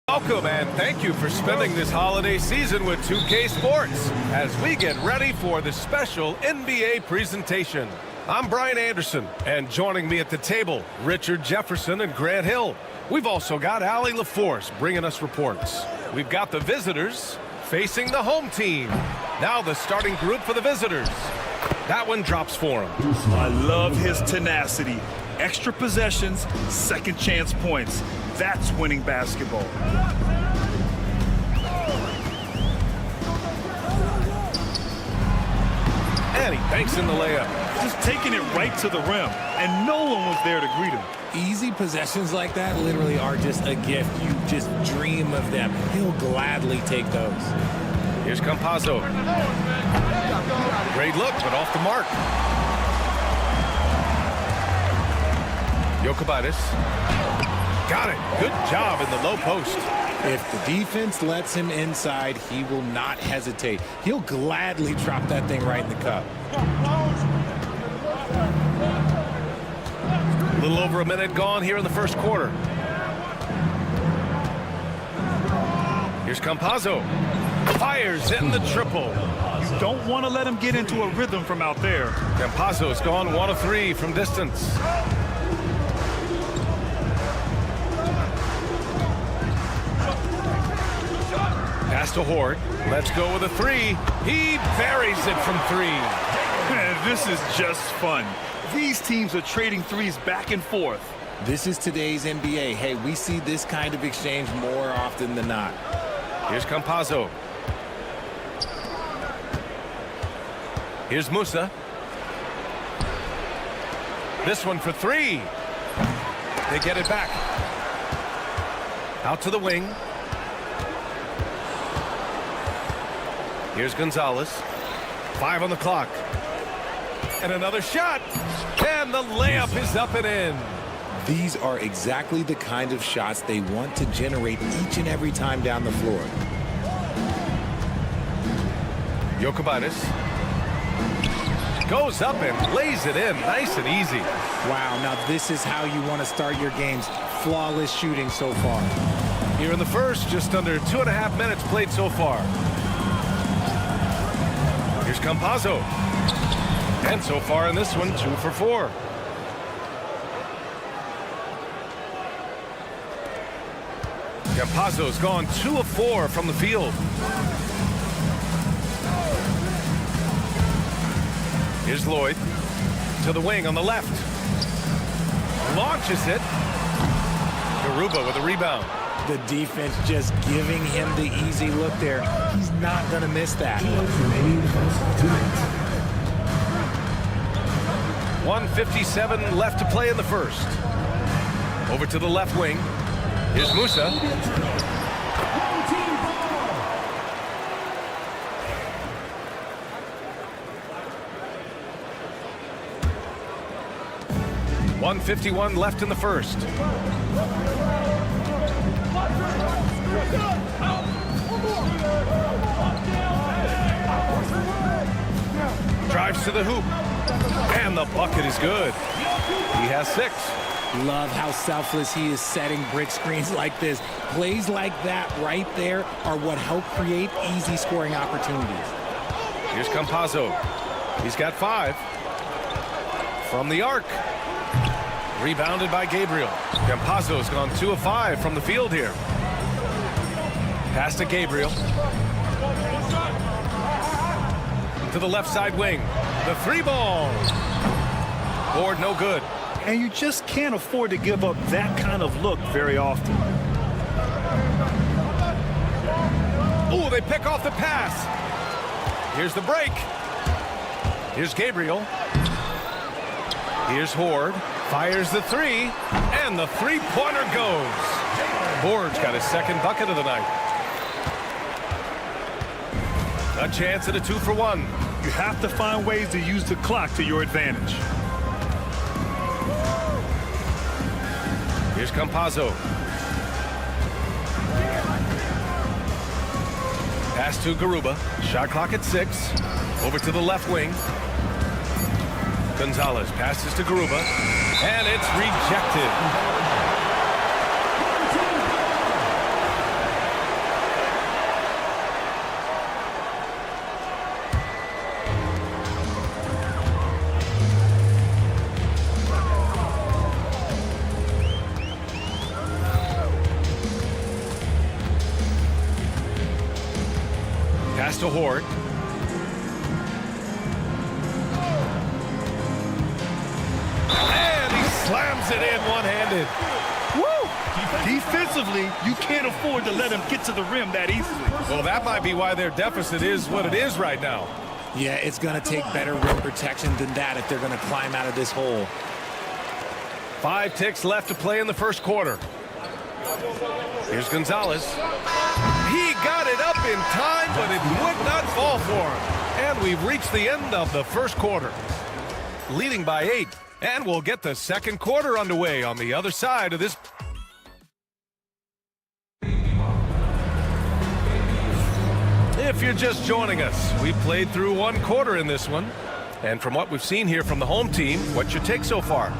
Welcome and thank you for spending this holiday season with 2K Sports as we get ready for the special NBA presentation. I'm Brian Anderson, and joining me at the table, Richard Jefferson and Grant Hill. We've also got Allie LaForce bringing us reports. We've got the visitors facing the home team. Now the starting group for the visitors. That one drops for him. I love his tenacity. Extra possessions, second chance points. That's winning basketball. And he banks in the layup. Just taking it right to the rim, and no one was there to greet him. Easy possessions like that literally are just a gift. You just dream of them. He'll gladly take those. Here's Campazzo. Great look, but off the mark. Jokic. Got it. Good job in the low post. If the defense lets him inside, he will not hesitate. He'll gladly drop that thing right in the cup. A little over a minute gone here in the first quarter. Here's Campazzo. Fires in the triple. You don't want to let him get into a rhythm from out there. Campazzo's gone 1 of 3 from distance. Pass to Horde. Let's go with a 3. He buries it from 3. Man, this is just fun. These teams are trading threes back and forth. This is today's NBA. Hey, we see this kind of exchange more often than not. Here's Campazzo. Here's Musa. This one for 3. They get it back. Out to the wing. Here's Gonzalez. 5 on the clock. And another shot. And the layup is up and in. These are exactly the kind of shots they want to generate each and every time down the floor. Jokic goes up and lays it in nice and easy. Wow, now this is how you want to start your games. Flawless shooting so far. Here in the first, just under 2.5 minutes played so far. Here's Campazzo. And so far in this one, 2 for 4. Campazzo's gone 2 of 4 from the field. Here's Lloyd to the wing on the left. Launches it. Garuba with a rebound. The defense just giving him the easy look there. He's not going to miss that. 1:57 left to play in the first. Over to the left wing. Here's Musa. .151 left in the first. Drives to the hoop. And the bucket is good. He has 6. Love how selfless he is setting brick screens like this. Plays like that right there are what help create easy scoring opportunities. Here's Campazzo. He's got 5. From the arc. Rebounded by Gabriel. Campazzo's gone 2 of 5 from the field here. Pass to Gabriel. To the left side wing. The 3-ball. Board no good. And you just can't afford to give up that kind of look very often. Oh, they pick off the pass. Here's the break. Here's Gabriel. Here's Horde. Fires the 3. And the 3-pointer goes. Ford's got his second bucket of the night. A chance at a 2-for-1. You have to find ways to use the clock to your advantage. Here's Campazzo. Pass to Garuba. Shot clock at 6. Over to the left wing. Gonzalez passes to Garuba. And it's rejected. Pass to Hort. And he slams it in one-handed. Woo! Defensively, you can't afford to let him get to the rim that easily. Well, that might be why their deficit is what it is right now. Yeah, it's going to take better rim protection than that if they're going to climb out of this hole. 5 ticks left to play in the first quarter. Here's Gonzalez. He got it up in time, but it would not fall for him. And we've reached the end of the first quarter. Leading by 8. And we'll get the second quarter underway on the other side of this. If you're just joining us, we played through one quarter in this one. And from what we've seen here from the home team, what's your take so far?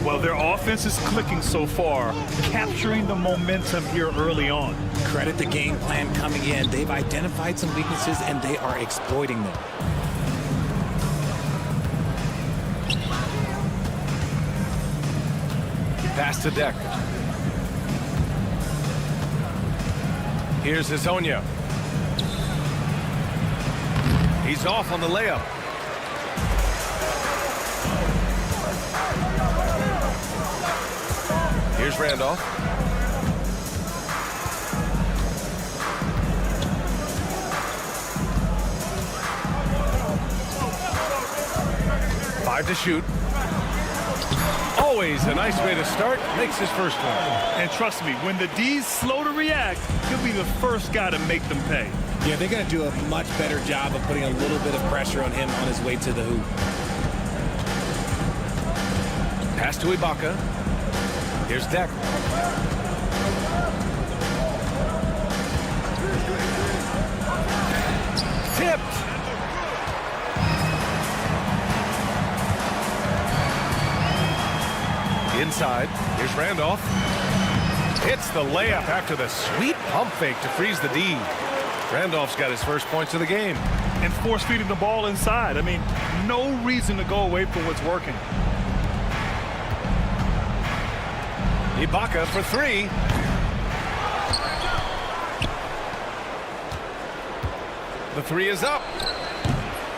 Well, their offense is clicking so far, capturing the momentum here early on. Credit the game plan coming in. They've identified some weaknesses, and they are exploiting them. Pass to Deck. Here's Hezonja. He's off on the layup. Here's Randolph. Five to shoot. Always a nice way to start. Makes his first one. And trust me, when the D's slow to react, he'll be the first guy to make them pay. Yeah, they're going to do a much better job of putting a little bit of pressure on him on his way to the hoop. Pass to Ibaka. Here's Deck. Tipped. Inside. Here's Randolph. Hits the layup after the sweet pump fake to freeze the D. Randolph's got his first points of the game. And force feeding the ball inside. I mean, no reason to go away from what's working. Ibaka for 3. The 3 is up.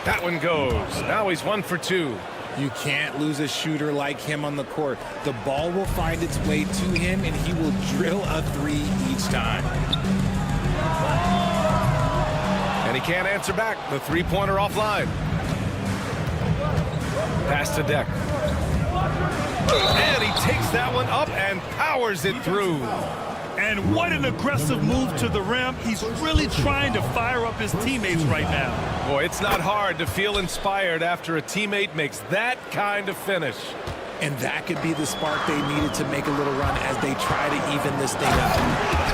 That one goes. Now he's 1 for 2. You can't lose a shooter like him on the court. The ball will find its way to him, and he will drill a 3 each time. And he can't answer back. The three-pointer offline. Pass to Deck. And he takes that one up and powers it through. And what an aggressive move to the rim. He's really trying to fire up his teammates right now. Boy, it's not hard to feel inspired after a teammate makes that kind of finish. And that could be the spark they needed to make a little run as they try to even this thing up.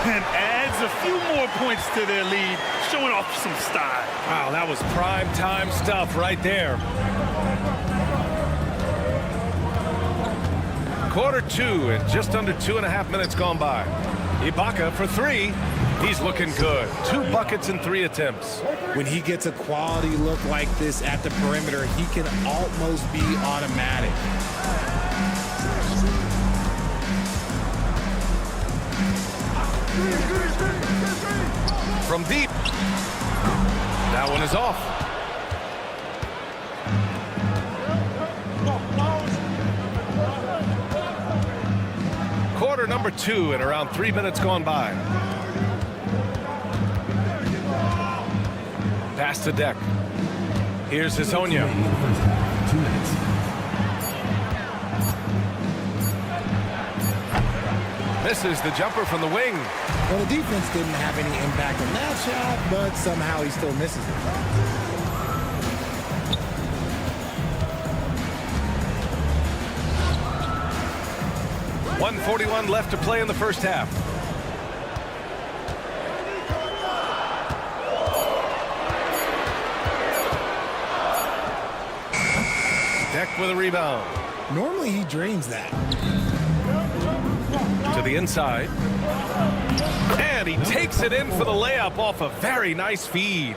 And adds a few more points to their lead, showing off some style. Wow, that was prime time stuff right there. Quarter 2 and just under 2.5 minutes gone by. Ibaka for 3. He's looking good. 2 buckets and 3 attempts. When he gets a quality look like this at the perimeter, he can almost be automatic. From deep. That one is off. Quarter number 2 and around 3 minutes gone by. Pass to Deck. Here's Hezonja. 2 minutes. Misses the jumper from the wing. Well, the defense didn't have any impact on that shot, but somehow he still misses it. .141 left to play in the first half. Decked with a rebound. Normally he drains that. To the inside. And he takes it in for the layup off a very nice feed.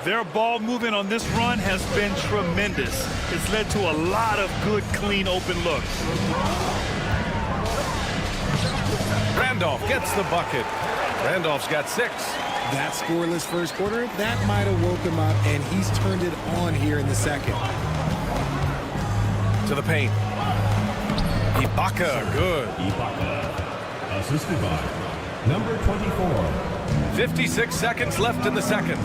Their ball movement on this run has been tremendous. It's led to a lot of good, clean, open looks. Randolph gets the bucket. Randolph's got 6. That scoreless first quarter, that might have woke him up, and he's turned it on here in the second. To the paint. Ibaka, good. Ibaka, assisted by number 24. 56 seconds left in the second.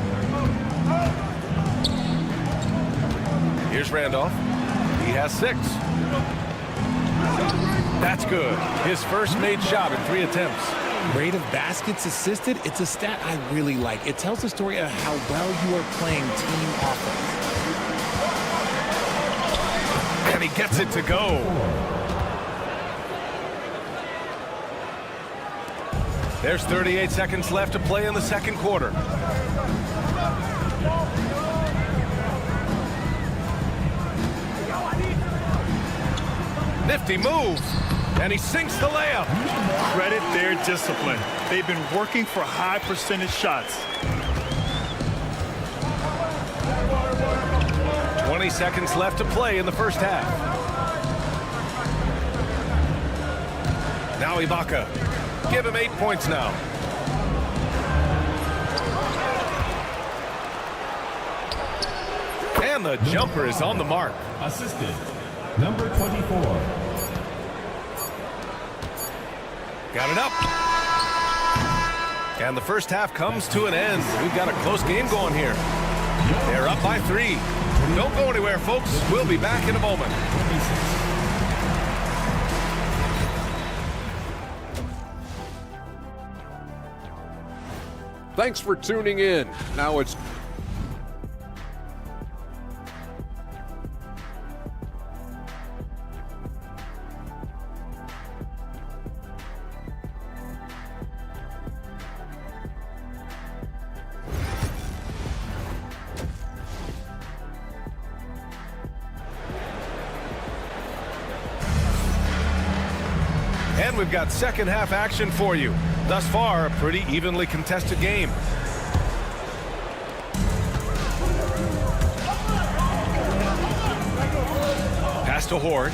Here's Randolph. He has 6. That's good. His first made shot in 3 attempts. Rate of baskets assisted, it's a stat I really like. It tells the story of how well you are playing team offense. And he gets it to go. There's 38 seconds left to play in the second quarter. Nifty move, and he sinks the layup. Credit their discipline. They've been working for high percentage shots. 20 seconds left to play in the first half. Now Ibaka. Give him 8 points now. And the jumper is on the mark. Assisted, number 24. Got it up. And the first half comes to an end. We've got a close game going here. They're up by 3. Don't go anywhere, folks. We'll be back in a moment. Thanks for tuning in. Now it's And we've got second half action for you. Thus far, a pretty evenly contested game. Pass to Horde.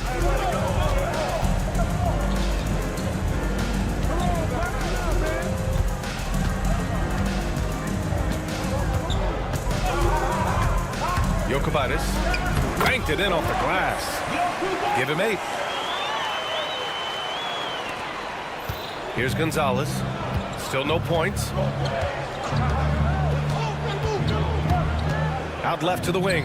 Jokovitis banked it in off the glass. Give him 8. Here's Gonzalez. Still no points. Out left to the wing.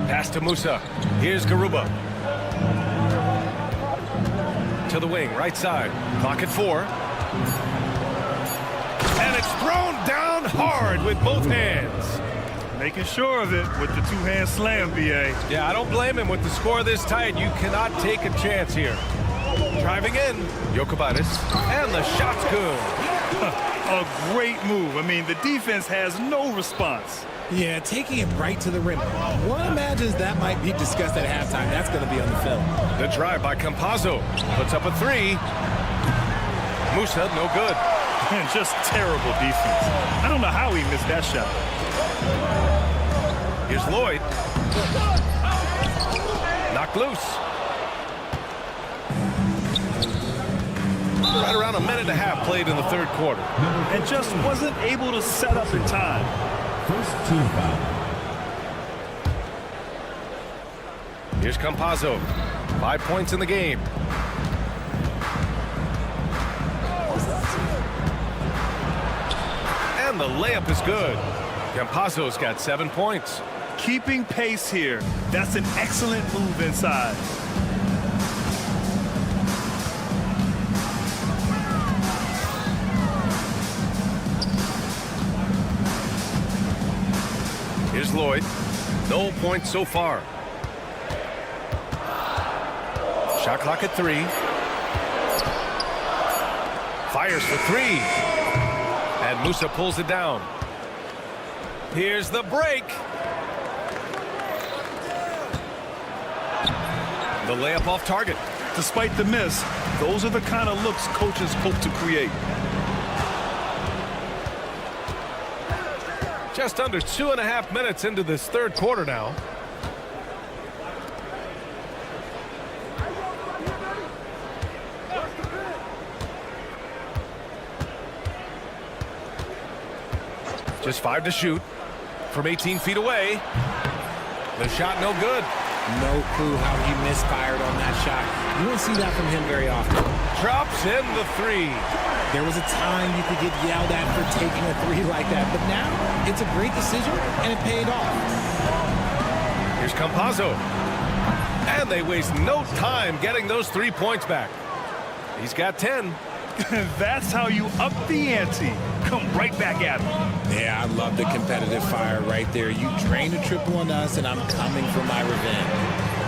Pass to Musa. Here's Garuba. To the wing, right side. Clock at 4. And it's thrown down hard with both hands. Making sure of it with the two-hand slam, BA. Yeah, I don't blame him. With the score this tight, you cannot take a chance here. Driving in, Jokovitis, and the shot's good. A great move. I mean, the defense has no response. Yeah, taking it right to the rim. One imagines that might be discussed at halftime. That's going to be on the film. The drive by Campazzo puts up a 3. Musa, no good. And just terrible defense. I don't know how he missed that shot. Here's Lloyd. Knocked loose. Right around a minute and a half played in the third quarter. And just wasn't able to set up in time. First team foul. Here's Campazzo. 5 points in the game. And the layup is good. Campazzo's got 7 points. Keeping pace here. That's an excellent move inside. Lloyd. No points so far. Shot clock at 3. Fires for 3. And Musa pulls it down. Here's the break. The layup off target. Despite the miss, those are the kind of looks coaches hope to create. Just under 2.5 minutes into this third quarter now. Just 5 to shoot from 18 feet away. The shot no good. No clue how he misfired on that shot. You don't see that from him very often. Drops in the 3. There was a time you could get yelled at for taking a 3 like that, but now it's a great decision, and it paid off. Here's Campazzo. And they waste no time getting those 3 points back. He's got 10. That's how you up the ante. Come right back at him. Yeah, I love the competitive fire right there. You drained a triple on us, and I'm coming for my revenge.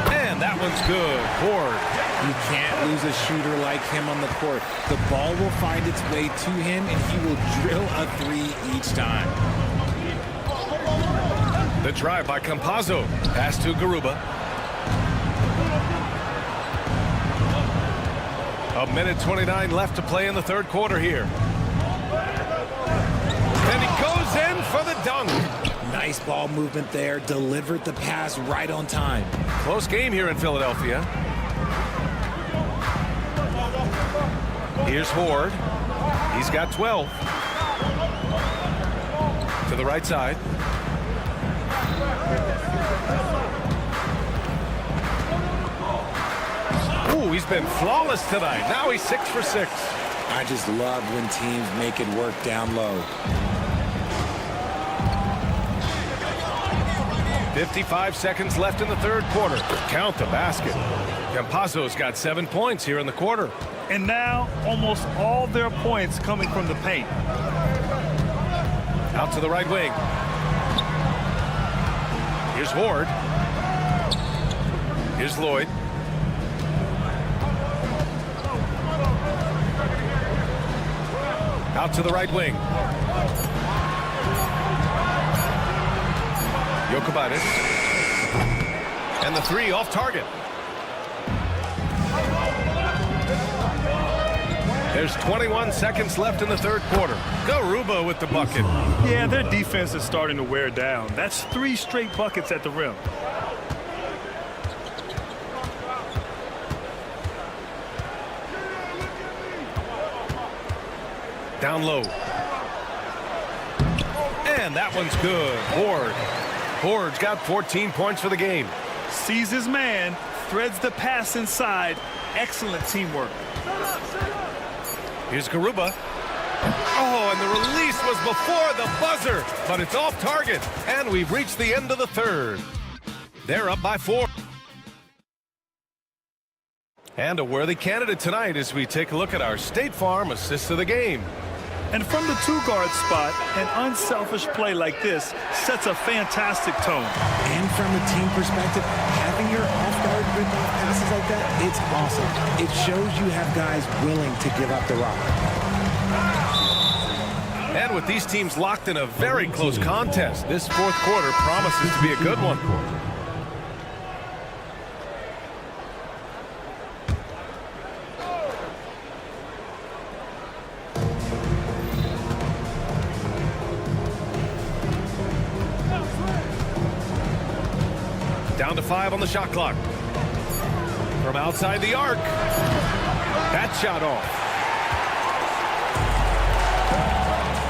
And that one's good. Ford. You can't lose a shooter like him on the court. The ball will find its way to him, and he will drill a 3 each time. The drive by Campazzo. Pass to Garuba. A minute 29 left to play in the third quarter here. And he goes in for the dunk. Nice ball movement there. Delivered the pass right on time. Close game here in Philadelphia. Here's Horde. He's got 12. To the right side. Ooh, he's been flawless tonight. Now he's 6 for 6. I just love when teams make it work down low. 55 seconds left in the third quarter. Count the basket. Campazzo's got 7 points here in the quarter. And now, almost all their points coming from the paint. Out to the right wing. Here's Horde. Here's Lloyd. Out to the right wing. Jokubaitis. And the 3 off target. There's 21 seconds left in the third quarter. Garuba with the bucket. Yeah, their defense is starting to wear down. That's 3 straight buckets at the rim. Down low. And that one's good. Horde. Horde's got 14 points for the game. Sees his man, threads the pass inside. Excellent teamwork. Here's Garuba. Oh, and the release was before the buzzer, but it's off target. And we've reached the end of the third. They're up by 4. And a worthy candidate tonight as we take a look at our State Farm assist of the game. And from the 2-guard spot, an unselfish play like this sets a fantastic tone. And from a team perspective, having your off-guard rip-off passes like that, it's awesome. It shows you have guys willing to give up the rock. And with these teams locked in a very close contest, this fourth quarter promises to be a good one. Down to 5 on the shot clock. From outside the arc. That shot off.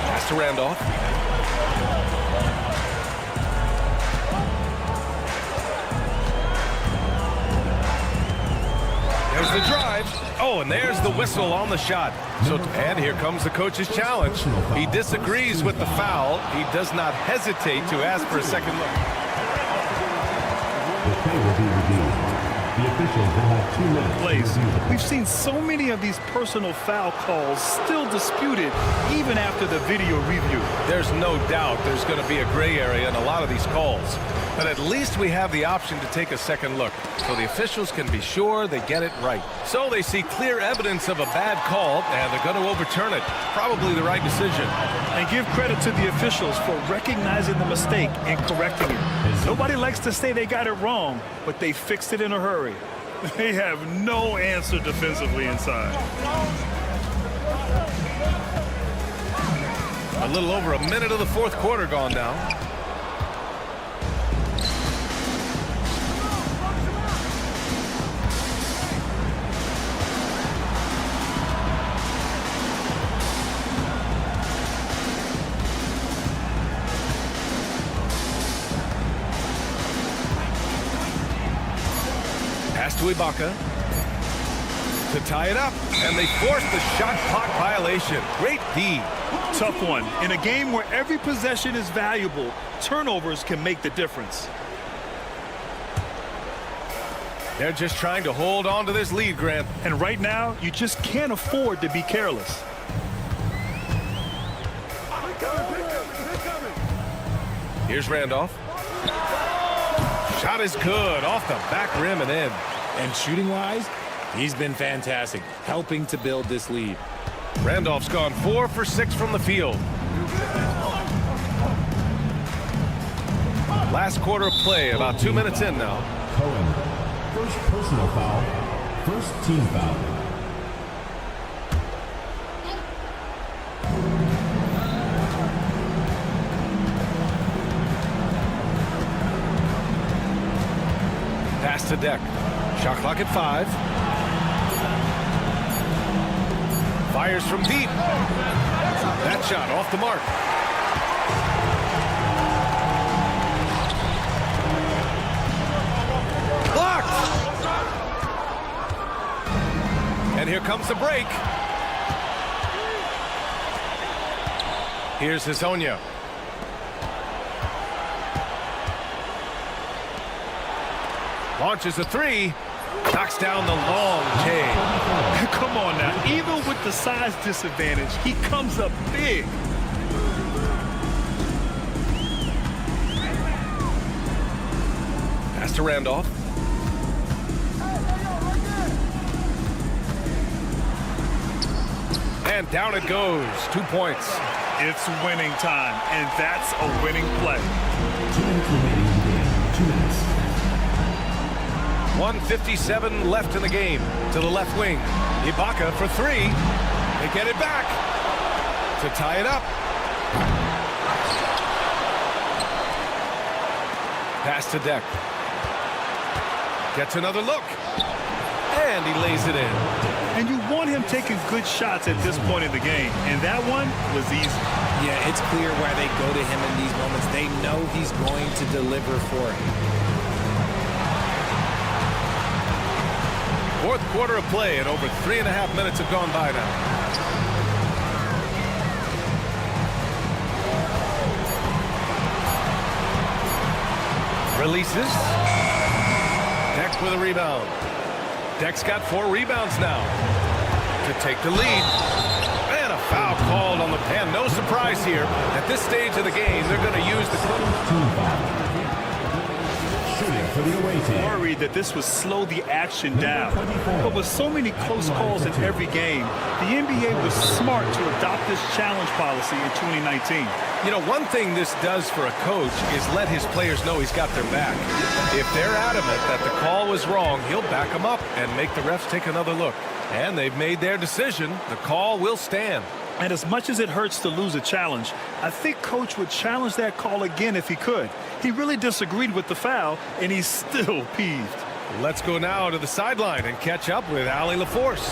Pass to Randolph. There's the drive. Oh, and there's the whistle on the shot. So, and here comes the coach's challenge. He disagrees with the foul. He does not hesitate to ask for a second look. The play will be reviewed. The officials will have plays. We've seen so many of these personal foul calls still disputed even after the video review. There's no doubt there's going to be a gray area in a lot of these calls. But at least we have the option to take a second look, so the officials can be sure they get it right. So they see clear evidence of a bad call, and they're going to overturn it. Probably the right decision. And give credit to the officials for recognizing the mistake and correcting it. Nobody likes to say they got it wrong, but they fixed it in a hurry. They have no answer defensively inside. A little over a minute of the fourth quarter gone now. Pass to Ibaka to tie it up, and they force the shot clock violation. Great D. Tough one. In a game where every possession is valuable, turnovers can make the difference. They're just trying to hold on to this lead, Grant. And right now, you just can't afford to be careless. Here's Randolph. Shot is good, off the back rim and in. And shooting-wise, he's been fantastic, helping to build this lead. Randolph's gone 4 for 6 from the field. Last quarter of play, about 2 minutes in now. Cohen, first personal foul, first team foul. Pass to Deck. Shot clock at 5. Fires from deep. That shot off the mark. Blocked! And here comes the break. Here's Hezonja. Launches a 3. Knocks down the long J. Come on now. Even with the size disadvantage, he comes up big. Pass to Randolph. And down it goes. 2 points. It's winning time, and that's a winning play. 2 minutes remaining in the game. 2 minutes. 1:57 left in the game. To the left wing. Ibaka for 3. They get it back to tie it up. Pass to Deck. Gets another look. And he lays it in. And you want him taking good shots at this point in the game, and that one was easy. Yeah, it's clear why they go to him in these moments. They know he's going to deliver for him. Fourth quarter of play, and over 3.5 minutes have gone by now. Releases. Deck with a rebound. Deck's got 4 rebounds now to take the lead. And a foul called on the pen. No surprise here. At this stage of the game, they're going to use the... Team foul. Shooting for the away team. Worried that this would slow the action down. But with so many close calls in every game, the NBA was smart to adopt this challenge policy in 2019. You know, one thing this does for a coach is let his players know he's got their back. If they're adamant that the call was wrong, he'll back them up and make the refs take another look. And they've made their decision. The call will stand. And as much as it hurts to lose a challenge, I think Coach would challenge that call again if he could. He really disagreed with the foul, and he's still peeved. Let's go now to the sideline and catch up with Allie LaForce.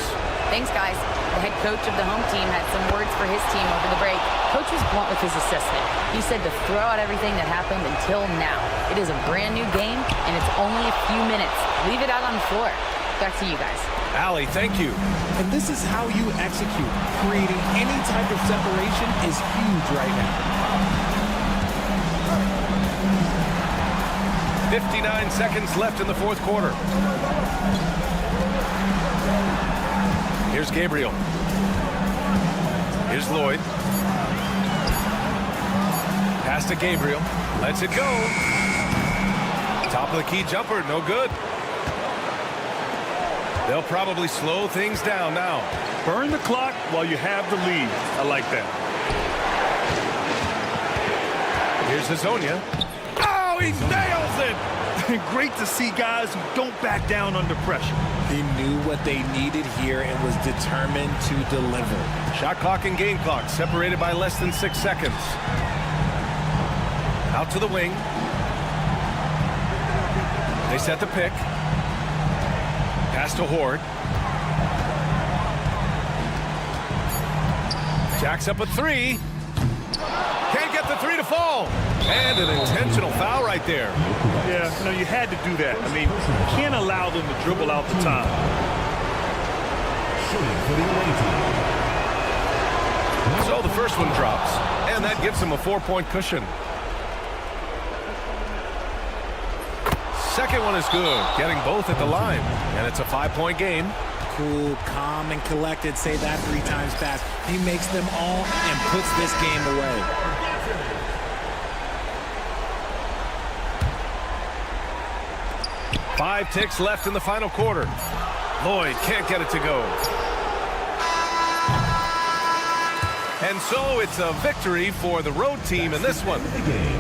Thanks, guys. The head coach of the home team had some words for his team over the break. Coach was blunt with his assessment. He said to throw out everything that happened until now. It is a brand new game, and it's only a few minutes. Leave it out on the floor. Back to you guys. Allie, thank you. And this is how you execute. Creating any type of separation is huge right now. 59 seconds left in the fourth quarter. Here's Gabriel. Here's Lloyd. Pass to Gabriel. Lets it go. Top of the key jumper, no good. They'll probably slow things down now. Burn the clock while you have the lead. I like that. Here's Hazonia. Oh, he nails it! Great to see guys who don't back down under pressure. He knew what they needed here and was determined to deliver. Shot clock and game clock separated by less than 6 seconds. Out to the wing. They set the pick. Pass to Horde. Jacks up a three. Can't get the three to fall. And an intentional foul right there. Yeah, you had to do that. I mean, you can't allow them to dribble out the time. So the first one drops, and that gives him a 4-point cushion. Second one is good, getting both at the line, and it's a 5-point game. Cool, calm, and collected. Say that 3 times fast. He makes them all and puts this game away. Five ticks left in the final quarter. Lloyd can't get it to go. And so it's a victory for the road team in this one.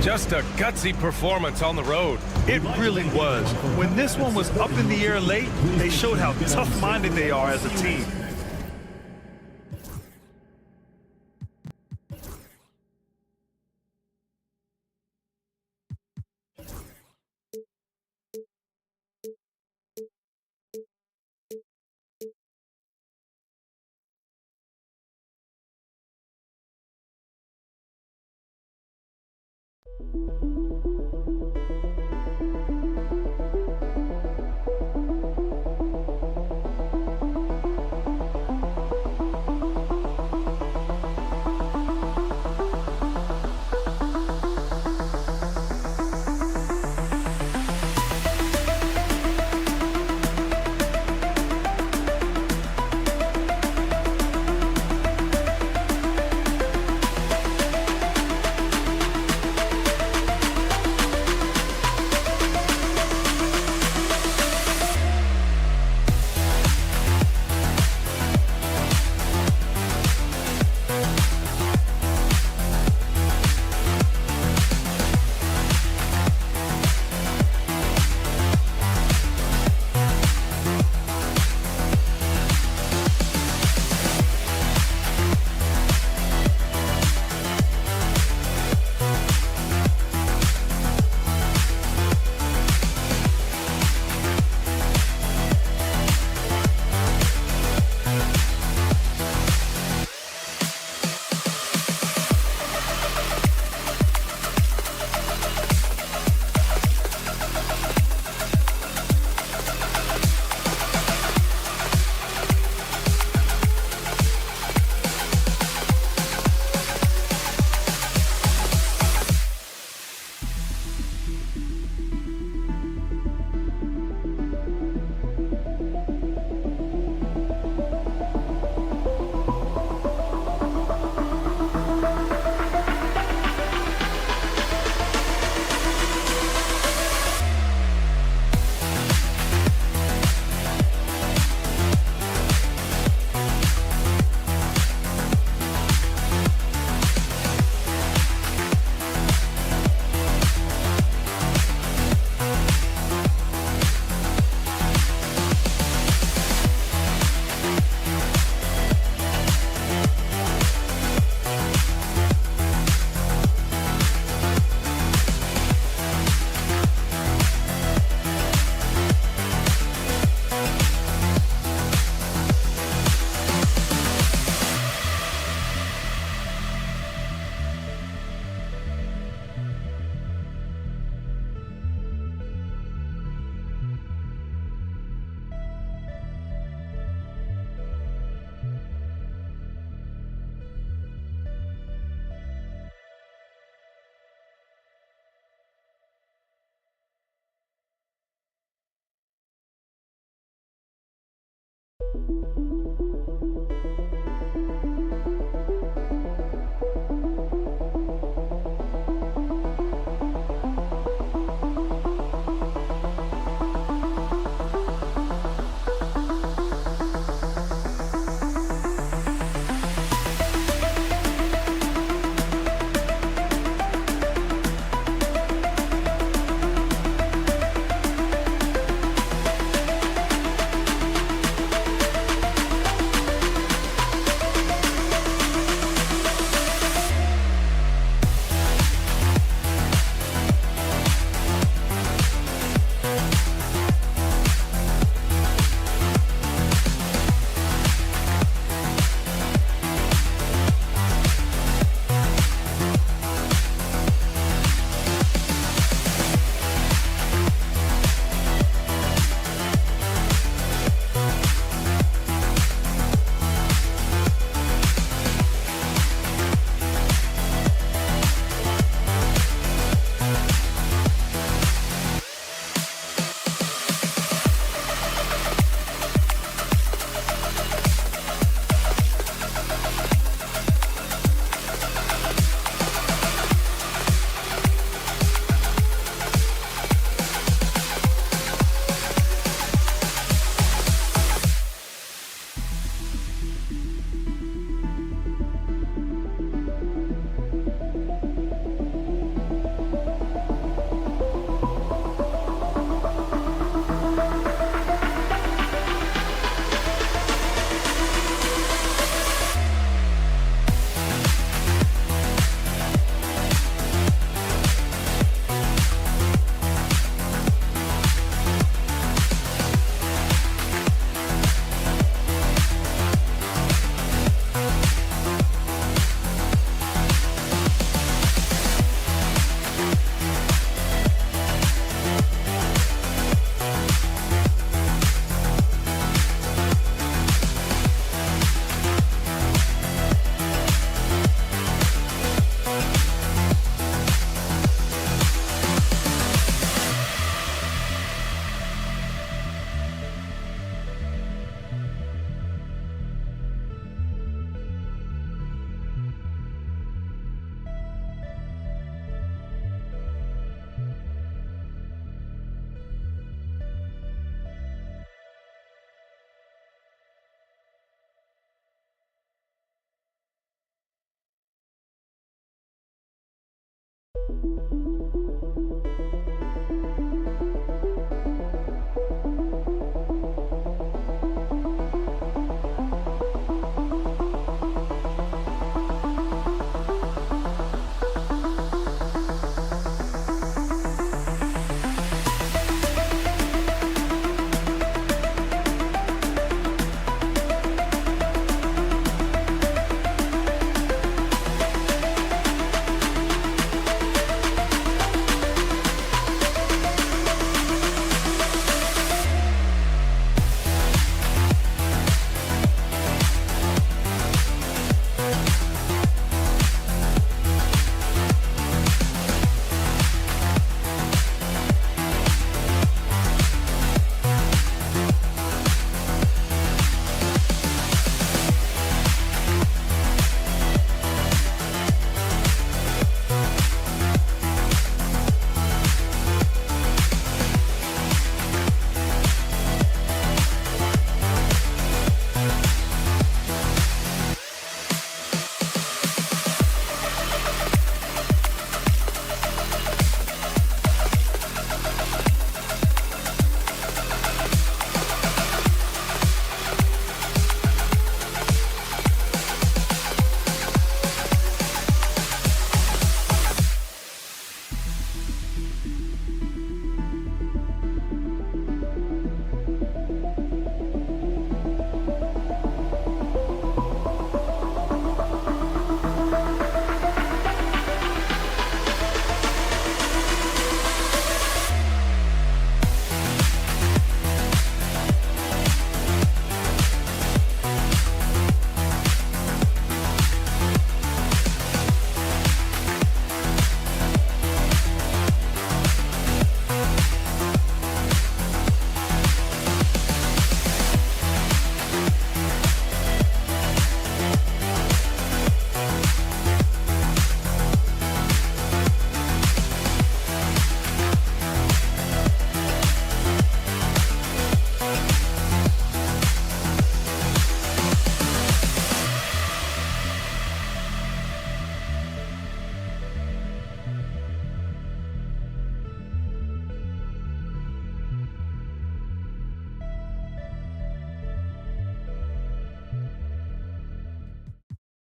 Just a gutsy performance on the road. It really was. When this one was up in the air late, they showed how tough-minded they are as a team.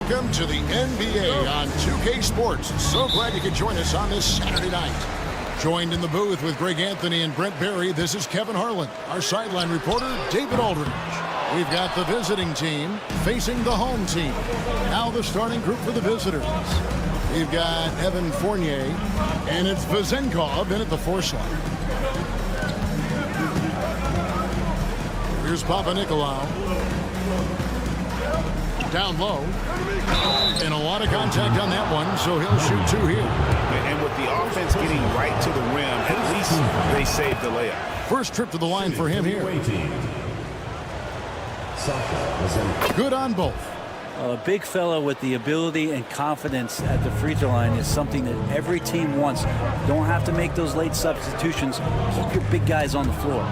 Welcome to the NBA on 2K Sports. So glad you could join us on this Saturday night. Joined in the booth with Greg Anthony and Brent Barry, this is Kevin Harlan. Our sideline reporter, David Aldridge. We've got the visiting team facing the home team. Now the starting group for the visitors. We've got Evan Fournier, and it's Vezenkov in at the 4 slot. Here's Papa Nicolau. Down low. And a lot of contact on that one, so he'll shoot 2 here. And with the offense getting right to the rim, at least they saved the layup. First trip to the line for him here. Good on both. A big fella with the ability and confidence at the free throw line is something that every team wants. Don't have to make those late substitutions. Keep your big guys on the floor.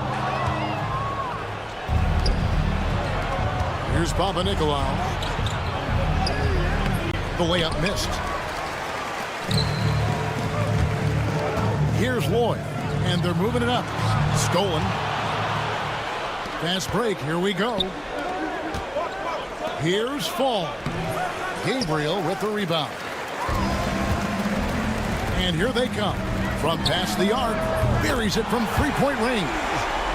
Here's Papa Nicolau. The layup missed. Here's Lloyd, and they're moving it up. Stolen. Fast break, here we go. Here's Fall. Gabriel with the rebound. And here they come. From past the arc, buries it from three-point range.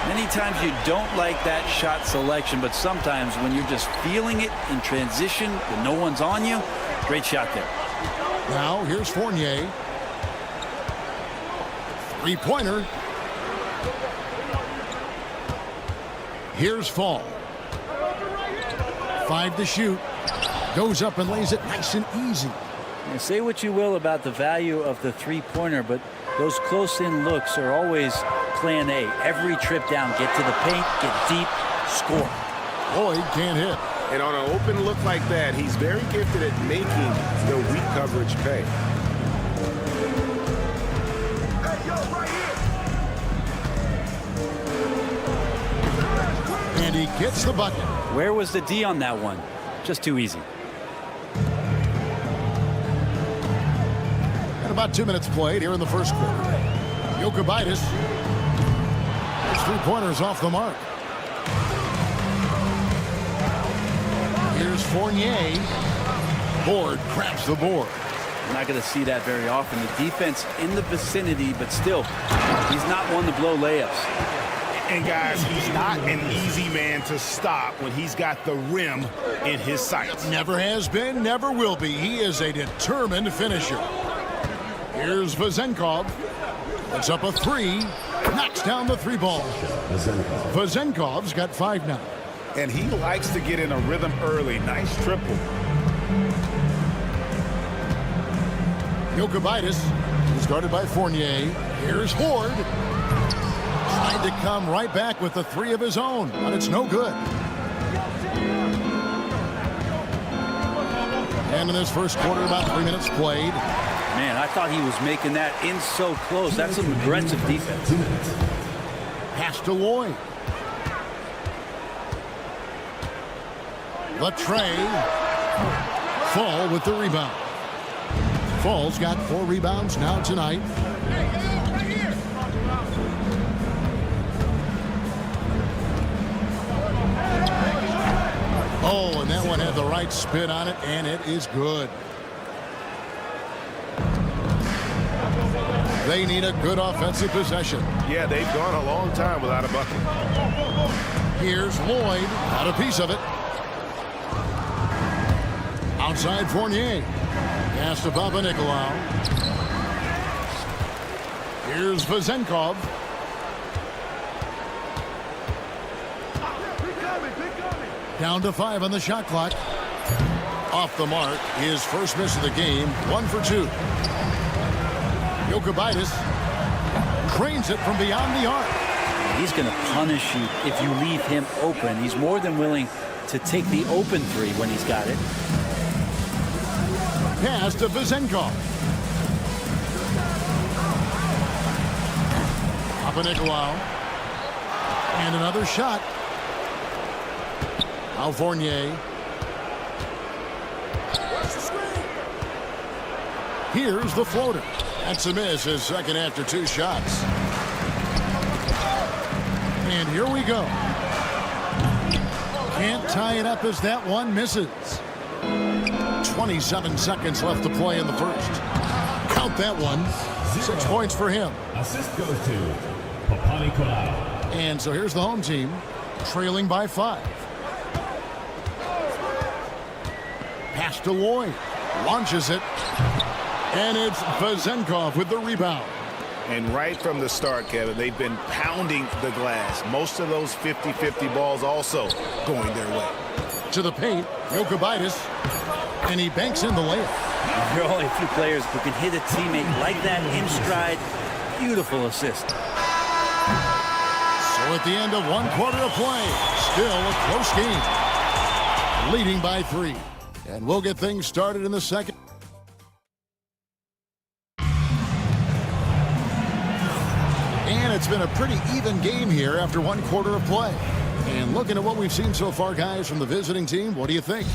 Many times you don't like that shot selection, but sometimes when you're just feeling it in transition, when no one's on you, great shot there. Now here's Fournier. Three-pointer. Here's Fall. 5 to shoot. Goes up and lays it nice and easy. Now, say what you will about the value of the three-pointer, but those close-in looks are always plan A. Every trip down, get to the paint, get deep, score. Lloyd can't hit. And on an open look like that, he's very gifted at making the weak coverage pay. And he gets the bucket. Where was the D on that one? Just too easy. And about 2 minutes played here in the first quarter. Maccabi. His three-pointers off the mark. Here's Fournier. Board grabs the board. You're not going to see that very often. The defense in the vicinity, but still, he's not one to blow layups. And guys, he's not an easy man to stop when he's got the rim in his sights. Never has been, never will be. He is a determined finisher. Here's Vezenkov. Puts up a three. Knocks down the three ball. Vezenkov's got 5 now. And he likes to get in a rhythm early. Nice triple. Maccabi is guarded by Fournier. Here's Horde. Trying to come right back with the 3 of his own, but it's no good. And in this first quarter, about 3 minutes played. Man, I thought he was making that in so close. That's some aggressive defense. Pass to Lloyd. Latre. Fall with the rebound. Fall's got 4 rebounds now tonight. Oh, and that one had the right spin on it, and it is good. They need a good offensive possession. Yeah, they've gone a long time without a bucket. Here's Lloyd. Got a piece of it. Outside Fournier. Pass to Papanikolaou. Here's Vezenkov. Down to 5 on the shot clock. Off the mark. His first miss of the game. 1 for 2. Maccabi cranes it from beyond the arc. He's going to punish you if you leave him open. He's more than willing to take the open 3 when he's got it. Pass to Vezenkov. Papanikolaou. And another shot. Now Fournier. Here's the floater. That's a miss, his second after 2 shots. And here we go. Can't tie it up as that one misses. 27 seconds left to play in the first. Count that one. 6 points for him. Assist goes to Papanikolaou. And so here's the home team, trailing by 5. Pass to Lloyd. Launches it. And it's Vezenkov with the rebound. And right from the start, Kevin, they've been pounding the glass. Most of those 50-50 balls also going their way. To the paint, Maccabi, and he banks in the layup. There are only a few players who can hit a teammate like that in stride. Beautiful assist. So at the end of 1 quarter of play, still a close game. Leading by 3. And we'll get things started in the second. And it's been a pretty even game here after 1 quarter of play. And looking at what we've seen so far, guys, from the visiting team, what do you think?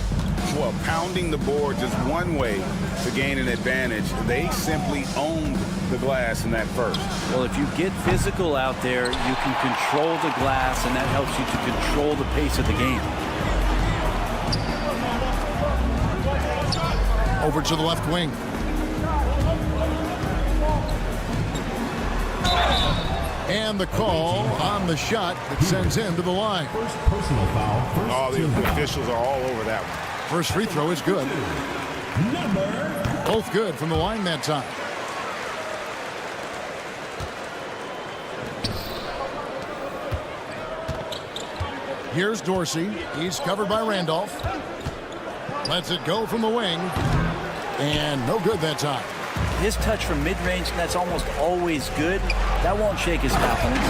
Well, pounding the boards is one way to gain an advantage. They simply owned the glass in that first. Well, if you get physical out there, you can control the glass, and that helps you to control the pace of the game. Over to the left wing. And the call on the shot that sends him to the line. First personal foul. Oh, the officials are all over that one. First free throw is good. Both good from the line that time. Here's Dorsey. He's covered by Randolph. Lets it go from the wing. And no good that time. His touch from mid-range, that's almost always good. That won't shake his confidence.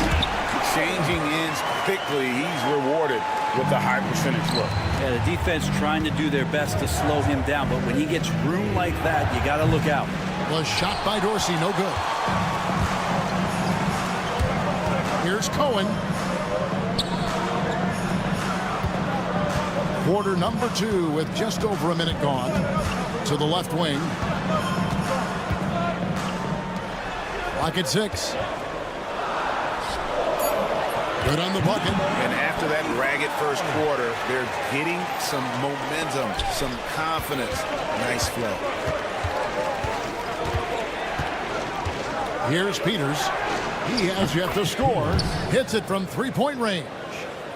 Changing ends quickly, he's rewarded with a high percentage look. Yeah, the defense trying to do their best to slow him down, but when he gets room like that, you got to look out. Was shot by Dorsey, no good. Here's Cohen. Quarter number 2 with just over a minute gone. To the left wing. Clock at 6. Good on the bucket. And after that ragged first quarter, they're getting some momentum, some confidence. Nice flow. Here's Peters. He has yet to score. Hits it from three-point range.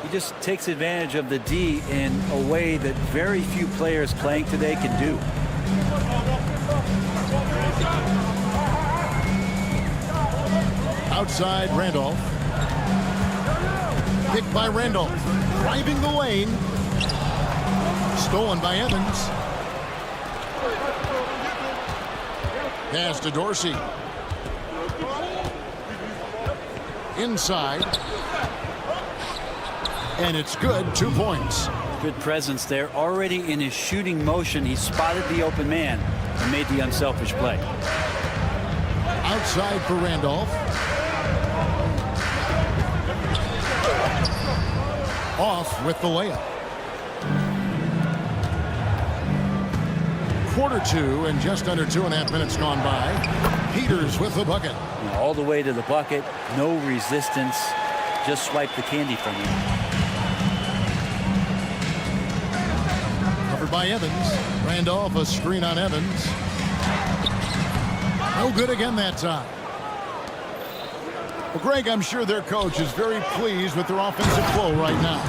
He just takes advantage of the D in a way that very few players playing today can do. Outside Randolph. Picked by Randolph. Driving the lane. Stolen by Evans. Pass to Dorsey. Inside. And it's good. 2 points. Good presence there. Already in his shooting motion, he spotted the open man and made the unselfish play. Outside for Randolph. Off with the layup. Quarter 2 and just under 2.5 minutes gone by. Peters with the bucket. All the way to the bucket. No resistance. Just swipe the candy from him. Covered by Evans. Randolph, a screen on Evans. No good again that time. Well, Greg, I'm sure their coach is very pleased with their offensive flow right now.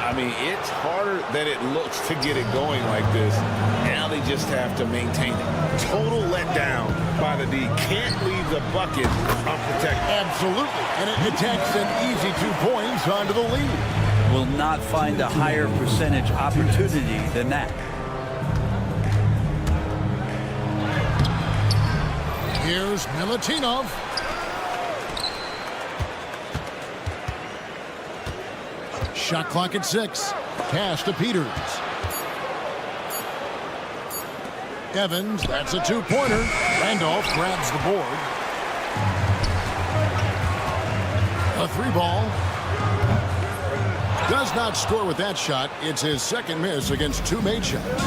I mean, it's harder than it looks to get it going like this. Now they just have to maintain it. Total letdown by the D. Can't leave the bucket unprotected. Absolutely. And it takes an easy 2 points onto the lead. Will not find a higher percentage opportunity than that. Here's Milutinov. Shot clock at 6. Pass to Peters. Evans, that's a 2-pointer. Randolph grabs the board. A 3-ball. Does not score with that shot. It's his second miss against 2 made shots.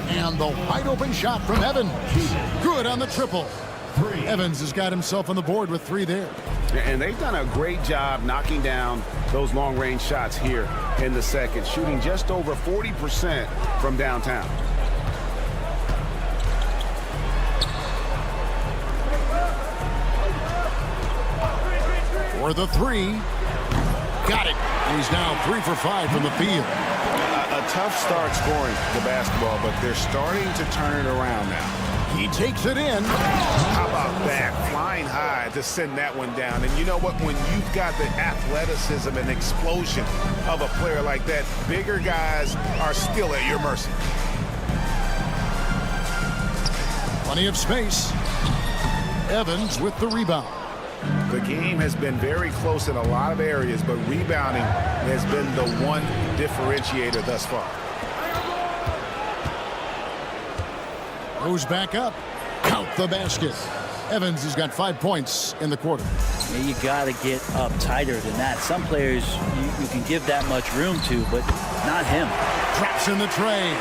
And the wide open shot from Evans. Good on the triple. Evans has got himself on the board with 3 there. And they've done a great job knocking down those long-range shots here in the second, shooting just over 40% from downtown. For the 3. Got it. He's now 3 for 5 from the field. A tough start scoring the basketball, but they're starting to turn it around now. He takes it in. How about that? Flying high to send that one down. And you know what? When you've got the athleticism and explosion of a player like that, bigger guys are still at your mercy. Plenty of space. Evans with the rebound. The game has been very close in a lot of areas, but rebounding has been the one differentiator thus far. Goes back up. Count the basket. Evans has got 5 points in the quarter. Yeah, you got to get up tighter than that. Some players you can give that much room to, but not him. Drops in the tray.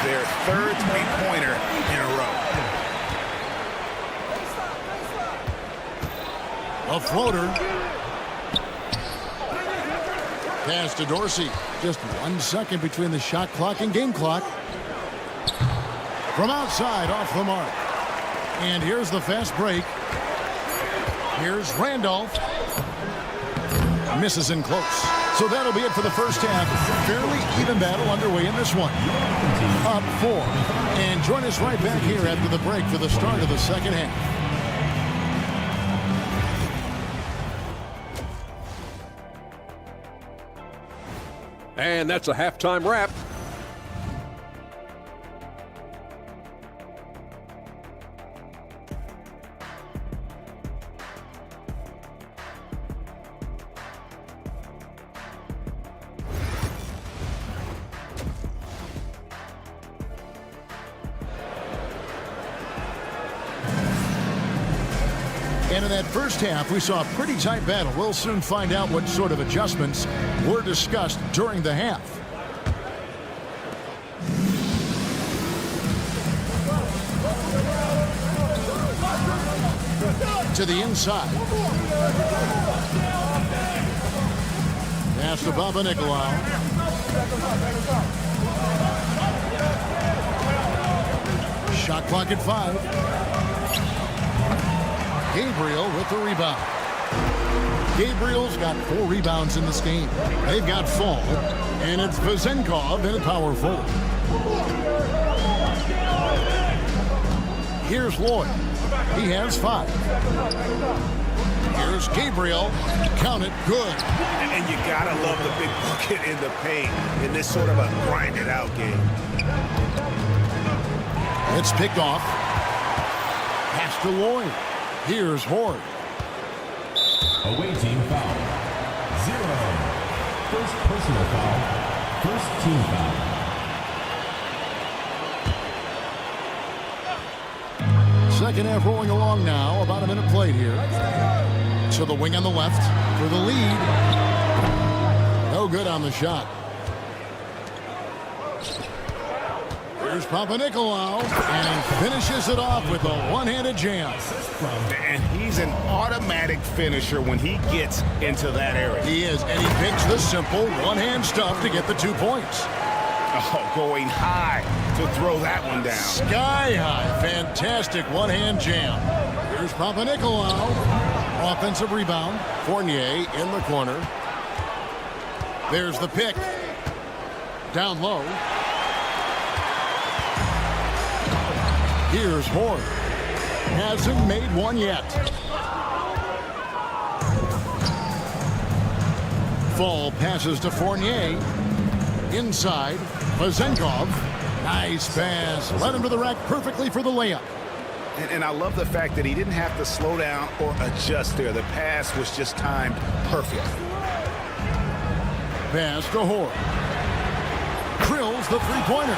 Their third three-pointer in a row. A floater. Pass to Dorsey. Just 1 second between the shot clock and game clock. From outside, off the mark. And here's the fast break. Here's Randolph. Misses in close. So that'll be it for the first half. Fairly even battle underway in this one. Up 4. And join us right back here after the break for the start of the second half. And that's a halftime wrap. And in that first half, we saw a pretty tight battle. We'll soon find out what sort of adjustments were discussed during the half. To the inside. Pass to Papanikolaou. Shot clock at 5. Gabriel with the rebound. Gabriel's got 4 rebounds in this game. They've got Fall, and it's Vezenkov in a power forward. Here's Lloyd. He has 5. Here's Gabriel. Count it. Good. And you gotta love the big bucket in the paint in this sort of a grinded out game. It's picked off. Pass to Lloyd. Here's Horde. Away team foul. 0. First personal foul. First team foul. Second half rolling along now. About a minute played here. To the wing on the left for the lead. No good on the shot. Here's Papanikolaou, and finishes it off with a one-handed jam. And he's an automatic finisher when he gets into that area. He is, and he picks the simple one-hand stuff to get the 2 points. Oh, going high to throw that one down. Sky high. Fantastic one-hand jam. Here's Papanikolaou. Offensive rebound. Fournier in the corner. There's the pick. Down low. Here's Horde. Hasn't made one yet. Fall passes to Fournier. Inside. Vezenkov. Nice pass. Led him to the rack perfectly for the layup. And I love the fact that he didn't have to slow down or adjust there. The pass was just timed perfect. Pass to Horde. Drills the three-pointer.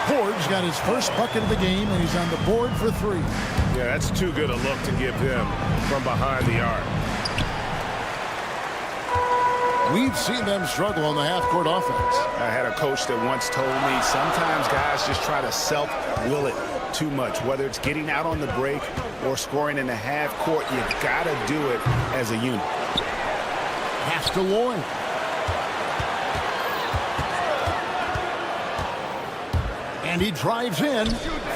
Horde's got his first bucket of the game, and he's on the board for 3. Yeah, that's too good a look to give him from behind the arc. We've seen them struggle on the half-court offense. I had a coach that once told me sometimes guys just try to self-will it too much, whether it's getting out on the break or scoring in the half court. You gotta do it as a unit. Pass to Lloyd. And he drives in.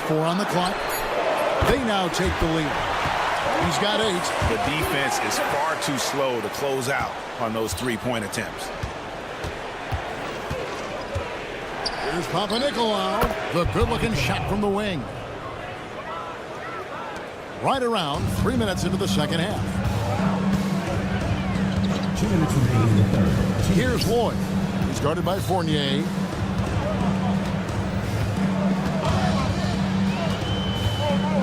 4 on the clock. They now take the lead. He's got 8. The defense is far too slow to close out on those three-point attempts. Here's Papanikolaou. The good-looking shot from the wing. Right around 3 minutes into the second half. 2 minutes remaining in the third. Here's Lloyd. He's guarded by Fournier.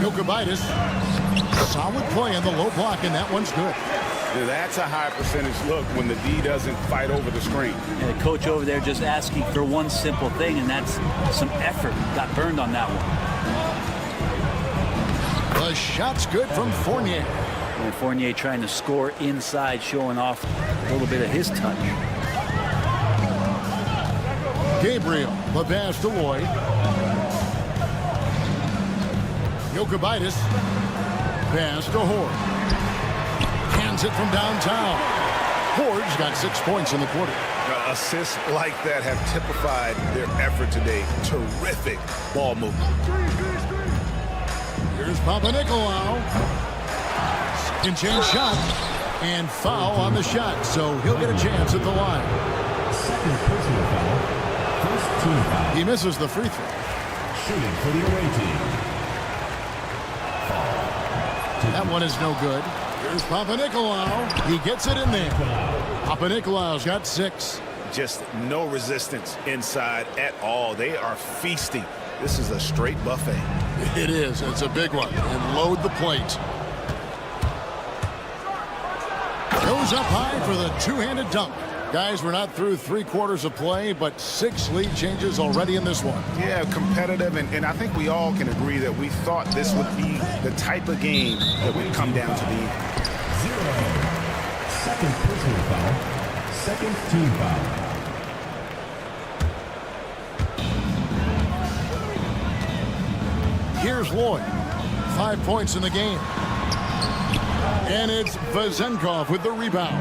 Jokic. Solid play on the low block, and that one's good. That's a high percentage look when the D doesn't fight over the screen. And the coach over there just asking for one simple thing, and that's some effort. Got burned on that one. The shot's good from Fournier. And Fournier trying to score inside, showing off a little bit of his touch. Gabriel, the pass to Lloyd. Jokic. Pass to Horde. Hands it from downtown. Horde's got 6 points in the quarter. Assists like that have typified their effort today. Terrific ball movement. Here's Papanikolaou. Second chance shot. And foul on the shot, so he'll get a chance at the line. Second personal foul. First team foul. He misses the free throw. Shooting for the away team. That one is no good. Here's Papanikolaou. He gets it in there. Papanikolaou's got 6. Just no resistance inside at all. They are feasting. This is a straight buffet. It is. It's a big one. And load the plate. Goes up high for the two-handed dunk. Guys, we're not through 3 quarters of play, but 6 lead changes already in this one. Yeah, competitive, and I think we all can agree that we thought this would be the type of game that would come down to the end. 0. Second personal foul. Second team foul. Here's Lloyd. 5 points in the game. And it's Vezenkov with the rebound.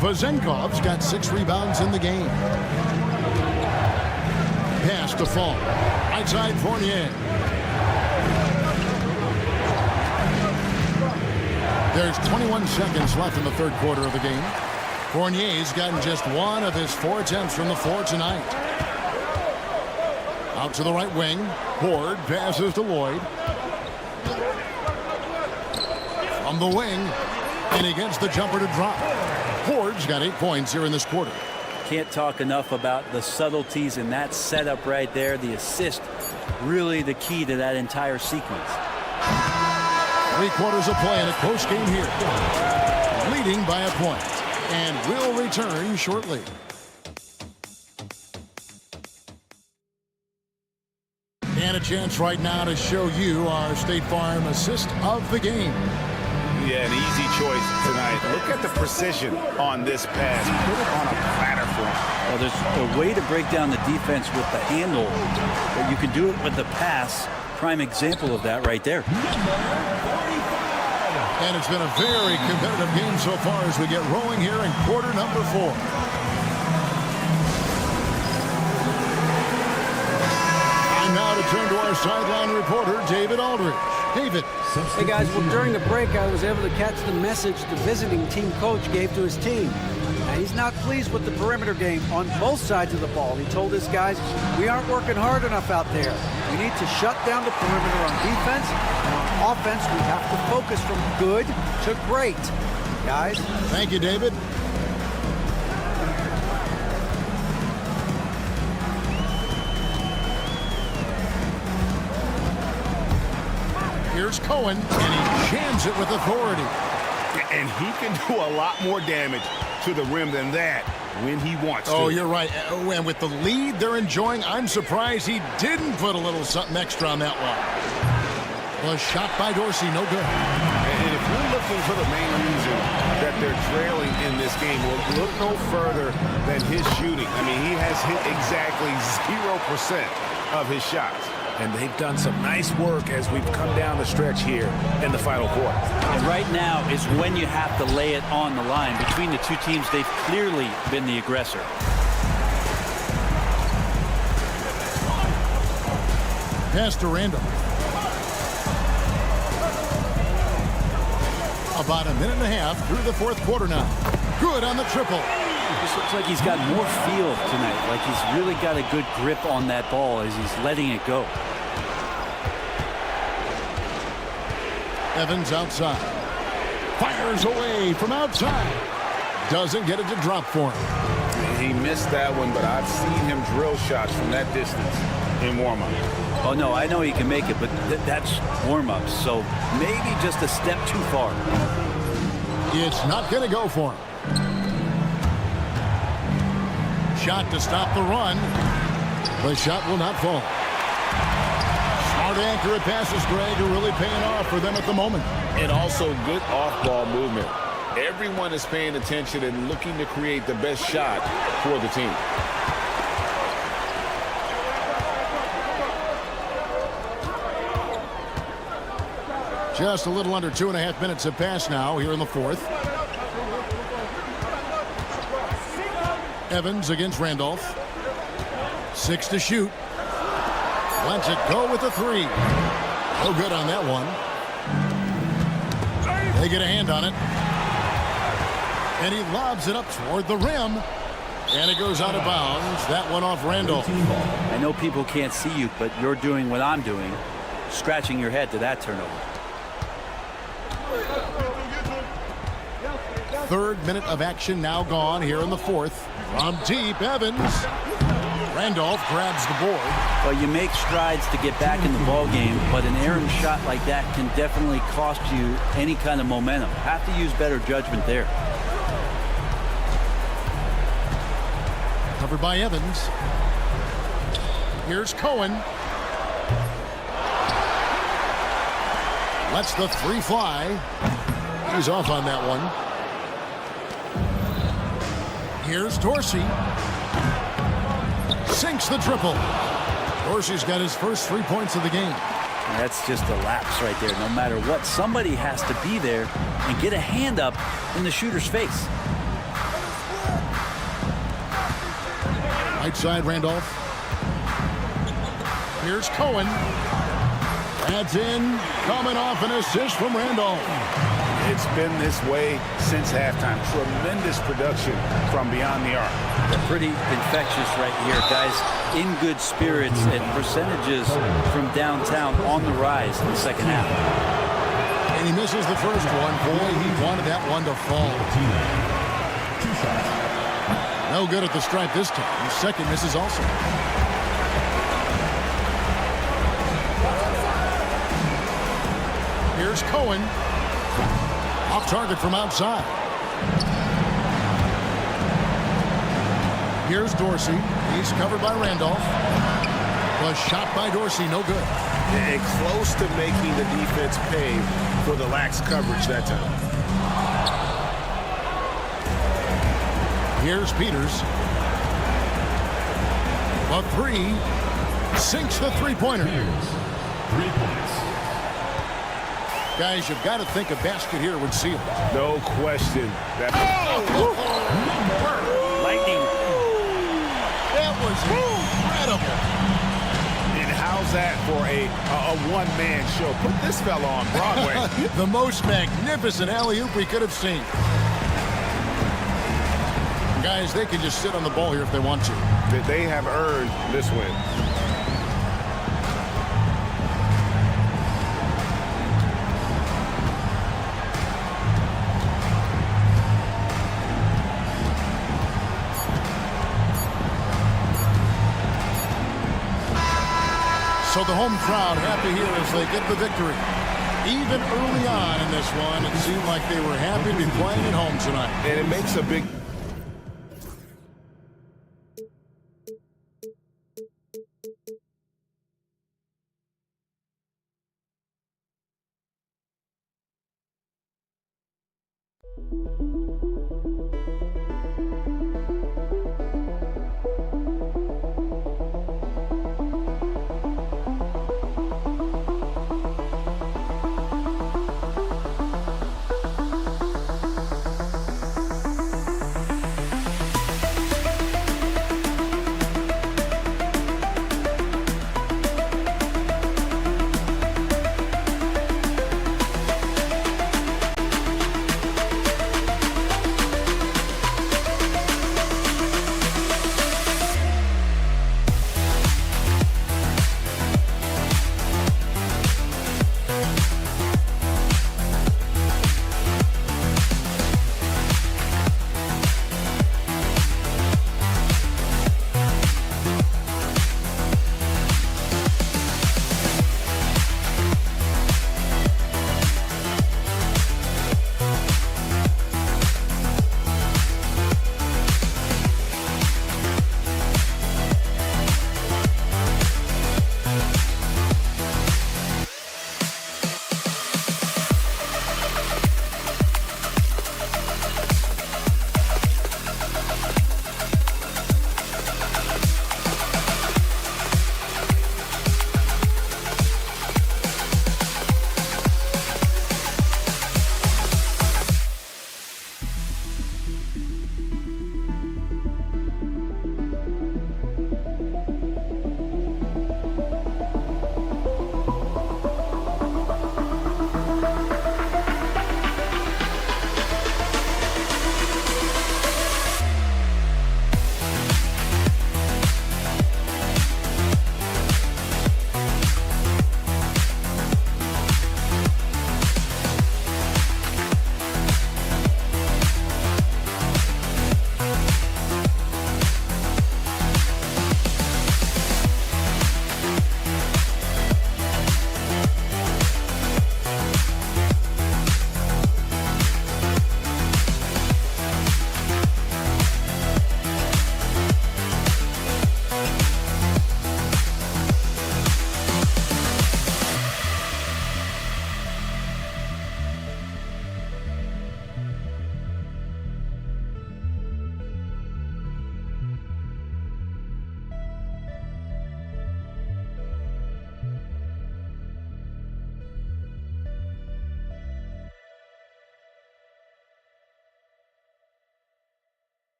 Vezenkov's got 6 rebounds in the game. Pass to Fall. Right side, Fournier. There's 21 seconds left in the third quarter of the game. Fournier's gotten just 1 of his 4 attempts from the floor tonight. Out to the right wing. Horde passes to Lloyd. From the wing. And he gets the jumper to drop. Horde's got 8 points here in this quarter. Can't talk enough about the subtleties in that setup right there. The assist, really the key to that entire sequence. 3 quarters of play in a close game here. Leading by a point. And will return shortly. And a chance right now to show you our State Farm assist of the game. Yeah, an easy choice tonight. Look at the precision on this pass. Put it on a platter for him. Well, there's a way to break down the defense with the handle, but you can do it with the pass. Prime example of that right there. And it's been a very competitive game so far as we get rolling here in quarter number 4. And now to turn to our sideline reporter, David Aldridge. David. Hey guys, well during the break I was able to catch the message the visiting team coach gave to his team. And he's not pleased with the perimeter game on both sides of the ball. He told his guys, we aren't working hard enough out there. We need to shut down the perimeter on defense. And on offense, we have to focus from good to great. Guys. Thank you, David. Here's Cohen, and he jams it with authority. And he can do a lot more damage to the rim than that when he wants to. Oh, you're right. Oh, and with the lead they're enjoying, I'm surprised he didn't put a little something extra on that one. Well, shot by Dorsey, no good. And if you're looking for the main reason that they're trailing in this game, well, look no further than his shooting. I mean, he has hit exactly 0% of his shots. And they've done some nice work as we've come down the stretch here in the final quarter. And right now is when you have to lay it on the line. Between the two teams, they've clearly been the aggressor. Pass to Randall. About a minute and a half through the fourth quarter now. Good on the triple. This looks like he's got more feel tonight, like he's really got a good grip on that ball as he's letting it go. Evans outside. Fires away from outside. Doesn't get it to drop for him. He missed that one, but I've seen him drill shots from that distance in warm-up. Oh, no, I know he can make it, but that's warm-up, so maybe just a step too far. It's not going to go for him. Shot to stop the run. The shot will not fall. Smart accurate passes, Greg, are really paying off for them at the moment. And also good off-ball movement. Everyone is paying attention and looking to create the best shot for the team. Just a little under 2.5 minutes have passed now here in the fourth. Evans against Randolph. 6 to shoot. Lets it go with the 3. No good on that one. They get a hand on it. And he lobs it up toward the rim. And it goes out of bounds. That one off Randolph. I know people can't see you, but you're doing what I'm doing. Scratching your head to that turnover. Third minute of action now gone here in the fourth. From deep, Evans. Randolph grabs the board. Well, you make strides to get back in the ball game, but an errant shot like that can definitely cost you any kind of momentum. Have to use better judgment there. Covered by Evans. Here's Cohen. Lets the 3 fly. He's off on that one. Here's Dorsey. Sinks the triple. Dorsey's got his first 3 points of the game. That's just a lapse right there. No matter what, somebody has to be there and get a hand up in the shooter's face. Right side, Randolph. Here's Cohen. Adds in, coming off an assist from Randolph. It's been this way since halftime. Tremendous production from beyond the arc. They're pretty infectious right here, guys. In good spirits and percentages from downtown on the rise in the second half. And he misses the first one. Boy, he wanted that one to fall. No good at the stripe this time. The second misses also. Here's Cohen. Off target from outside. Here's Dorsey. He's covered by Randolph. Was shot by Dorsey. No good. And close to making the defense pay for the lax coverage that time. Here's Peters. A three. Sinks the three-pointer. 3 points. Guys, you've got to think a basket here would seal it. No question. Lightning. That was incredible. And how's that for a one-man show? Put this fella on Broadway. The most magnificent alley-oop we could have seen. Guys, they can just sit on the ball here if they want to. They have earned this win. So the home crowd happy here as they get the victory. Even early on in this one, it seemed like they were happy to be playing at home tonight. And it makes a big...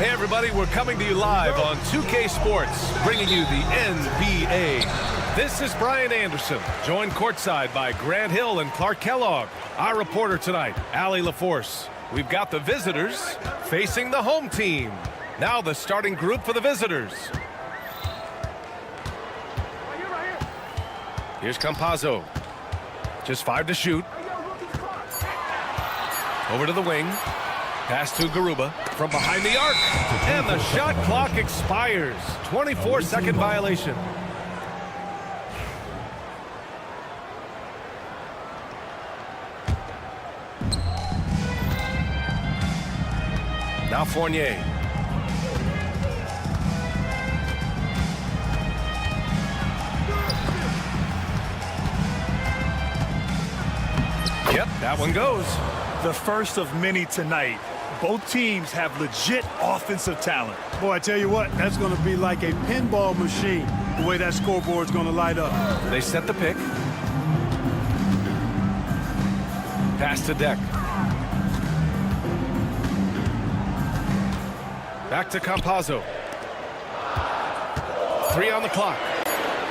Hey everybody, we're coming to you live on 2K Sports, bringing you the NBA. This is Brian Anderson, joined courtside by Grant Hill and Clark Kellogg. Our reporter tonight, Allie LaForce. We've got the visitors facing the home team. Now the starting group for the visitors. Here's Campazzo. Just 5 to shoot. Over to the wing. Pass to Garuba from behind the arc. And the shot clock expires. 24-second violation. Now Fournier. Yep, that one goes. The first of many tonight. Both teams have legit offensive talent. Boy, I tell you what, that's going to be like a pinball machine, the way that scoreboard's going to light up. They set the pick. Pass to Deck. Back to Campazzo. 3 on the clock.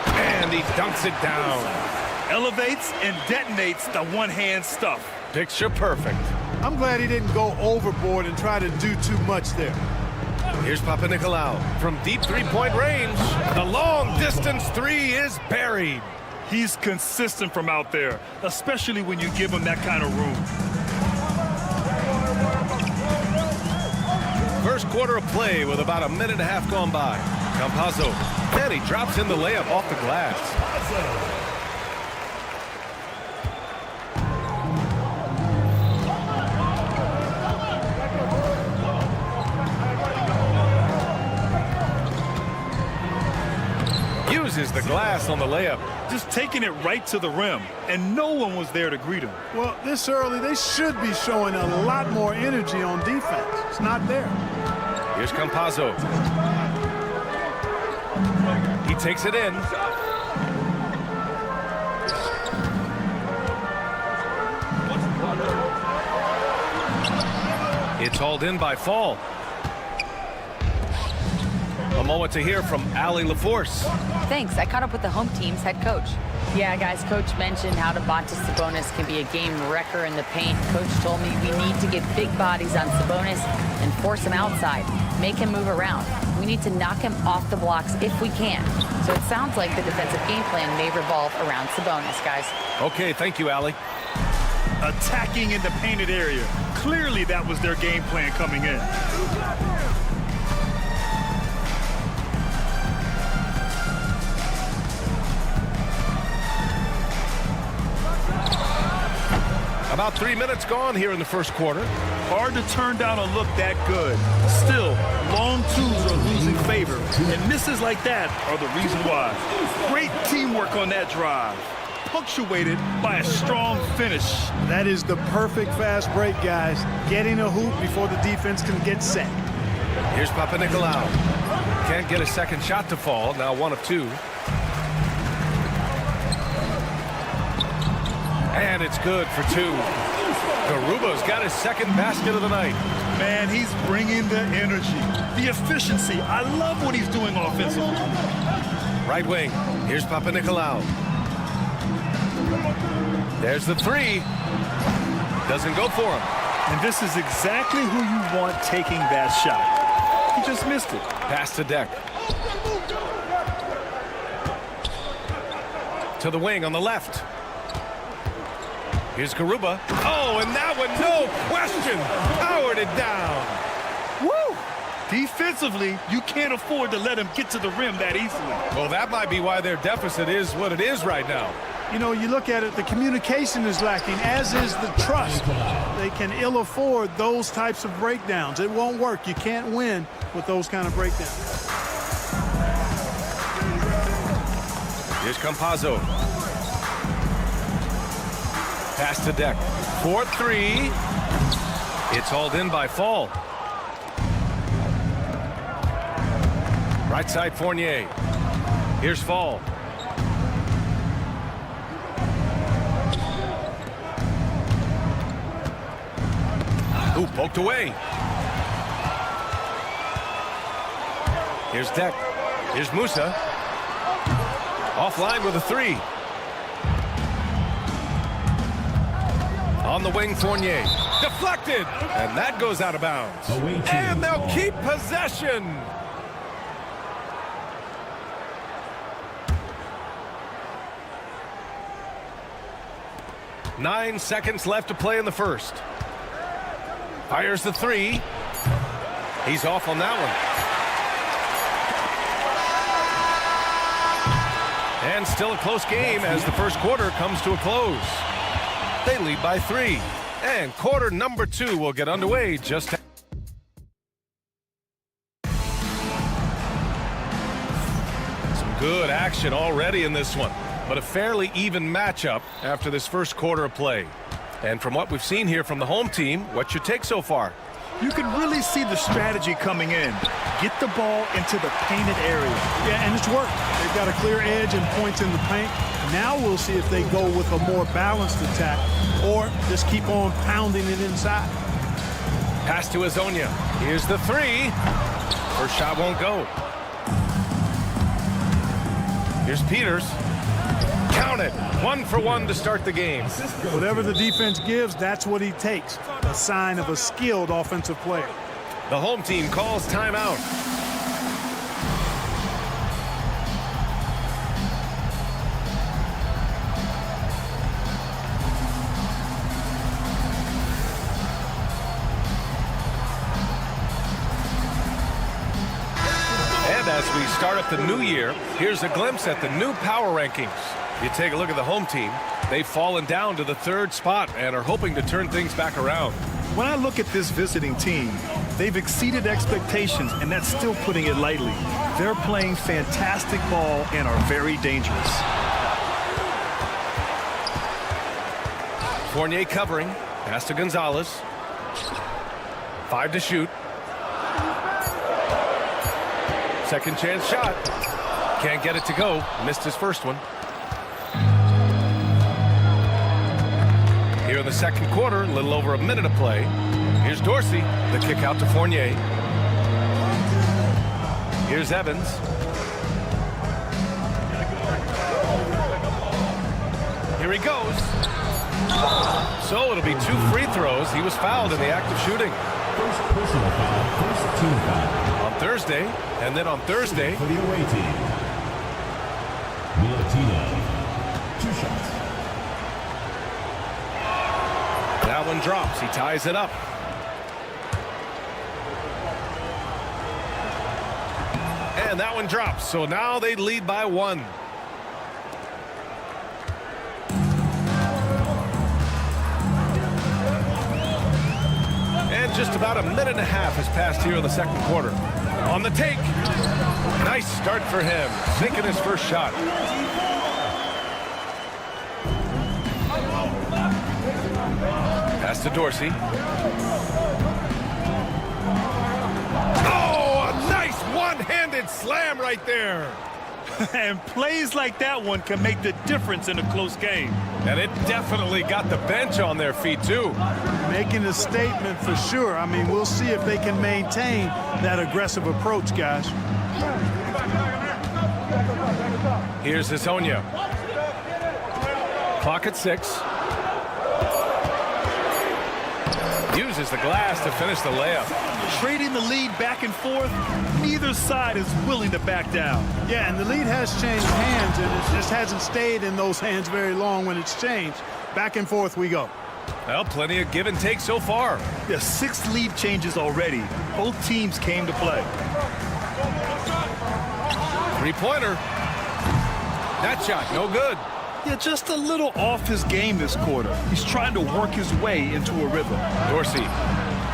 And he dunks it down. Elevates and detonates the one-hand stuff. Picture perfect. I'm glad he didn't go overboard and try to do too much there. Here's Papanikolaou from deep three-point range. The long-distance 3 is buried. He's consistent from out there, especially when you give him that kind of room. First quarter of play with about a minute and a half gone by. Campazzo, and he drops in the layup off the glass. Uses the glass on the layup. Just taking it right to the rim, and no one was there to greet him. Well, this early, they should be showing a lot more energy on defense. It's not there. Here's Campazzo. He takes it in. It's hauled in by Fall. A moment to hear from Allie LaForce. Thanks. I caught up with the home team's head coach. Yeah, guys, Coach mentioned how Domantas Sabonis can be a game wrecker in the paint. Coach told me we need to get big bodies on Sabonis and force him outside, make him move around. We need to knock him off the blocks if we can. So it sounds like the defensive game plan may revolve around Sabonis, guys. Okay, thank you, Allie. Attacking in the painted area. Clearly that was their game plan coming in. About 3 minutes gone here in the first quarter. Hard to turn down a look that good. Still, long twos are losing favor, and misses like that are the reason why. Great teamwork on that drive, punctuated by a strong finish. That is the perfect fast break, guys. Getting a hoop before the defense can get set. Here's Papanikolaou. Can't get a second shot to fall. Now 1 of 2. And it's good for 2. Garuba's got his second basket of the night. Man, he's bringing the energy, the efficiency. I love what he's doing offensively. Right wing. Here's Papanikolaou. There's the 3. Doesn't go for him. And this is exactly who you want taking that shot. He just missed it. Pass to Deck. To the wing on the left. Here's Garuba. Oh, and that one, no question, powered it down. Woo! Defensively, you can't afford to let him get to the rim that easily. Well, that might be why their deficit is what it is right now. You know, you look at it, the communication is lacking, as is the trust. They can ill afford those types of breakdowns. It won't work. You can't win with those kind of breakdowns. Here's Campazzo. Pass to Deck. 4-3. It's hauled in by Fall. Right side Fournier. Here's Fall. Ooh, poked away. Here's Deck. Here's Musa. Offline with a 3. On the wing, Fournier. Deflected! And that goes out of bounds. And they'll keep possession. Nine seconds left to play in the first. Fires the 3. He's off on that one. And still a close game as the first quarter comes to a close. They lead by 3. And quarter number 2 will get underway just some good action already in this one, but a fairly even matchup after this first quarter of play. And from what we've seen here from the home team, what's your take so far? You can really see the strategy coming in. Get the ball into the painted area. Yeah, and it's worked. They've got a clear edge and points in the paint. Now we'll see if they go with a more balanced attack or just keep on pounding it inside. Pass to Azonia. Here's the 3. First shot won't go. Here's Peters. Count it. 1 for 1 to start the game. Whatever the defense gives, that's what he takes. A sign of a skilled offensive player. The home team calls timeout. And as we start up the new year, here's a glimpse at the new power rankings. You take a look at the home team. They've fallen down to the 3rd spot and are hoping to turn things back around. When I look at this visiting team, they've exceeded expectations, and that's still putting it lightly. They're playing fantastic ball and are very dangerous. Fournier covering. Pass to Gonzalez. 5 to shoot. Second chance shot. Can't get it to go. Missed his first one. Here in the second quarter, a little over a minute of play. Here's Dorsey. The kick out to Fournier. Here's Evans. Here he goes. So it'll be 2 free throws. He was fouled in the act of shooting. First personal foul, first team foul. On Thursday, and then on Thursday. For the away team. Milutinov, 2 shots. That one drops. He ties it up. And that one drops. So now they lead by 1. And just about a minute and a half has passed here in the second quarter. On the take. Nice start for him. Sinking his first shot. Pass to Dorsey. Oh, a nice one-handed slam right there. And plays like that one can make the difference in a close game. And it definitely got the bench on their feet, too. Making a statement for sure. I mean, we'll see if they can maintain that aggressive approach, guys. Here's Azonia. Clock at 6. Uses the glass to finish the layup. Trading the lead back and forth, neither side is willing to back down. Yeah, and the lead has changed hands, and it just hasn't stayed in those hands very long when it's changed. Back and forth we go. Well, plenty of give and take so far. Yeah, 6 lead changes already. Both teams came to play. 3-pointer. That shot, no good. Yeah, just a little off his game this quarter. He's trying to work his way into a rhythm. Dorsey.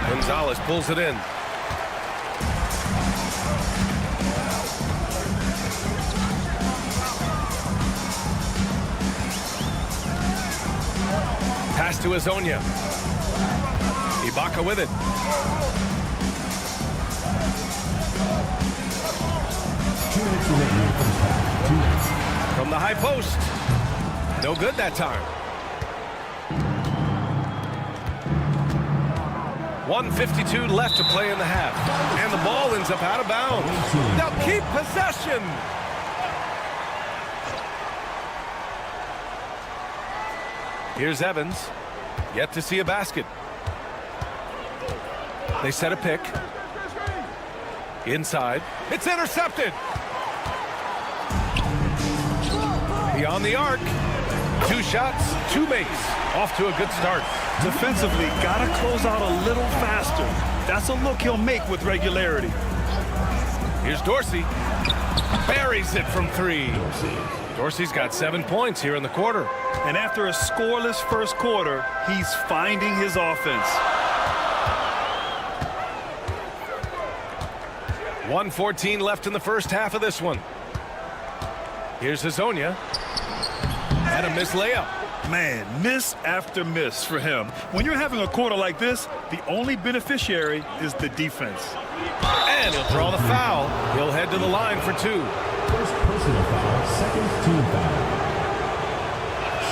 Gonzalez pulls it in. Pass to Azonia. Ibaka with it. From the high post. No good that time. 1:52 left to play in the half. And the ball ends up out of bounds. Now keep possession. Here's Evans. Yet to see a basket. They set a pick. Inside. It's intercepted. Beyond the arc. 2 shots, 2 makes. Off to a good start. Defensively, got to close out a little faster. That's a look he'll make with regularity. Here's Dorsey. Buries it from 3. Dorsey's got 7 points here in the quarter. And after a scoreless first quarter, he's finding his offense. 1:14 left in the first half of this one. Here's Hazonia. And a missed layup. Man, miss after miss for him. When you're having a quarter like this, the only beneficiary is the defense. And he'll draw the foul. He'll head to the line for 2. First personal foul, second team foul.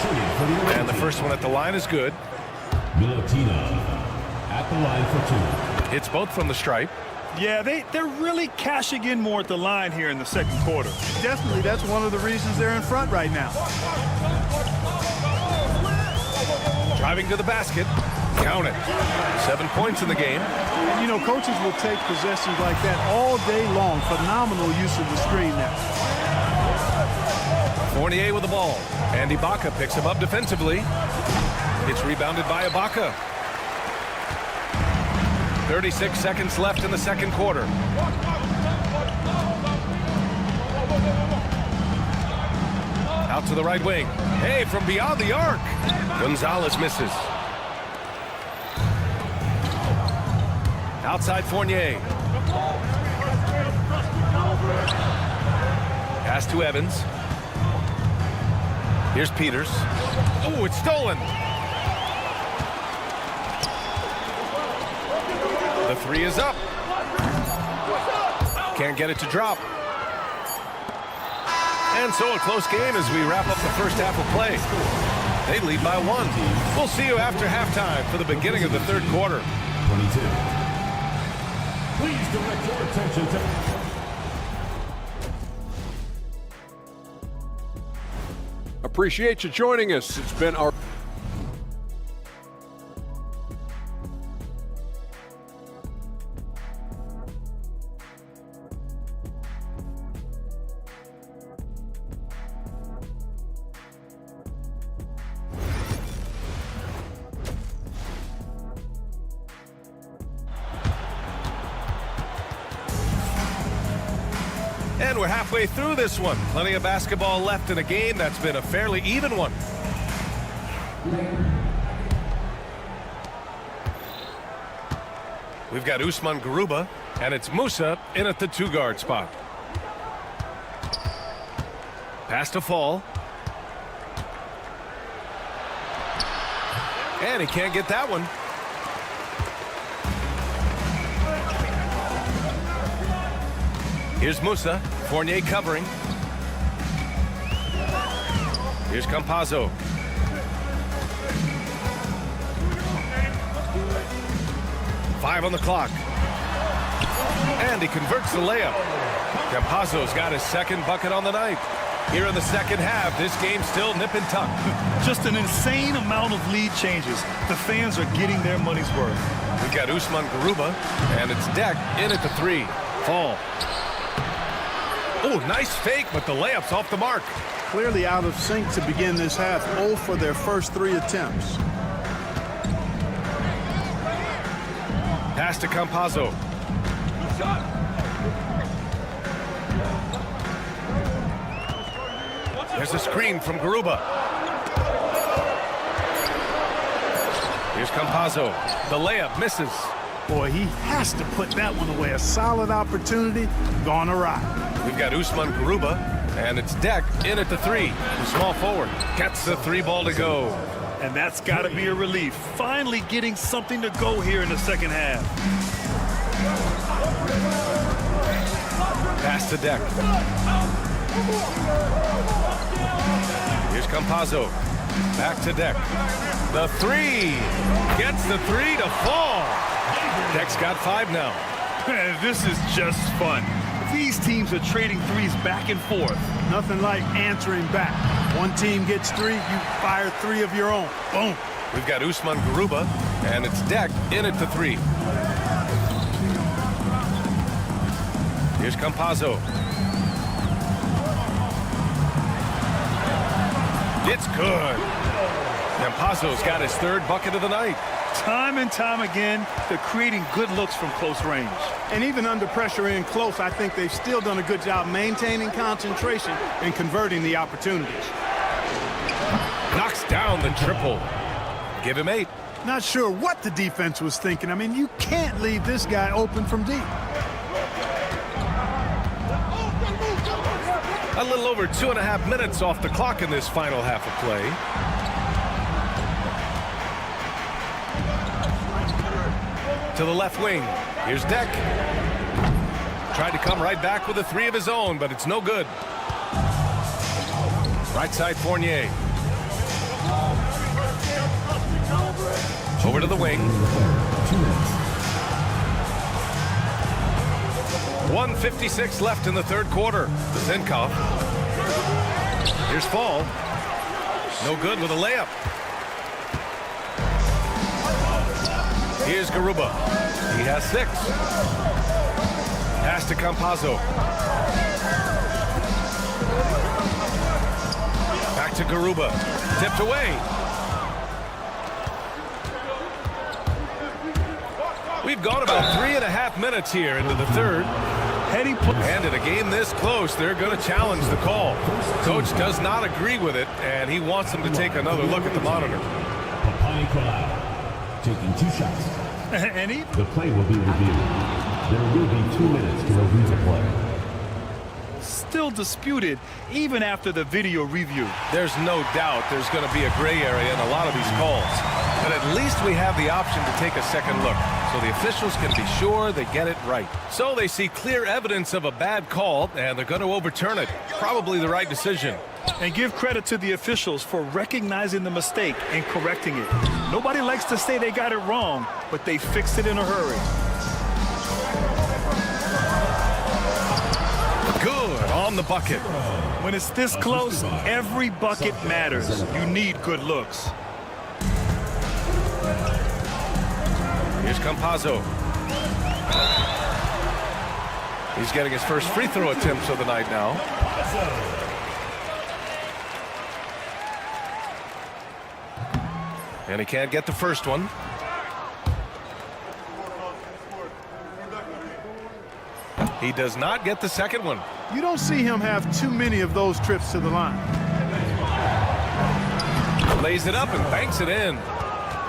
Shooting for the And the first one at the line is good. Milutina at the line for 2. Hits both from the stripe. Yeah, they're really cashing in more at the line here in the second quarter. Definitely, that's one of the reasons they're in front right now. Driving to the basket. Count it. 7 points in the game. And, you know, coaches will take possessions like that all day long. Phenomenal use of the screen there. Fournier with the ball. And Ibaka picks him up defensively. It's rebounded by Ibaka. 36 seconds left in the second quarter. Out to the right wing. Hey, from beyond the arc. Gonzalez misses. Outside Fournier. Pass to Evans. Here's Peters. Oh, it's stolen. The 3 is up. Can't get it to drop. And so a close game as we wrap up the first half of play. They lead by 1. We'll see you after halftime for the beginning of the third quarter. 22. Please direct your attention to... Appreciate you joining us. It's been our... And we're halfway through this one. Plenty of basketball left in a game that's been a fairly even one. We've got Usman Garuba, and it's Musa in at the 2-guard spot. Pass to Fall. And he can't get that one. Here's Musa. Fournier covering. Here's Campazzo. Five on the clock. And he converts the layup. Campazzo's got his second bucket on the night. Here in the second half, this game's still nip and tuck. Just an insane amount of lead changes. The fans are getting their money's worth. We've got Usman Garuba, and it's Deck in at the 3. Fall. Oh, nice fake, but the layup's off the mark. Clearly out of sync to begin this half. 0 for their first 3 attempts. Pass to Campazzo. There's a screen from Garuba. Here's Campazzo. The layup misses. Boy, he has to put that one away. A solid opportunity gone awry. We've got Usman Garuba, and it's Deck in at the 3. The small forward gets the 3 ball to go. And that's got to be a relief. Finally getting something to go here in the second half. Pass to Deck. Here's Campazzo. Back to Deck. The three. Gets the three to fall. Deck's got 5 now. Man, this is just fun. These teams are trading threes back and forth. Nothing like answering back. One team gets 3, you fire 3 of your own. Boom. We've got Usman Garuba, and it's Deck in at the 3. Here's Campazzo. It's good. Campazzo's got his 3rd bucket of the night. Time and time again, they're creating good looks from close range. And even under pressure in close, I think they've still done a good job maintaining concentration and converting the opportunities. Knocks down the triple. Give him 8. Not sure what the defense was thinking. I mean, you can't leave this guy open from deep. A little over 2.5 minutes off the clock in this final half of play. To the left wing. Here's Deck. Tried to come right back with a 3 of his own, but it's no good. Right side Fournier. Over to the wing. 1:56 left in the 3rd quarter. Zinkov. Here's Fall. No good with a layup. Here's Garuba. He has 6. Pass to Campazzo. Back to Garuba. Tipped away. We've gone about 3.5 minutes here into the 3rd. And in a game this close, they're going to challenge the call. Coach does not agree with it, and he wants them to take another look at the monitor. Taking 2 shots. And the play will be reviewed. There will be 2 minutes to review the play. still disputed even after the video review. There's no doubt there's going to be a gray area in a lot of these calls. But at least we have the option to take a second look, so the officials can be sure they get it right. So they see clear evidence of a bad call, and they're going to overturn it. Probably the right decision. And give credit to the officials for recognizing the mistake and correcting it. Nobody likes to say they got it wrong, but they fixed it in a hurry. Good on the bucket. When it's this close, every bucket matters. You need good looks. Here's Campazzo. He's getting his first free throw attempts of the night now. And he can't get the first one. He does not get the second one. You don't see him have too many of those trips to the line. Lays it up and banks it in.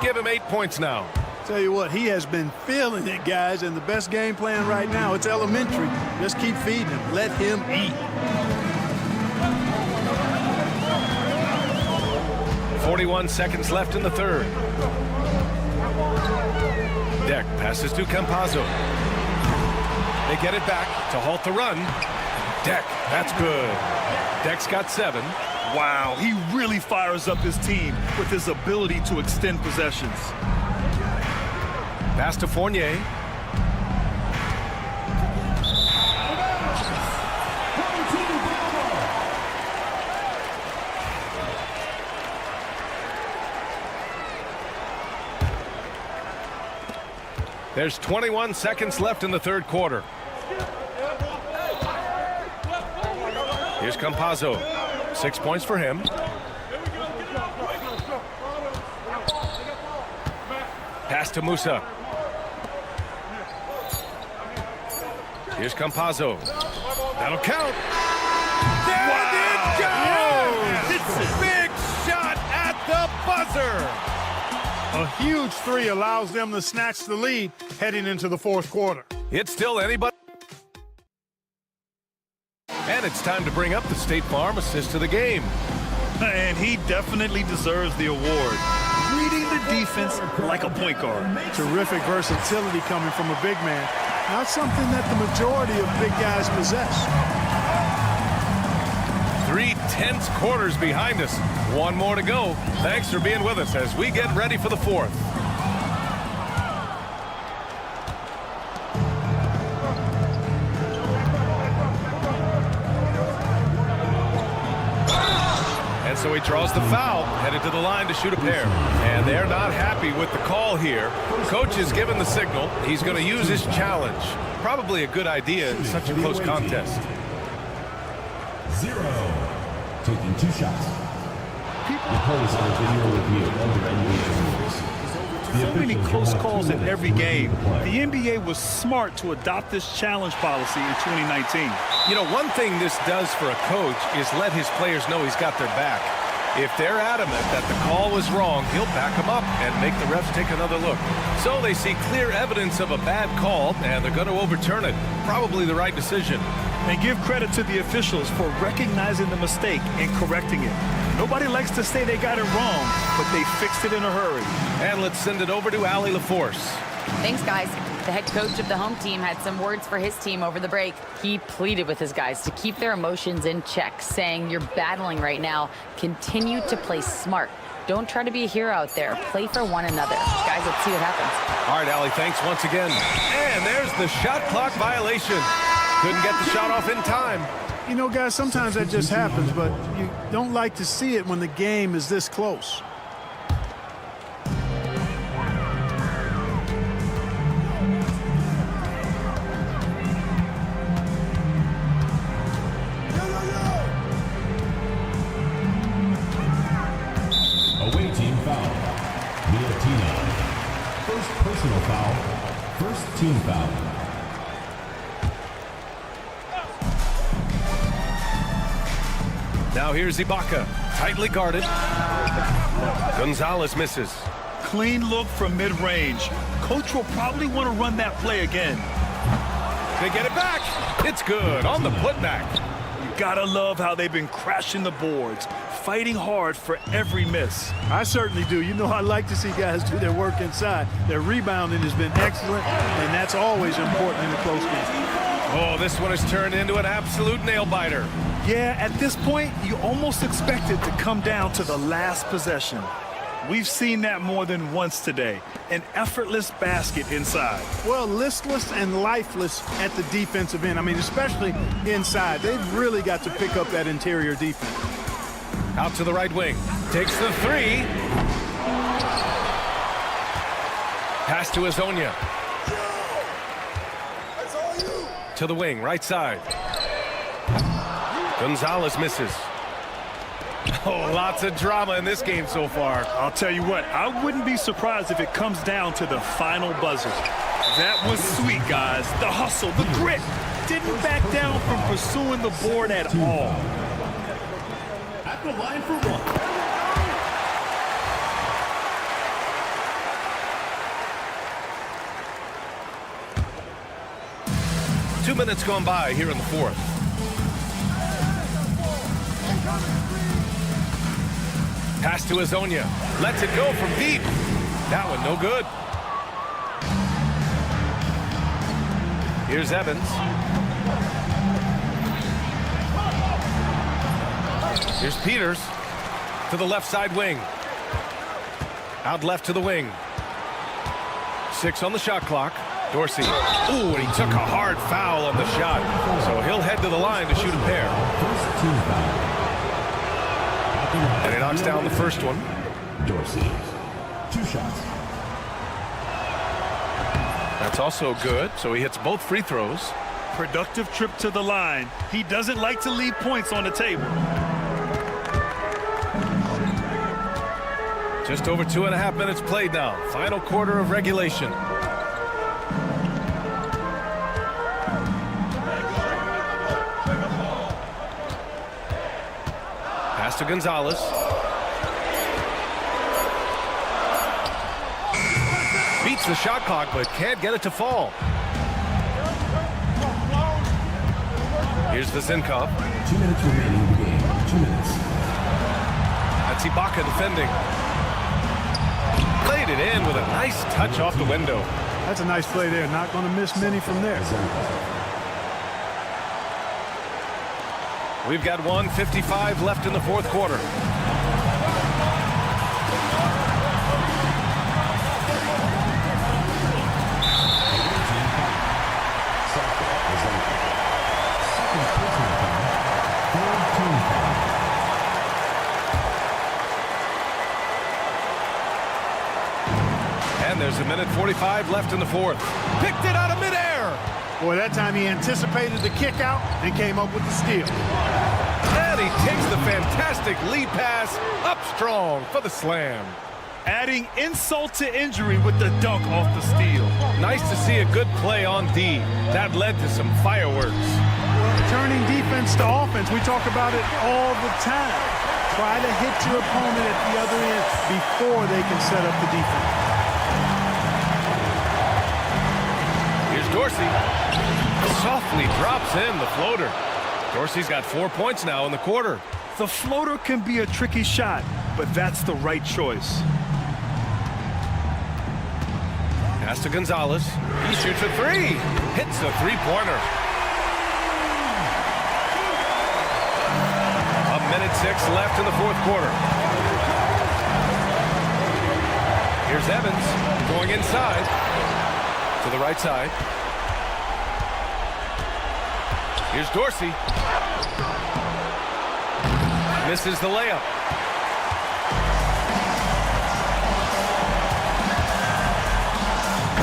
Give him 8 points now. Tell you what, he has been feeling it, guys, and the best game plan right now, it's elementary. Just keep feeding him. Let him eat. 41 seconds left in the third. Deck passes to Campazzo. They get it back to halt the run. Deck, that's good. Deck's got 7. Wow, he really fires up his team with his ability to extend possessions. Pass to Fournier. There's 21 seconds left in the third quarter. Here's Campazzo. 6 points for him. Pass to Musa. Here's Campazzo. That'll count. There it goes! Big shot at the buzzer! A huge three allows them to snatch the lead heading into the fourth quarter. It's still anybody. And it's time to bring up the State Farm assist of the game. And he definitely deserves the award. Reading the defense like a point guard. Terrific versatility coming from a big man. Not something that the majority of big guys possess. 3 tense quarters behind us. One more to go. Thanks for being with us as we get ready for the fourth. And so he draws the foul, headed to the line to shoot a pair. And they're not happy with the call here. Coach is given the signal. He's going to use his challenge. Probably a good idea in such a close contest. 0. Taking 2 shots. The plays on video review under NBA rules. So many close calls in every game. The NBA was smart to adopt this challenge policy in 2019. You know, one thing this does for a coach is let his players know he's got their back. If they're adamant that the call was wrong, he'll back them up and make the refs take another look. So they see clear evidence of a bad call, and they're going to overturn it. Probably the right decision. And give credit to the officials for recognizing the mistake and correcting it. Nobody likes to say they got it wrong, but they fixed it in a hurry. And let's send it over to Allie LaForce. Thanks, guys. The head coach of the home team had some words for his team over the break. He pleaded with his guys to keep their emotions in check, saying, "You're battling right now. Continue to play smart. Don't try to be a hero out there. Play for one another." Guys, let's see what happens. All right, Allie, thanks once again. And there's the shot clock violation. Couldn't get the shot off in time. You know, guys, sometimes that just happens, but you don't like to see it when the game is this close. Away team foul. Milutina. First personal foul. First team foul. Now here's Ibaka, tightly guarded. Gonzalez misses. Clean look from mid-range. Coach will probably want to run that play again. They get it back. It's good on the putback. You gotta love how they've been crashing the boards, fighting hard for every miss. I certainly do. You know, I like to see guys do their work inside. Their rebounding has been excellent, and that's always important in a close game. Oh, this one has turned into an absolute nail-biter. Yeah, at this point, you almost expect it to come down to the last possession. We've seen that more than once today. An effortless basket inside. Well, listless and lifeless at the defensive end. I mean, especially inside. They've really got to pick up that interior defense. Out to the right wing. Takes the three. Pass to Azonia. To the wing, right side. Gonzalez misses. Oh, lots of drama in this game so far. I'll tell you what, I wouldn't be surprised if it comes down to the final buzzer. That was sweet, guys. The hustle, the grit. Didn't back down from pursuing the board at all. At the line for one. 2 minutes gone by here in the fourth. Pass to Azonia. Lets it go from deep. That one no good. Here's Evans. Here's Peters to the left side wing. Out left to the wing. 6 on the shot clock. Dorsey. Ooh, and he took a hard foul on the shot. So he'll head to the line to shoot a pair. And he knocks down the first one. Dorsey. 2 shots. That's also good. So he hits both free throws. Productive trip to the line. He doesn't like to leave points on the table. Just over 2.5 minutes played now. Final quarter of regulation. Pass to Gonzalez. Beats the shot clock, but can't get it to fall. Here's the Zinkov. 2 minutes remaining in the game. 2 minutes. That's Ibaka defending. Played it in with a nice touch off the window. That's a nice play there. Not going to miss many from there. We've got 1:55 left in the fourth quarter. And there's 1:45 left in the fourth. Picked it out of midair. Boy, that time he anticipated the kick out and came up with the steal. And he takes the fantastic lead pass up strong for the slam. Adding insult to injury with the dunk off the steal. Nice to see a good play on D. That led to some fireworks. Well, turning defense to offense, we talk about it all the time. Try to hit your opponent at the other end before they can set up the defense. Here's Dorsey. Softly drops in the floater. Dorsey's got 4 points now in the quarter. The floater can be a tricky shot, but that's the right choice. Pass to Gonzalez. He shoots a three. Hits a three-pointer. 1:06 left in the fourth quarter. Here's Evans going inside to the right side. Here's Dorsey. Misses the layup.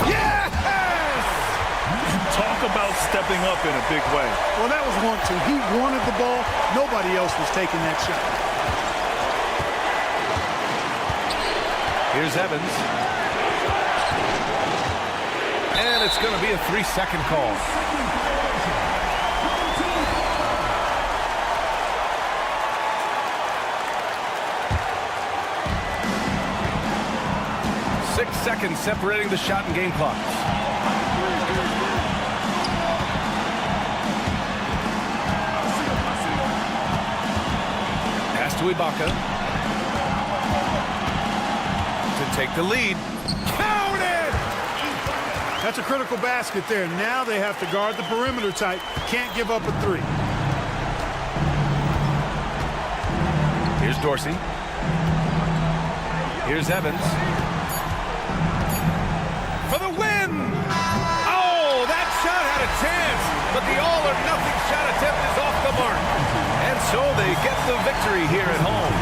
Yes! Talk about stepping up in a big way. Well, that was 1-2. He wanted the ball. Nobody else was taking that shot. Here's Evans. And it's going to be a 3-second call. Seconds separating the shot and game clocks. Pass to Ibaka to take the lead. Count it! That's a critical basket there. Now they have to guard the perimeter tight. Can't give up a three. Here's Dorsey. Here's Evans. For the win! Oh, that shot had a chance, but the all-or-nothing shot attempt is off the mark. And so they get the victory here at home.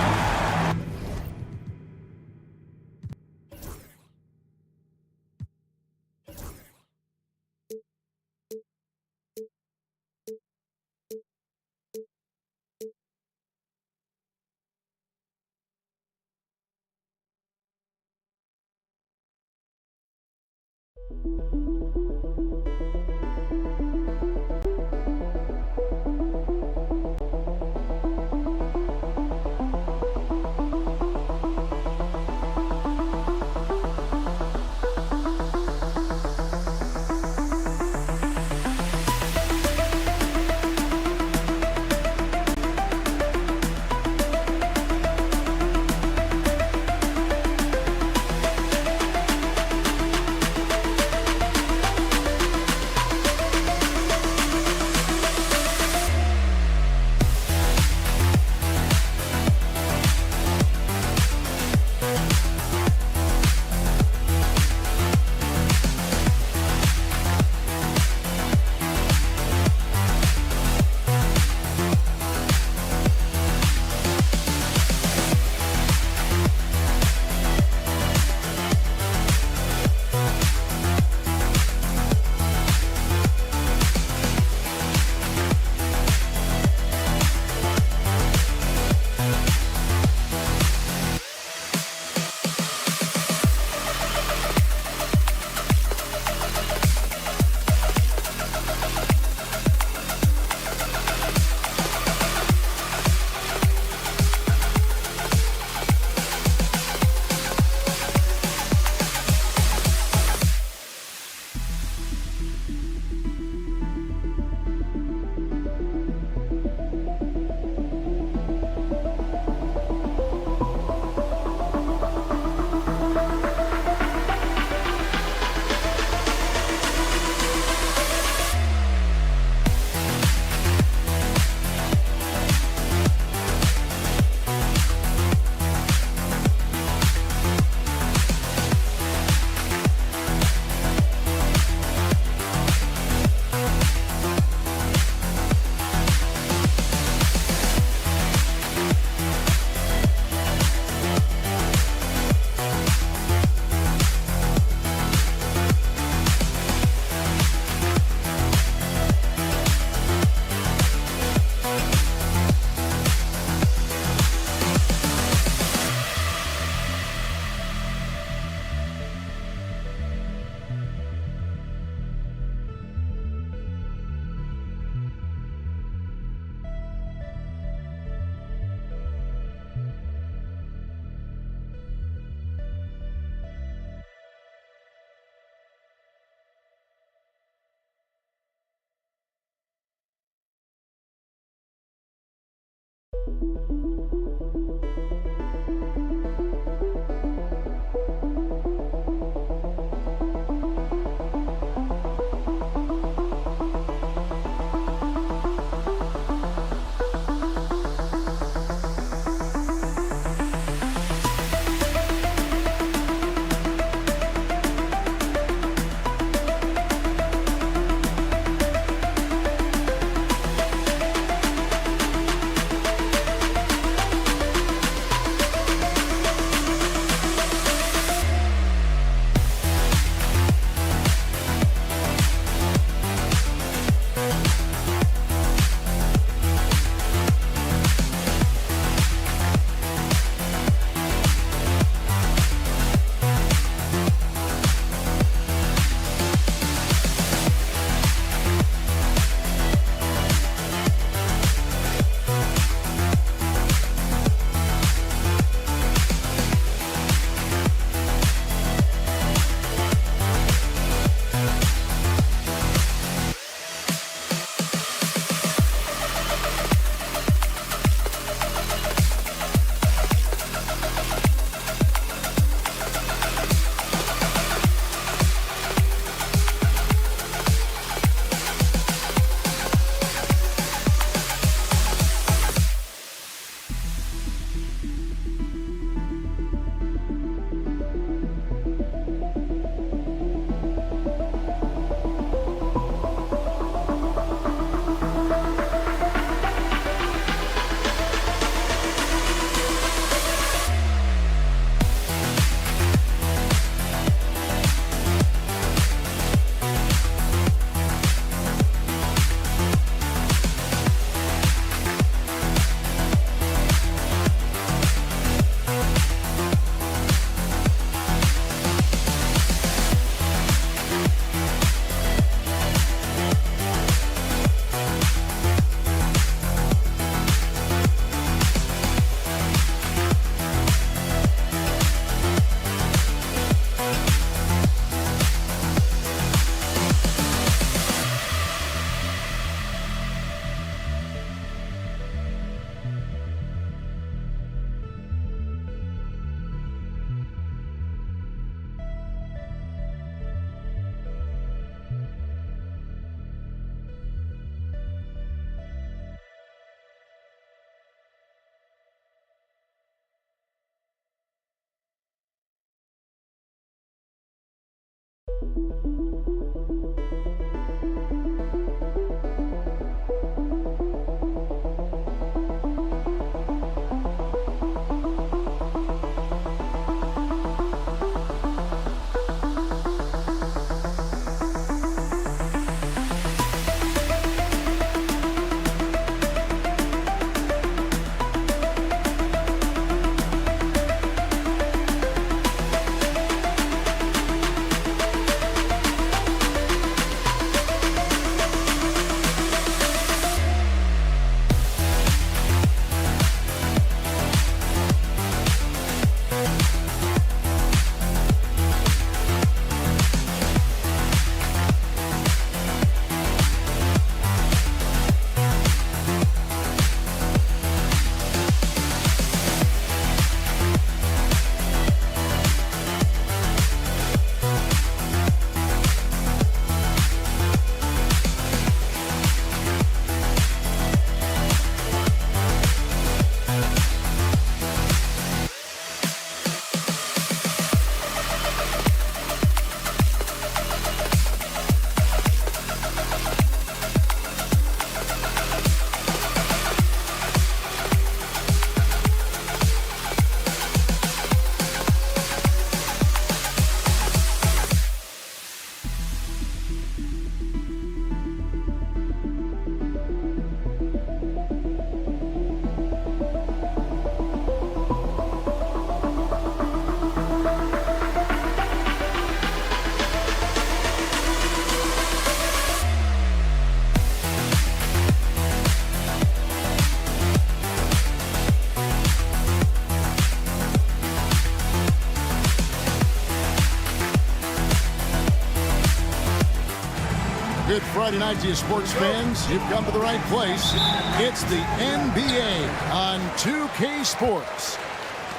Good Friday night to you sports fans. You've come to the right place. It's the NBA on 2K Sports.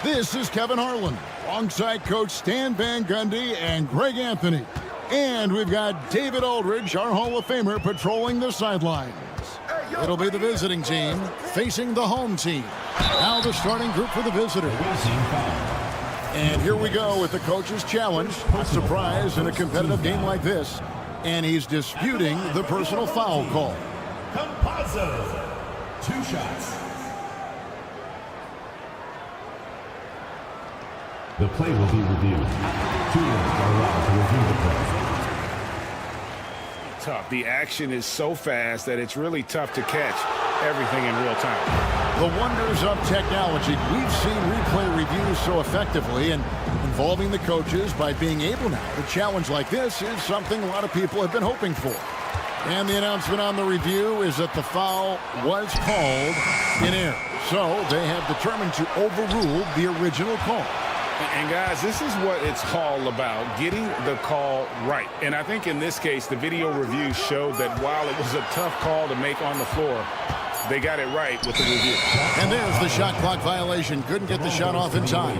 This is Kevin Harlan alongside Coach Stan Van Gundy and Greg Anthony. And we've got David Aldridge, our Hall of Famer, patrolling the sidelines. It'll be the visiting team facing the home team. Now the starting group for the visitors. And here we go with the coach's challenge. A surprise in a competitive game like this. And he's disputing the personal foul call. Compazzo. 2 shots. The play will be reviewed. 2 minutes are allowed to review the play. Tough. The action is so fast that it's really tough to catch everything in real time. The wonders of technology. We've seen replay reviews so effectively, and involving the coaches by being able now to challenge like this is something a lot of people have been hoping for. And the announcement on the review is that the foul was called in error. So they have determined to overrule the original call. And guys, this is what it's all about, getting the call right. And I think in this case, the video review showed that while it was a tough call to make on the floor, they got it right with the review. And there's the shot clock violation. Couldn't get the shot off in time.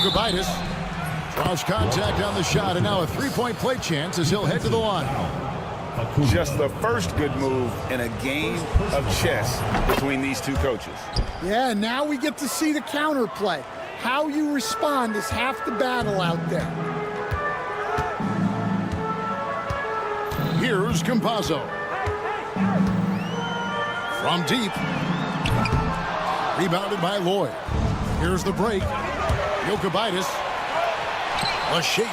Maccabi draws contact on the shot, and now a three-point play chance as he'll head to the line. Just the first good move in a game of chess between these two coaches. Yeah, now we get to see the counterplay. How you respond is half the battle out there. Here's Compazzo. From deep. Rebounded by Lloyd. Here's the break. Maccabi. A shape.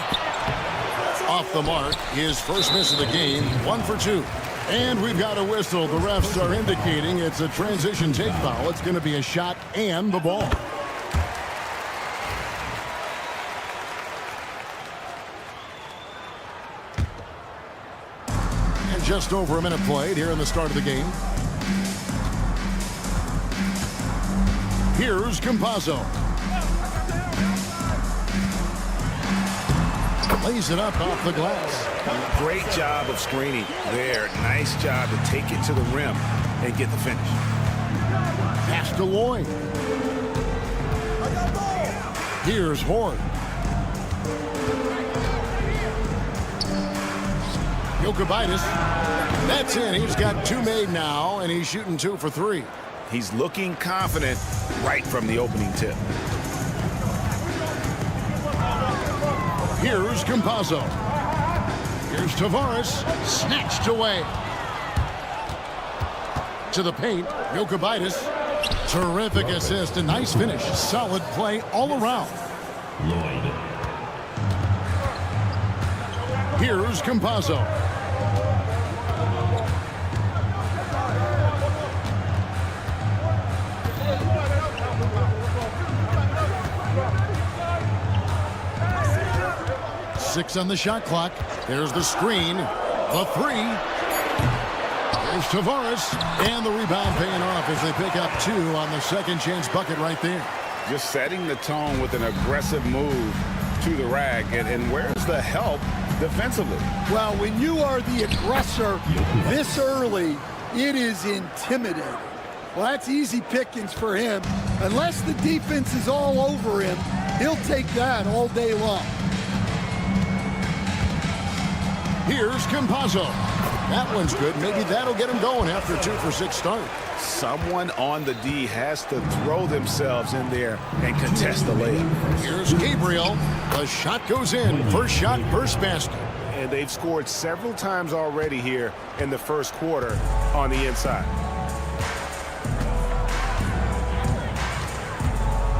Off the mark. His first miss of the game. 1 for 2. And we've got a whistle. The refs are indicating it's a transition take foul. It's going to be a shot and the ball. And just over a minute played here in the start of the game. Here's Compazzo. Lays it up off the glass. Great job of screening there. Nice job to take it to the rim and get the finish. Pass to Lloyd. Here's Horn. Maccabi That's in. He's got 2 made now, and he's shooting 2 for 3. He's looking confident right from the opening tip. Here's Campazzo. Here's Tavares. Snatched away. To the paint. Jokubaitis. Terrific assist. A nice finish. Solid play all around. Lloyd. Here's Campazzo. Six on the shot clock. There's the screen. The 3. There's Tavares. And the rebound paying off as they pick up 2 on the second chance bucket right there. Just setting the tone with an aggressive move to the rack. And where's the help defensively? Well, when you are the aggressor this early, it is intimidating. Well, that's easy pickings for him. Unless the defense is all over him, he'll take that all day long. Here's Campazzo. That one's good. Maybe that'll get him going after a 2 for 6 start. Someone on the D has to throw themselves in there and contest the layup. Here's Gabriel. The shot goes in. First shot, first basket. And they've scored several times already here in the first quarter on the inside.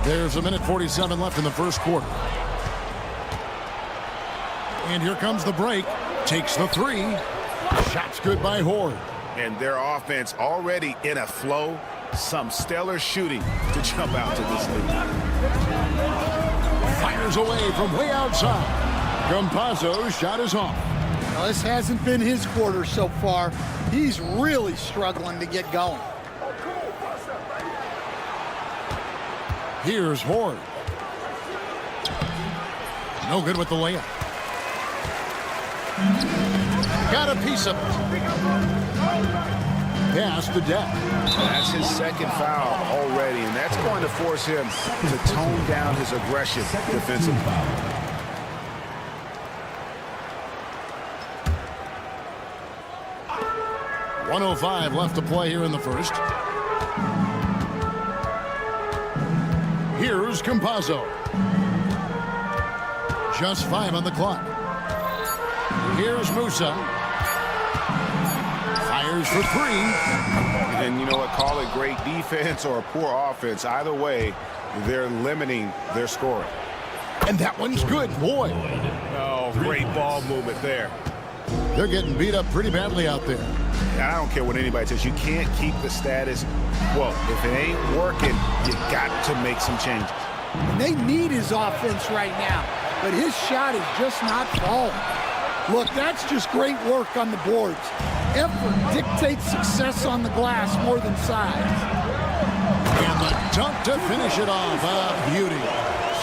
There's 1:47 left in the first quarter. And here comes the break. Takes the 3. Shot's good by Horde. And their offense already in a flow. Some stellar shooting to jump out to this lead. Fires away from way outside. Campazzo's shot is off. Well, this hasn't been his quarter so far. He's really struggling to get going. Here's Horde. No good with the layup. Got a piece of it. Pass to Deck. That's his second foul already, and that's going to force him to tone down his aggression defensively. 1:05 left to play here in the first. Here's Campazzo. Just 5 on the clock. Here's Musa. Fires for 3. And you know what? Call it great defense or poor offense. Either way, they're limiting their scoring. And that one's good. Boy. Oh, great ball movement there. They're getting beat up pretty badly out there. And I don't care what anybody says. You can't keep the status quo. If it ain't working, you got to make some changes. And they need his offense right now, but his shot is just not falling. Look, that's just great work on the boards. Effort dictates success on the glass more than size. And the dunk to finish it off. Beauty.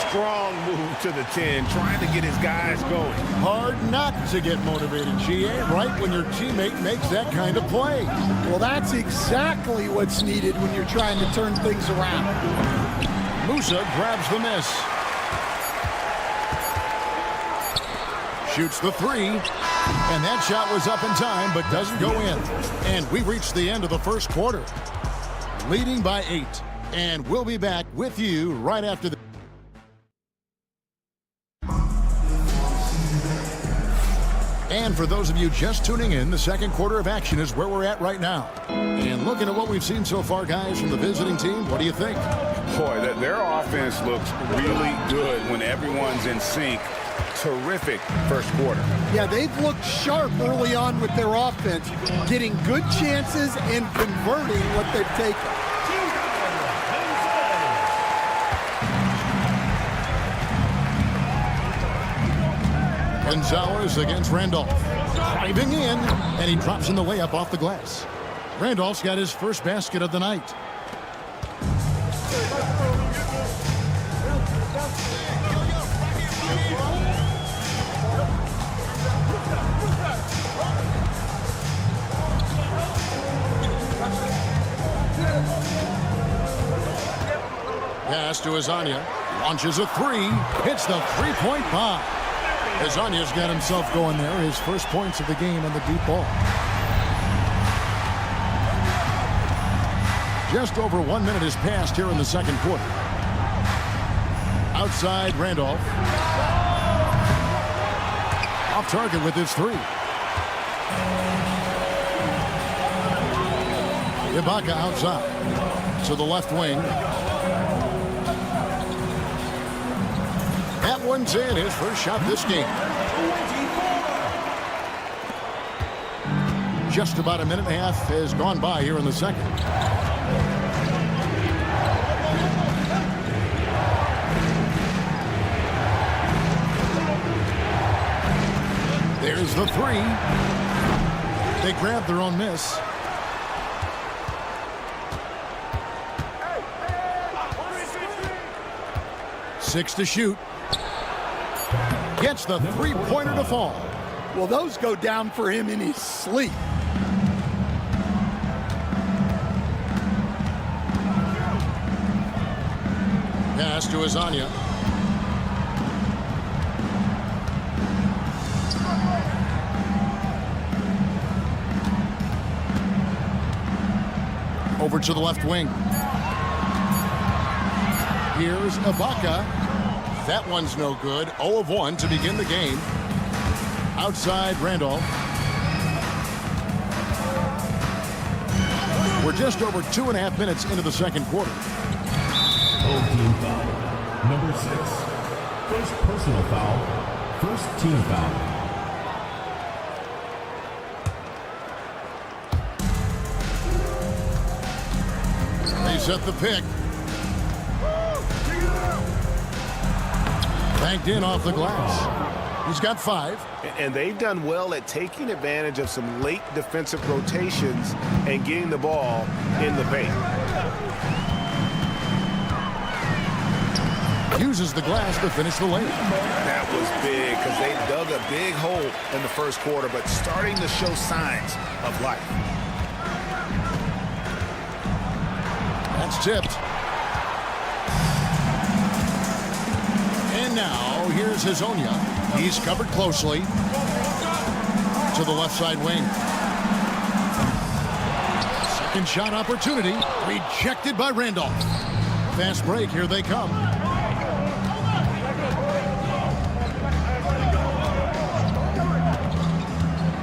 Strong move to the 10, trying to get his guys going. Hard not to get motivated, GA, right when your teammate makes that kind of play. Well, that's exactly what's needed when you're trying to turn things around. Musa grabs the miss. Shoots the 3. And that shot was up in time, but doesn't go in. And we reached the end of the first quarter. Leading by 8. And we'll be back with you right after the... And for those of you just tuning in, the second quarter of action is where we're at right now. And looking at what we've seen so far, guys, from the visiting team, what do you think? Boy, their offense looks really good when everyone's in sync. Terrific first quarter. Yeah, they've looked sharp early on with their offense, getting good chances and converting what they've taken. Gonzalez against Randolph. Driving in, and he drops in the layup off the glass. Randolph's got his first basket of the night. Pass to Azania. Launches a 3. Hits the three-point bomb. Azania's got himself going there. His first points of the game on the deep ball. Just over 1 minute has passed here in the second quarter. Outside Randolph. Off target with his three. Ibaka outside to the left wing. That one's in, his first shot this game. Just about a minute and a half has gone by here in the second. There's the three. They grabbed their own miss. Six to shoot. Gets the three-pointer to fall. Well, those go down for him in his sleep. Pass to Azania. Over to the left wing. Here's Ibaka. That one's no good. 0 of 1 to begin the game. Outside Randolph. We're just over 2.5 minutes into the second quarter. Team foul. Number 6. First personal foul. First team foul. They set the pick. Banked in off the glass. He's got 5. And they've done well at taking advantage of some late defensive rotations and getting the ball in the paint. Uses the glass to finish the lane. That was big because they dug a big hole in the first quarter, but starting to show signs of life. That's tipped. And now here's Hazonia. He's covered closely to the left side wing. Second shot opportunity rejected by Randolph. Fast break, here they come.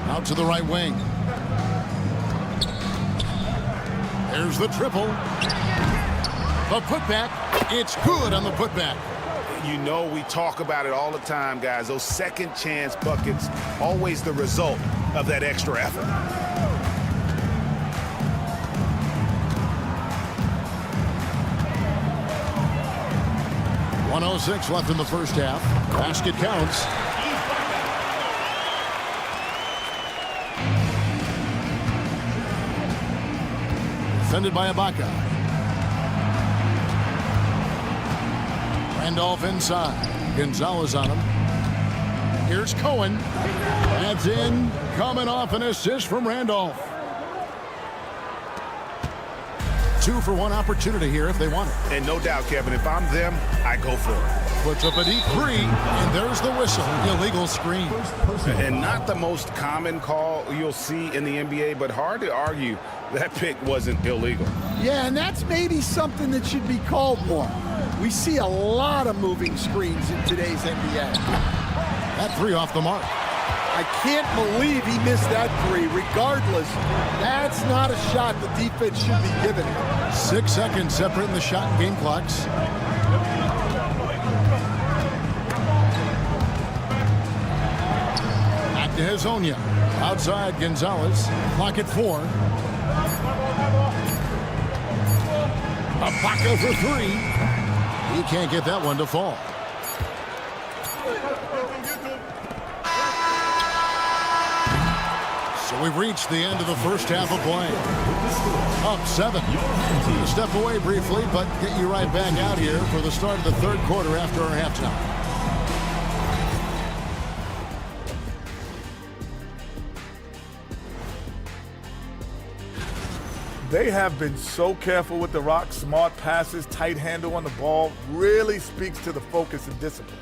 Out to the right wing. There's the triple. The putback. It's good on the putback. You know, we talk about it all the time, guys. Those second chance buckets, always the result of that extra effort. .106 left in the first half. Basket counts. Defended by Ibaka. Randolph inside. Gonzalez on him. Here's Cohen. Adds in. Coming off an assist from Randolph. 2-for-1 opportunity here if they want it. And no doubt, Kevin, if I'm them, I go for it. Puts up a deep three, and there's the whistle. Illegal screen. And not the most common call you'll see in the NBA, but hard to argue that pick wasn't illegal. Yeah, and that's maybe something that should be called more. We see a lot of moving screens in today's NBA. That three off the mark. I can't believe he missed that three. Regardless, that's not a shot the defense should be giving him. 6 seconds separating the shot and game clocks. Back to Hazonia. Outside Gonzalez. Clock at 4. Ibaka for 3. He can't get that one to fall. So we've reached the end of the first half of play. Up 7. We'll step away briefly, but get you right back out here for the start of the third quarter after our halftime. They have been so careful with the rock. Smart passes, tight handle on the ball. Really speaks to the focus and discipline.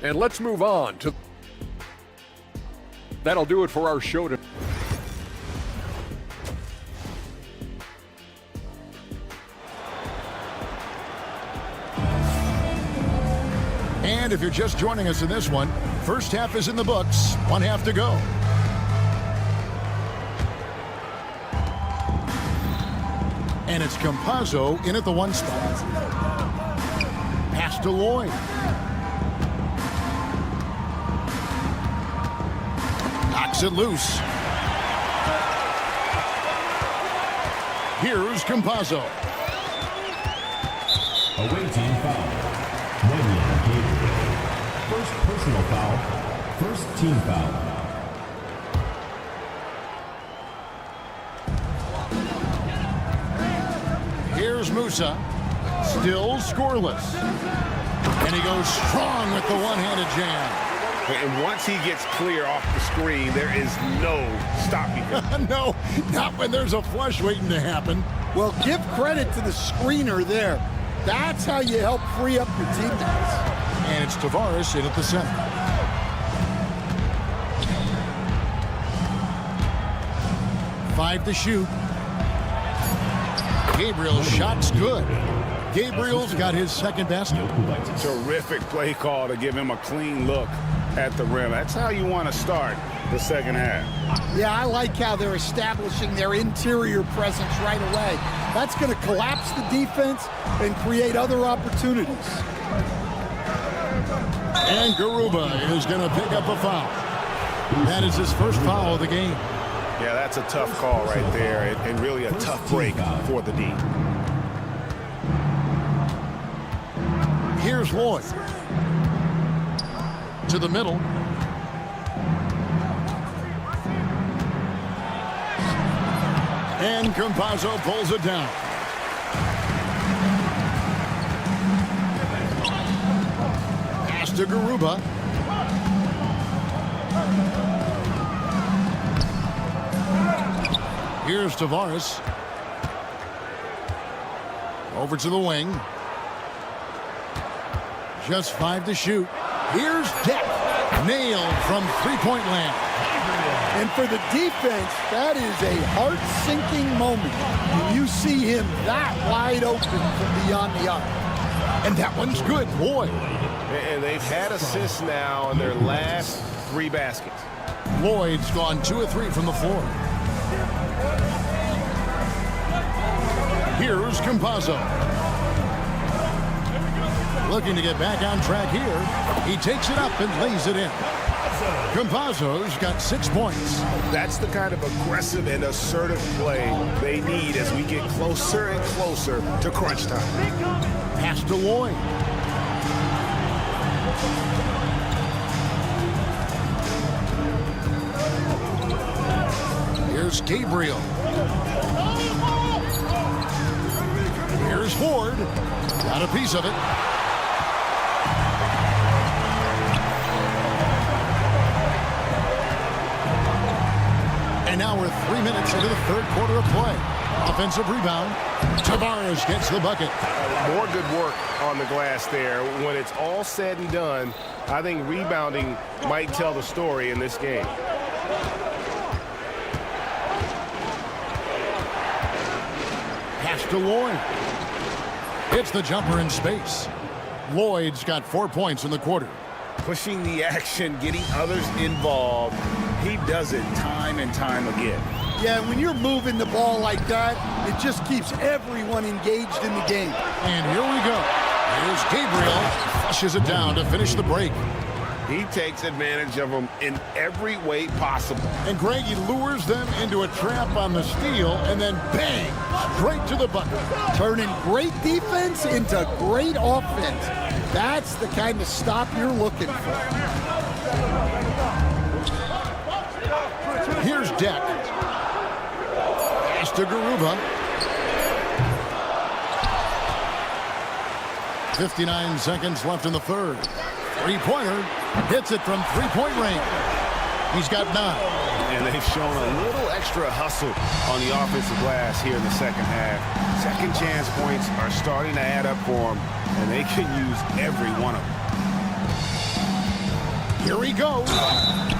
And let's move on to... That'll do it for our show today. And if you're just joining us in this one, first half is in the books. 1 half to go. And it's Campazzo in at the 1 spot. Pass to Lloyd. Knocks it loose. Here's Campazzo. Away team foul. First personal foul. First team foul. Here's Musa. Still scoreless. And he goes strong with the one-handed jam. And once he gets clear off the screen, there is no stopping him. No, not when there's a flush waiting to happen. Well, give credit to the screener there. That's how you help free up your teammates. And it's Tavares in at the center. Five to shoot. Gabriel's shot's good. Gabriel's got his second basket. Terrific play call to give him a clean look at the rim. That's how you want to start the second half. Yeah, I like how they're establishing their interior presence right away. That's going to collapse the defense and create other opportunities. And Garuba is going to pick up a foul. That is his first foul of the game. Yeah, that's a tough call right there, and really a tough break for the D. Here's Lloyd. To the middle. And Campazzo pulls it down. Pass to Garuba. Here's Tavares. Over to the wing. Just 5 to shoot. Here's Deck. Nailed from three-point land. And for the defense, that is a heart-sinking moment when you see him that wide open from beyond the arc. And that one's good, Lloyd. And they've had assists now in their last 3 baskets. Lloyd's gone 2 of 3 from the floor. Here's Campazzo. Looking to get back on track here. He takes it up and lays it in. Campazzo's got 6 points. That's the kind of aggressive and assertive play they need as we get closer and closer to crunch time. Pass to Lloyd. Here's Gabriel. Here's Ford. Got a piece of it. And now we're 3 minutes into the third quarter of play. Offensive rebound. Tavares gets the bucket. More good work on the glass there. When it's all said and done, I think rebounding might tell the story in this game. Pass to Lloyd. Hits the jumper in space. Lloyd's got 4 points in the quarter. Pushing the action, getting others involved. He does it time and time again. Yeah, when you're moving the ball like that, it just keeps everyone engaged in the game. And here we go. Here's Gabriel. Flushes it down to finish the break. He takes advantage of them in every way possible. And Greg, he lures them into a trap on the steal, and then bang, straight to the bucket. Turning great defense into great offense. That's the kind of stop you're looking for. Here's Deck. Pass to Garuba. 59 seconds left in the third. Three-pointer. Hits it from three-point range. He's got 9. And they've shown a little extra hustle on the offensive glass here in the second half. Second chance points are starting to add up for them, and they can use every one of them. Here he goes.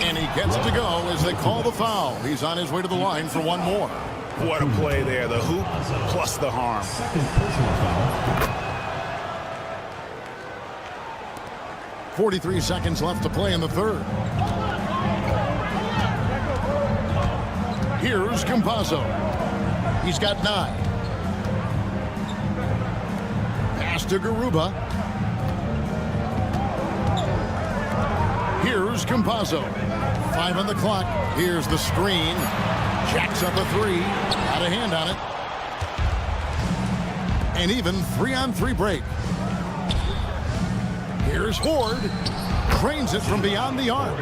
And he gets to go as they call the foul. He's on his way to the line for one more. What a play there. The hoop plus the harm. 43 seconds left to play in the third. Here's Campazzo. He's got 9. Pass to Garuba. Here's Campazzo. 5 on the clock. Here's the screen. Jacks up a 3. Got a hand on it. And even 3-on-3 break. Here's Horde. Cranes it from beyond the arc.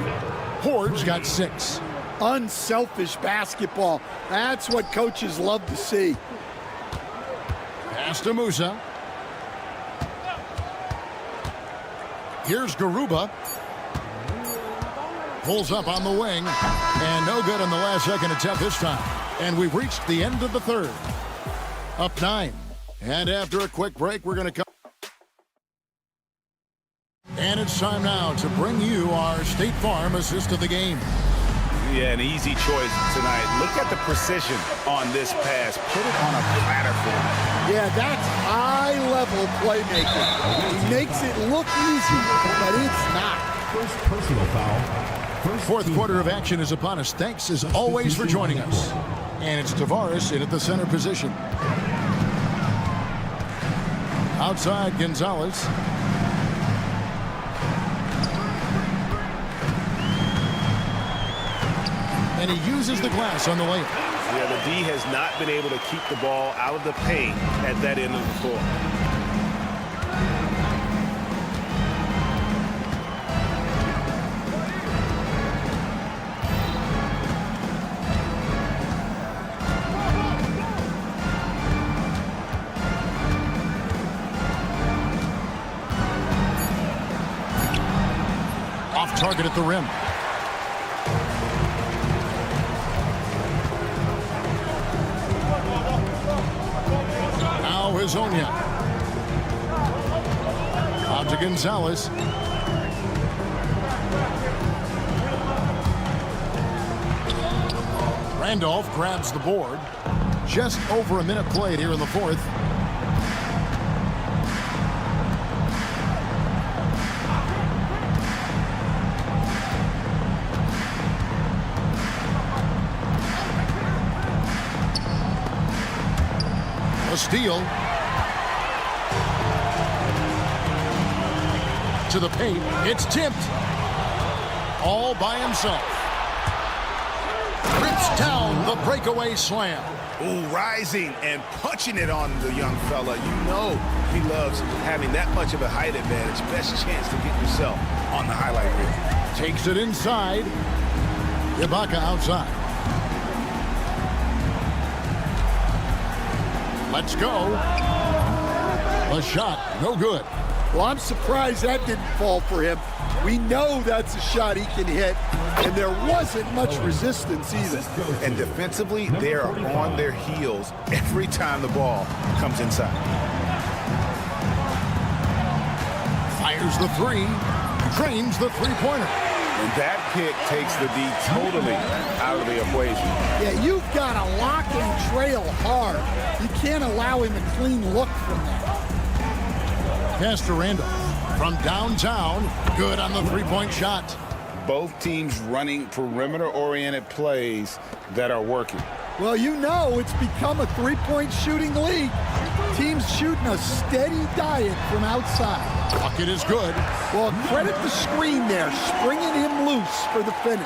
Horde's got 6. Unselfish basketball. That's what coaches love to see. Pass to Musa. Here's Garuba. Pulls up on the wing. And no good on the last second attempt this time. And we've reached the end of the third. Up 9. And after a quick break, we're going to come. And it's time now to bring you our State Farm assist of the game. Yeah, an easy choice tonight. Look at the precision on this pass. Put it on a platter for him. Yeah, that's high-level playmaking. He makes it look easy, but it's not. First personal foul. Fourth quarter of action is upon us. Thanks, as always, for joining us. And it's Tavares in at the center position. Outside, Gonzalez. And he uses the glass on the layup. Yeah, the D has not been able to keep the ball out of the paint at that end of the floor. Off target at the rim. Hazonia. Out to Gonzalez. Randolph grabs the board. Just over a minute played here in the fourth. A steal. To the paint. It's tipped. All by himself. Rips down the breakaway slam. Ooh, rising and punching it on the young fella. You know he loves having that much of a height advantage. Best chance to get yourself on the highlight reel. Takes it inside. Ibaka outside. Let's go. A shot, no good. Well, I'm surprised that didn't fall for him. We know that's a shot he can hit, and there wasn't much resistance either. And defensively, they are on their heels every time the ball comes inside. Fires the three, trains the three-pointer. And that pick takes the D totally out of the equation. Yeah, you've got to lock and trail hard. You can't allow him a clean look from that. Pass to Randolph from downtown. Good on the three-point shot. Both teams running perimeter-oriented plays that are working. Well, you know it's become a three-point shooting league. Teams shooting a steady diet from outside. Bucket is good. Well, credit the screen there, springing him loose for the finish.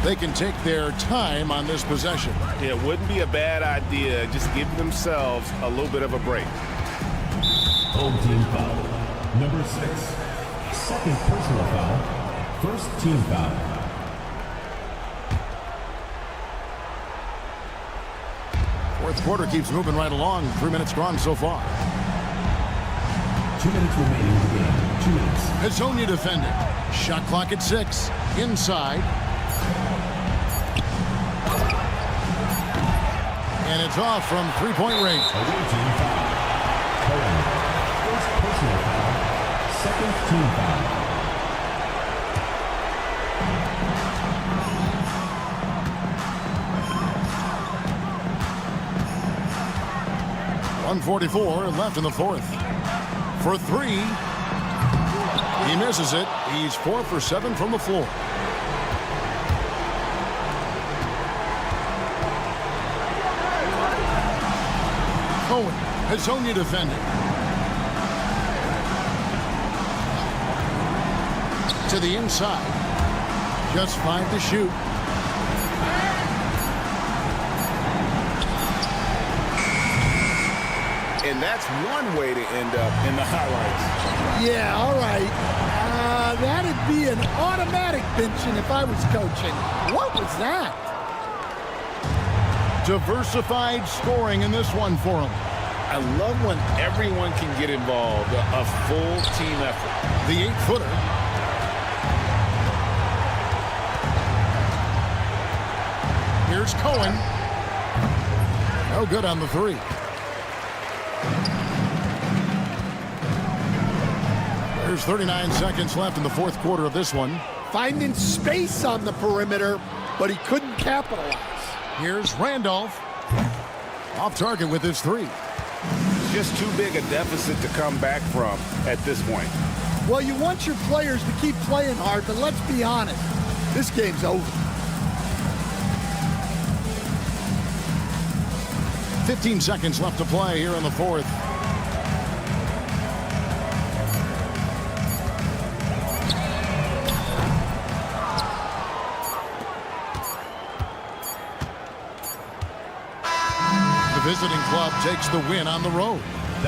They can take their time on this possession. Yeah, it wouldn't be a bad idea. Just give themselves a little bit of a break. Home team foul. Number 6. Second personal foul. First team foul. Fourth quarter keeps moving right along. 3 minutes gone so far. 2 minutes remaining in the game. 2 minutes. Hazonia defending. Shot clock at 6. Inside. And it's off from three-point range. Away team foul. First personal foul. Second team foul. .144 left in the fourth. For three. He misses it. He's 4 for 7 from the floor. Cohen has Sonia defending. To the inside. Just 5 to shoot. And that's one way to end up in the highlights. Yeah, all right. That'd be an automatic benching if I was coaching. What was that? Diversified scoring in this one for him. I love when everyone can get involved, a full team effort. The 8-footer. Here's Cohen. No good on the 3. There's 39 seconds left in the fourth quarter of this one. Finding space on the perimeter, but he couldn't capitalize. Here's Randolph. Off target with his 3. Just too big a deficit to come back from at this point. Well, you want your players to keep playing hard, but let's be honest. This game's over. 15 seconds left to play here in the fourth. The visiting club takes the win on the road.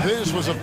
This was a...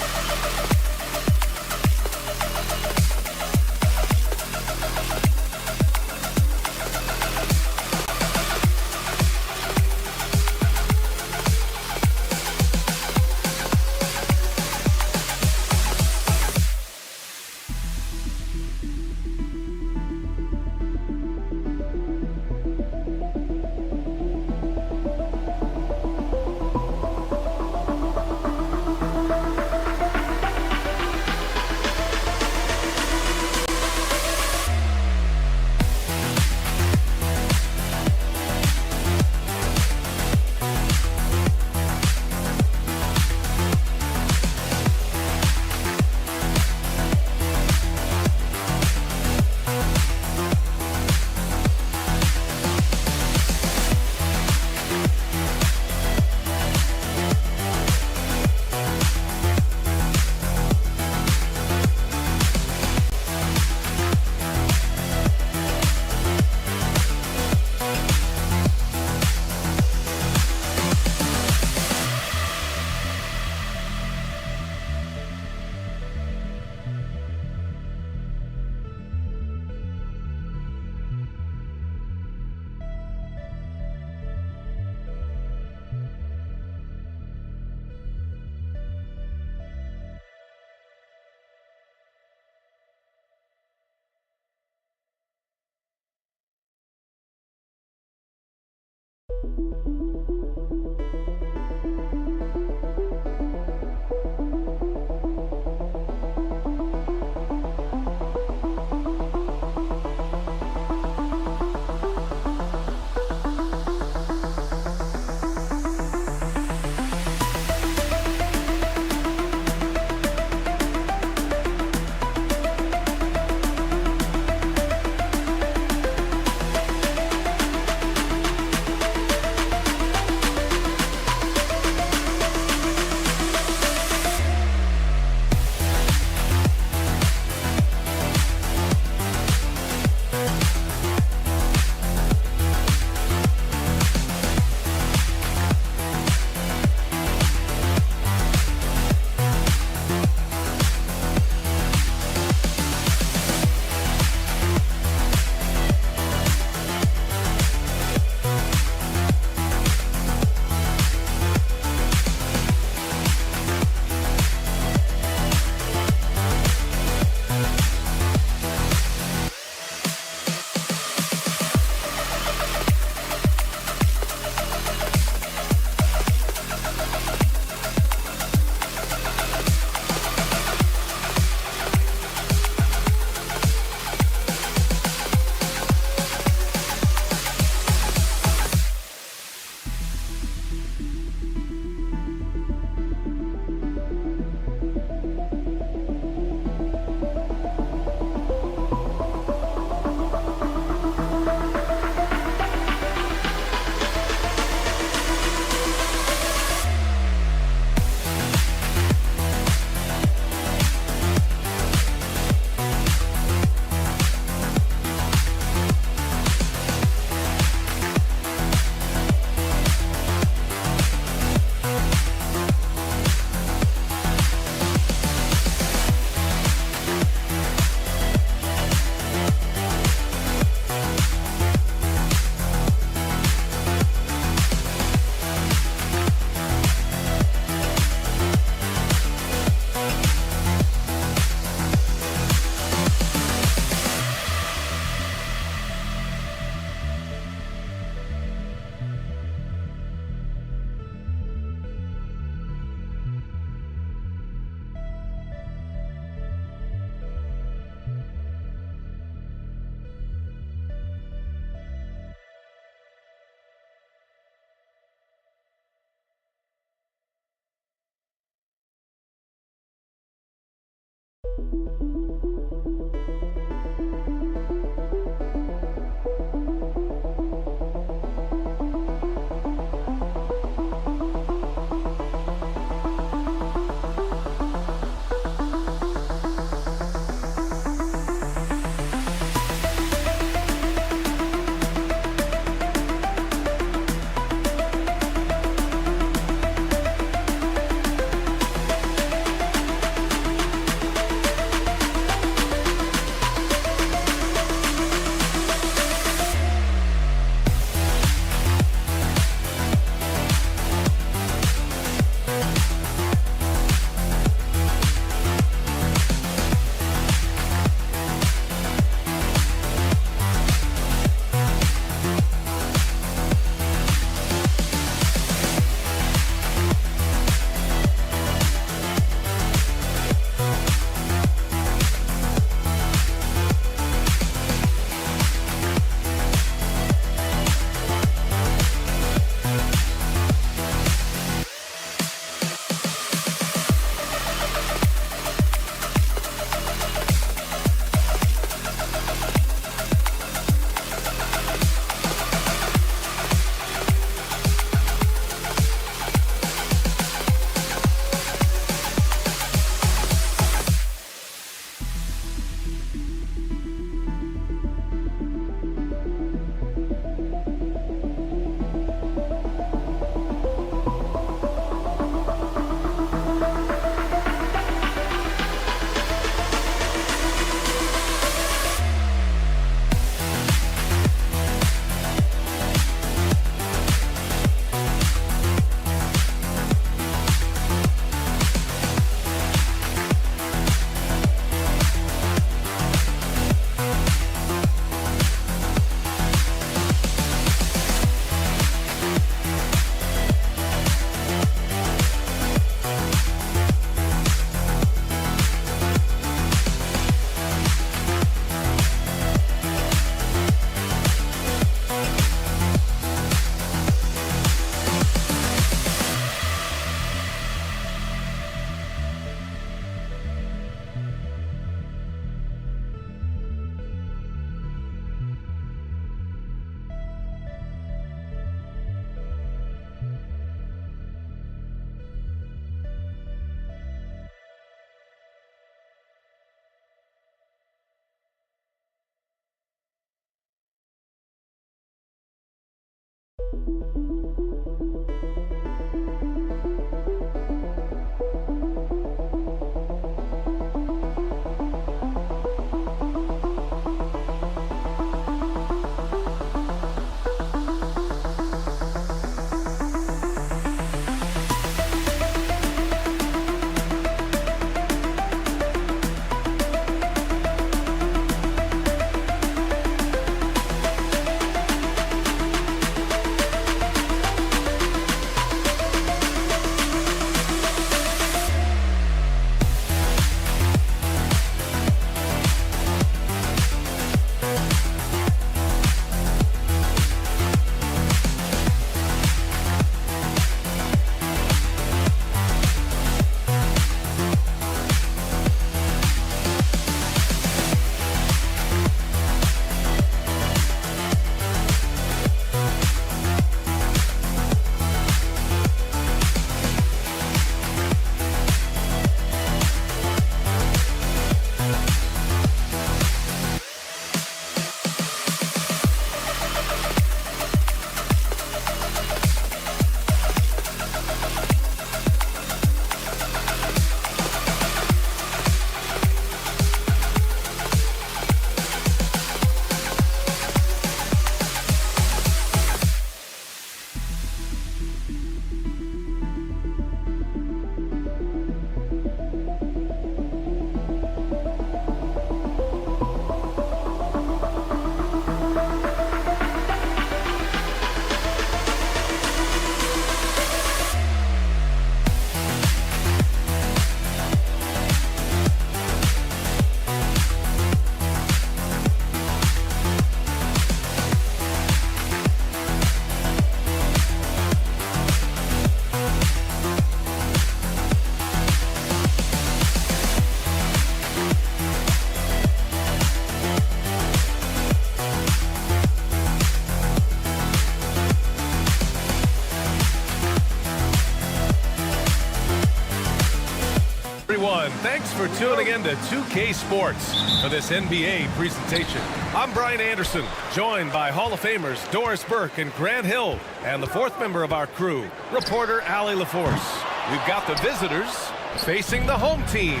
Everyone, thanks for tuning in to 2K Sports for this NBA presentation. I'm Brian Anderson, joined by Hall of Famers Doris Burke and Grant Hill, and the fourth member of our crew, reporter Allie LaForce. We've got the visitors facing the home team.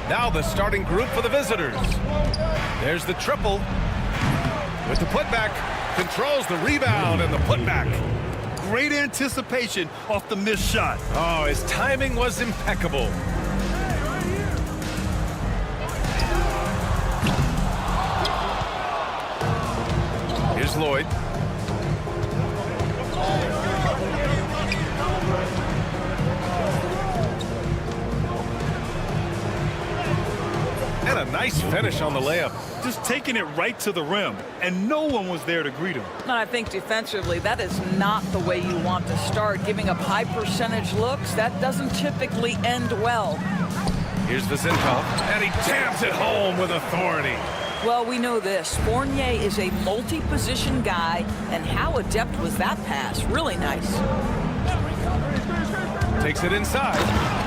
Now the starting group for the visitors. There's the triple with the putback, controls the rebound and the putback. Great anticipation off the missed shot. Oh, his timing was impeccable. Here's Lloyd. And a nice finish on the layup. Just taking it right to the rim, and no one was there to greet him. And I think defensively, that is not the way you want to start. Giving up high percentage looks, that doesn't typically end well. Here's Vizenkov, and he jams it home with authority. Well, we know this. Fournier is a multi-position guy, and how adept was that pass? Really nice. Takes it inside.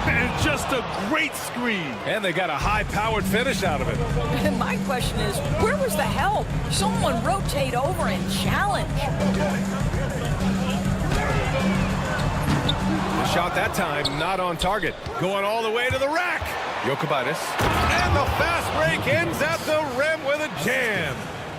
And just a great screen. And they got a high-powered finish out of it. And my question is, where was the help? Someone rotate over and challenge. The shot that time, not on target. Going all the way to the rack. Jokibatis. And the fast break ends at the rim with a jam.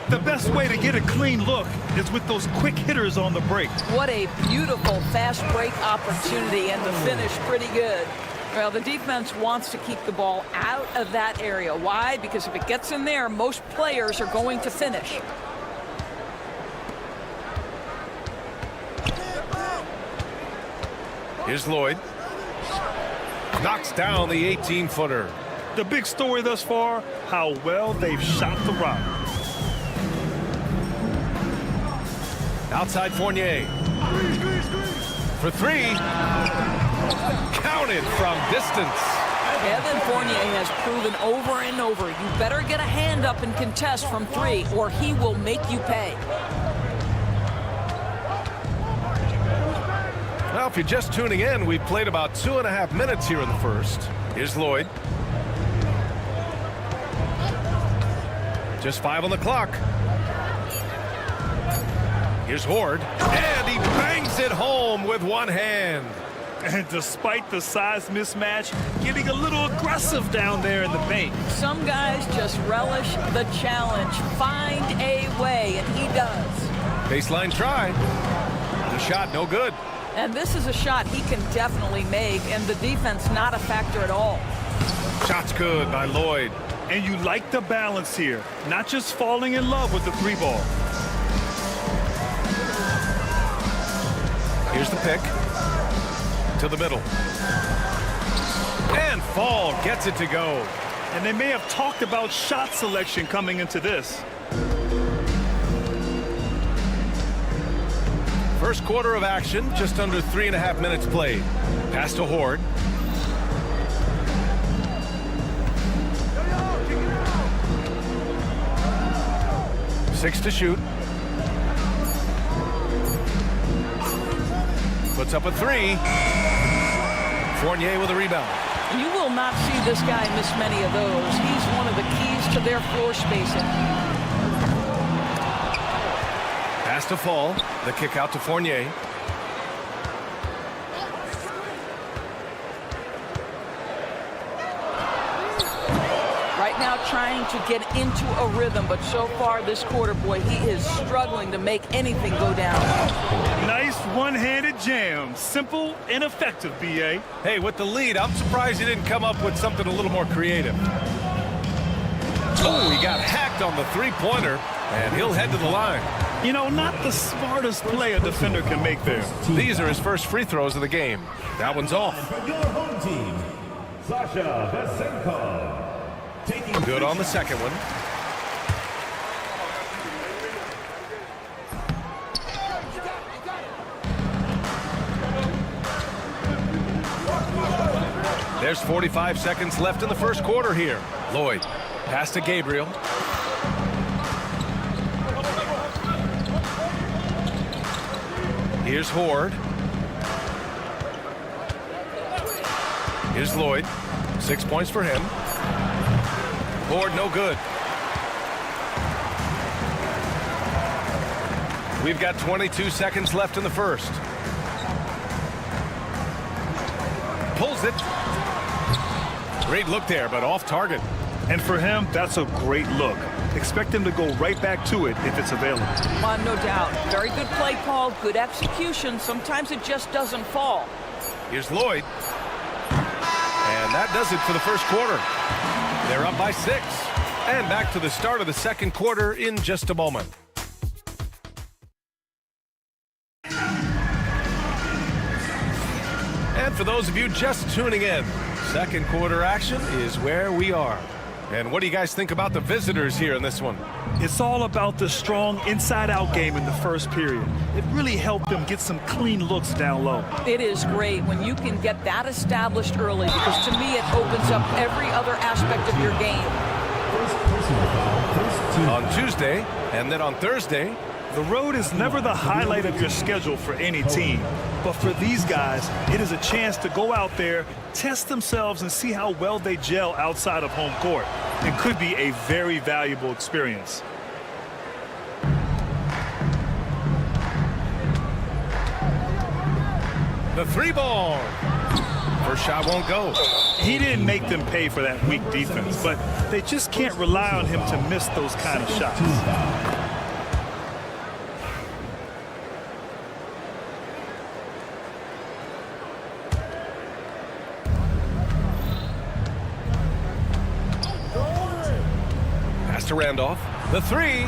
The best way to get a clean look is with those quick hitters on the break. What a beautiful fast break opportunity, and the finish pretty good. Well, the defense wants to keep the ball out of that area. Why? Because if it gets in there, most players are going to finish. Here's Lloyd. Knocks down the 18-footer. The big story thus far, how well they've shot the rock. Outside Fournier. For three. Counted from distance. Evan Fournier has proven over and over, you better get a hand up and contest from three, or he will make you pay. Well, if you're just tuning in, we've played about 2.5 minutes here in the first. Here's Lloyd. Just 5 on the clock. Here's Horde, and he bangs it home with one hand. And despite the size mismatch, getting a little aggressive down there in the paint. Some guys just relish the challenge. Find a way, and he does. Baseline try. The shot, no good. And this is a shot he can definitely make, and the defense not a factor at all. Shot's good by Lloyd. And you like the balance here, not just falling in love with the three ball. Here's the pick. To the middle. And Fall gets it to go. And they may have talked about shot selection coming into this. First quarter of action, just under 3.5 minutes played. Pass to Horde. Six to shoot. Puts up a three. Fournier with a rebound. You will not see this guy miss many of those. He's one of the keys to their floor spacing. Pass to Fall. The kick out to Fournier. Right now trying to get into a rhythm, but so far this quarter, boy, he is struggling to make anything go down. Nice one-handed jam. Simple and effective, B.A. Hey, with the lead, I'm surprised he didn't come up with something a little more creative. Oh, he got hacked on the three-pointer, and he'll head to the line. You know, not the smartest play a defender can make there. These are his first free throws of the game. That one's off. Your home team, Sasha Vesenkov. Good on the second one. There's 45 seconds left in the first quarter here. Lloyd, pass to Gabriel. Here's Horde. Here's Lloyd. 6 points for him. Board no good. We've got 22 seconds left in the first. Pulls it. Great look there, but off target. And for him, that's a great look. Expect him to go right back to it if it's available. No doubt. Very good play call, good execution. Sometimes it just doesn't fall. Here's Lloyd. And that does it for the first quarter. They're up by 6. And back to the start of the second quarter in just a moment. And for those of you just tuning in, second quarter action is where we are. And what do you guys think about the visitors here in this one? It's all about the strong inside-out game in the first period. It really helped them get some clean looks down low. It is great when you can get that established early, because to me it opens up every other aspect of your game. On Tuesday and then on Thursday, the road is never the highlight of your schedule for any team. But for these guys, it is a chance to go out there, test themselves, and see how well they gel outside of home court. It could be a very valuable experience. the 3-ball. First shot won't go. He didn't make them pay for that weak defense, but they just can't rely on him to miss those kind of shots. To Randolph. The 3.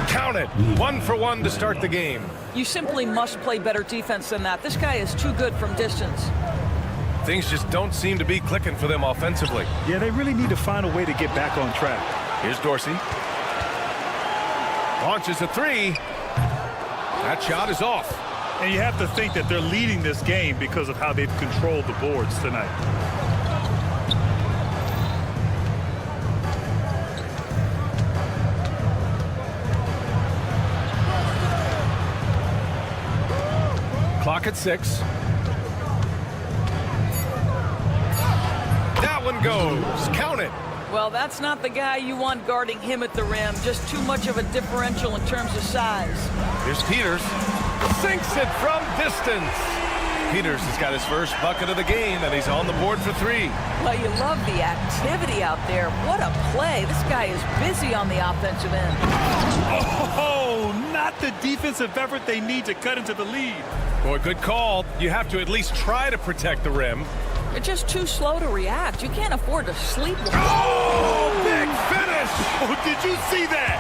Count it. 1 for 1 to start the game. You simply must play better defense than that. This guy is too good from distance. Things just don't seem to be clicking for them offensively. Yeah, they really need to find a way to get back on track. Here's Dorsey. Launches a 3. That shot is off. And you have to think that they're leading this game because of how they've controlled the boards tonight. Clock at 6. That one goes. Count it. Well, that's not the guy you want guarding him at the rim. Just too much of a differential in terms of size. Here's Peters. Sinks it from distance. Peters has got his first bucket of the game, and he's on the board for 3. Well, you love the activity out there. What a play. This guy is busy on the offensive end. Oh, not the defensive effort they need to cut into the lead. Boy, good call. You have to at least try to protect the rim. You're just too slow to react. You can't afford to sleep. Oh, big finish! Oh, did you see that?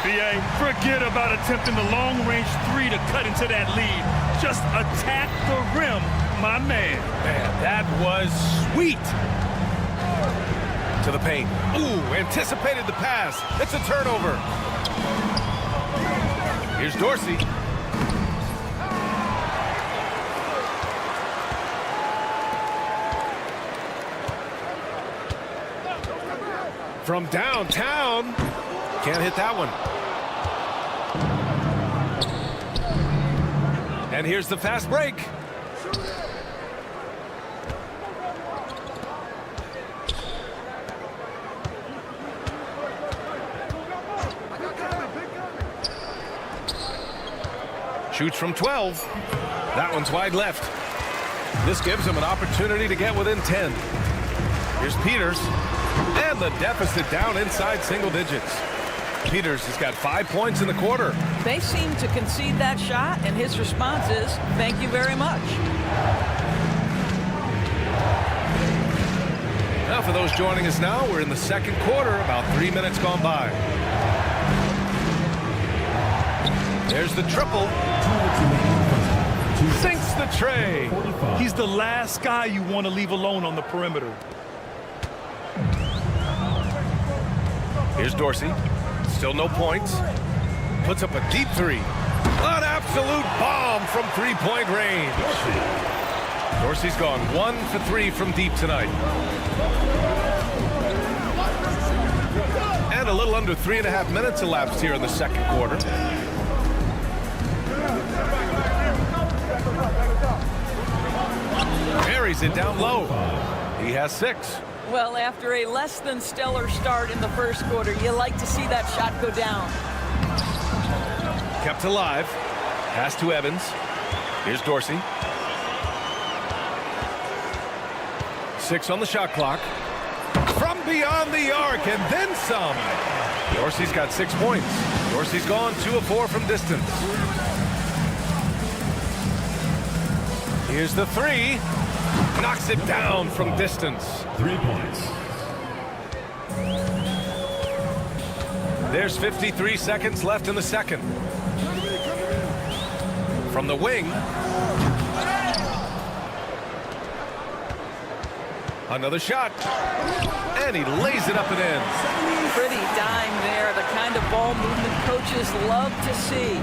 B.A., forget about attempting the long-range 3 to cut into that lead. Just attack the rim, my man. Man, that was sweet. To the paint. Ooh, anticipated the pass. It's a turnover. Here's Dorsey. From downtown. Can't hit that one. And here's the fast break. Shoots from 12. That one's wide left. This gives him an opportunity to get within 10. Here's Peters. And the deficit down inside single digits. Peters has got 5 points in the quarter. They seem to concede that shot, and his response is, thank you very much. Now, for those joining us now, we're in the second quarter, about 3 minutes gone by. There's the triple. Sinks the tray. He's the last guy you want to leave alone on the perimeter. Here's Dorsey. Still no points. Puts up a deep 3. An absolute bomb from three-point range. Dorsey's gone 1 for 3 from deep tonight. And a little under 3.5 minutes elapsed here in the second quarter. Carries it down low. He has 6. Well, after a less than stellar start in the first quarter, you like to see that shot go down. Kept alive. Pass to Evans. Here's Dorsey. 6 on the shot clock. From beyond the arc and then some. Dorsey's got 6 points. Dorsey's gone 2 of 4 from distance. Here's the 3. Knocks it down from distance. 3 points. There's 53 seconds left in the second. From the wing. Another shot. And he lays it up and in. Pretty dime there. The kind of ball movement coaches love to see.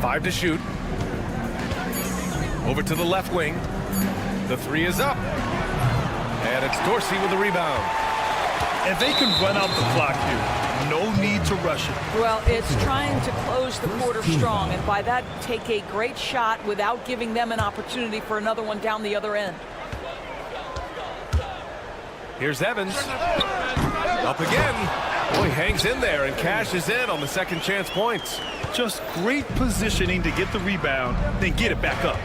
Five to shoot. Over to the left wing. The 3 is up. And it's Dorsey with the rebound. And they can run out the clock here. No need to rush it. Well, it's trying to close the quarter strong, and by that, take a great shot without giving them an opportunity for another one down the other end. Here's Evans. Up again. Boy, hangs in there and cashes in on the second chance points. Just great positioning to get the rebound, then get it back up.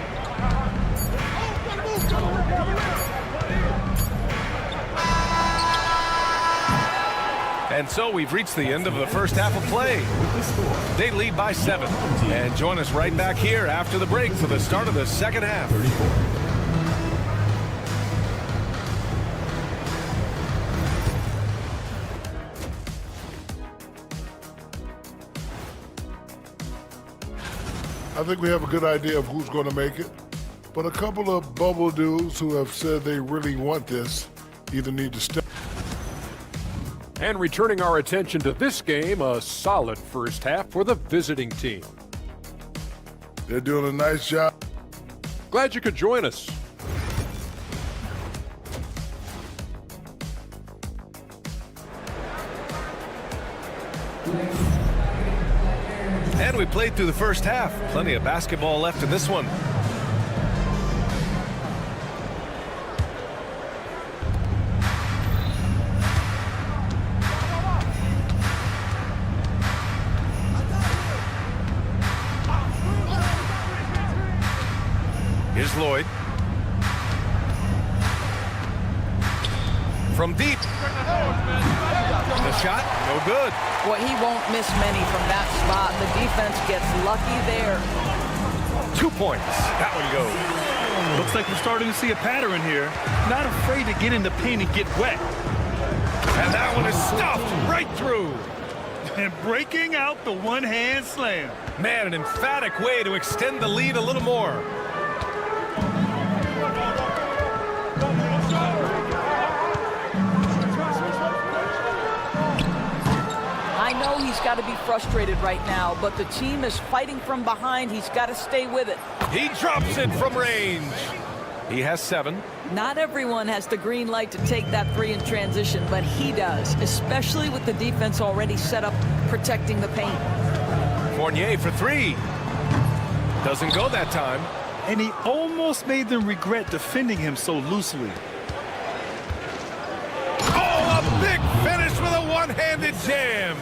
And so we've reached the end of the first half of play. They lead by 7. And join us right back here after the break for the start of the second half. I think we have a good idea of who's going to make it. But a couple of bubble dudes who have said they really want this either need to step. And returning our attention to this game, a solid first half for the visiting team. They're doing a nice job. Glad you could join us. And we played through the first half. Plenty of basketball left in this one. Here's Lloyd. From deep. The shot, no good. Well, he won't miss many from that spot. The defense gets lucky there. 2 points. That one goes. Looks like we're starting to see a pattern here. Not afraid to get in the paint and get wet. And that one is stuffed right through. And breaking out the one-hand slam. Man, an emphatic way to extend the lead a little more. I know he's got to be frustrated right now, but the team is fighting from behind. He's got to stay with it. He drops it from range. He has 7. Not everyone has the green light to take that 3 in transition, but he does, especially with the defense already set up protecting the paint. Fournier for 3. Doesn't go that time. And he almost made them regret defending him so loosely. Oh, a big finish with a one-handed jam.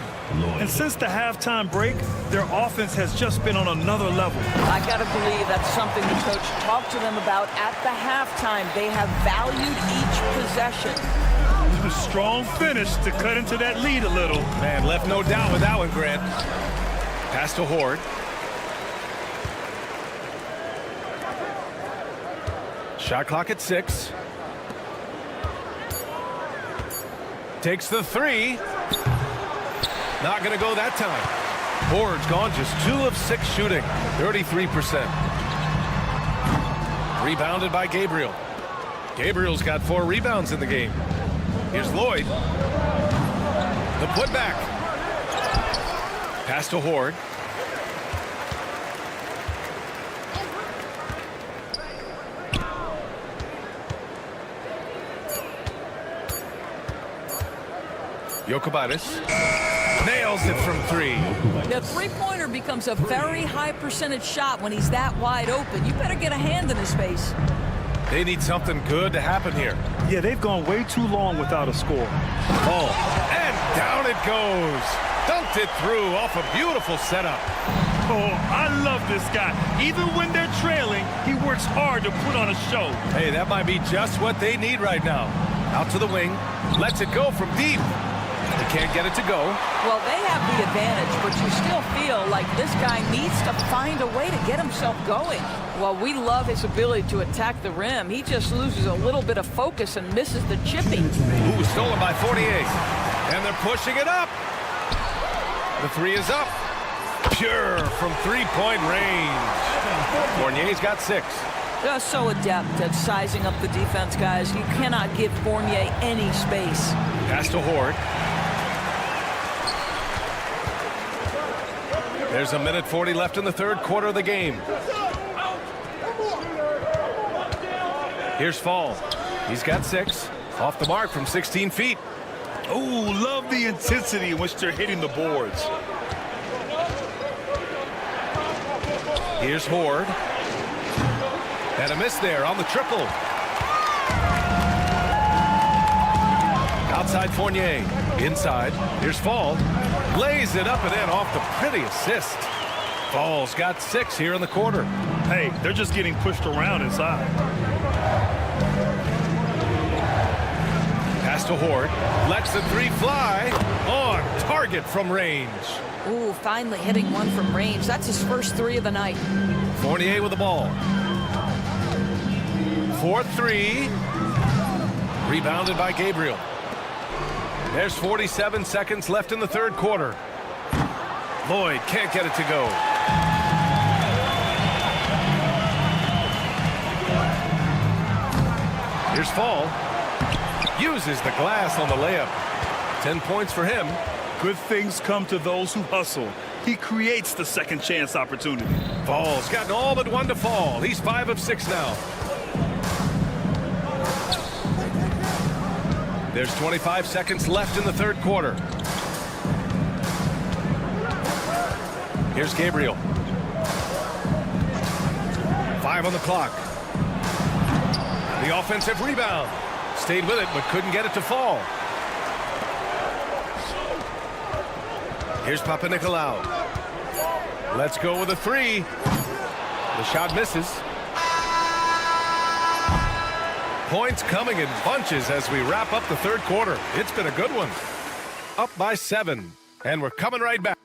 And since the halftime break, their offense has just been on another level. I got to believe that's something the coach talked to them about at the halftime. They have valued each possession. A strong finish to cut into that lead a little. Man, left no doubt with that one, Grant. Pass to Horde. Shot clock at 6. Takes the 3. Not going to go that time. Horde's gone just 2 of 6 shooting, 33%. Rebounded by Gabriel. Gabriel's got 4 rebounds in the game. Here's Lloyd. The putback. Pass to Horde. Jokubaitis nails it from 3. The three-pointer becomes a very high percentage shot when he's that wide open. You better get a hand in his face. They need something good to happen here. Yeah, they've gone way too long without a score. Oh, and down it goes. Dunked it through off a beautiful setup. Oh, I love this guy. Even when they're trailing, he works hard to put on a show. Hey, that might be just what they need right now. Out to the wing, lets it go from deep. They can't get it to go. Well, they have the advantage, but you still feel like this guy needs to find a way to get himself going. Well, we love his ability to attack the rim. He just loses a little bit of focus and misses the chipping. Ooh, stolen by 48. And they're pushing it up. The 3 is up. Pure from three-point range. Fournier's got 6. They're so adept at sizing up the defense, guys. You cannot give Fournier any space. Pass to Horde. There's 1:40 left in the third quarter of the game. Here's Fall. He's got 6. Off the mark from 16 feet. Oh, love the intensity in which they're hitting the boards. Here's Horde. And a miss there on the triple. Outside Fournier. Inside. Here's Fall. Lays it up and in off the pretty assist. Fall's got 6 here in the quarter. Hey, they're just getting pushed around inside. Pass to Horde. Lets the 3 fly. On target from range. Ooh, finally hitting one from range. That's his first 3 of the night. Fournier with the ball. 4-3. Rebounded by Gabriel. There's 47 seconds left in the third quarter. Lloyd can't get it to go. Here's Fall. Uses the glass on the layup. 10 points for him. Good things come to those who hustle. He creates the second chance opportunity. Fall's gotten all but 1 to fall. He's 5 of 6 now. There's 25 seconds left in the third quarter. Here's Gabriel. 5 on the clock. The offensive rebound. Stayed with it, but couldn't get it to fall. Here's Papanikolaou. Let's go with a 3. The shot misses. Points coming in bunches as we wrap up the third quarter. It's been a good one. Up by 7, and we're coming right back.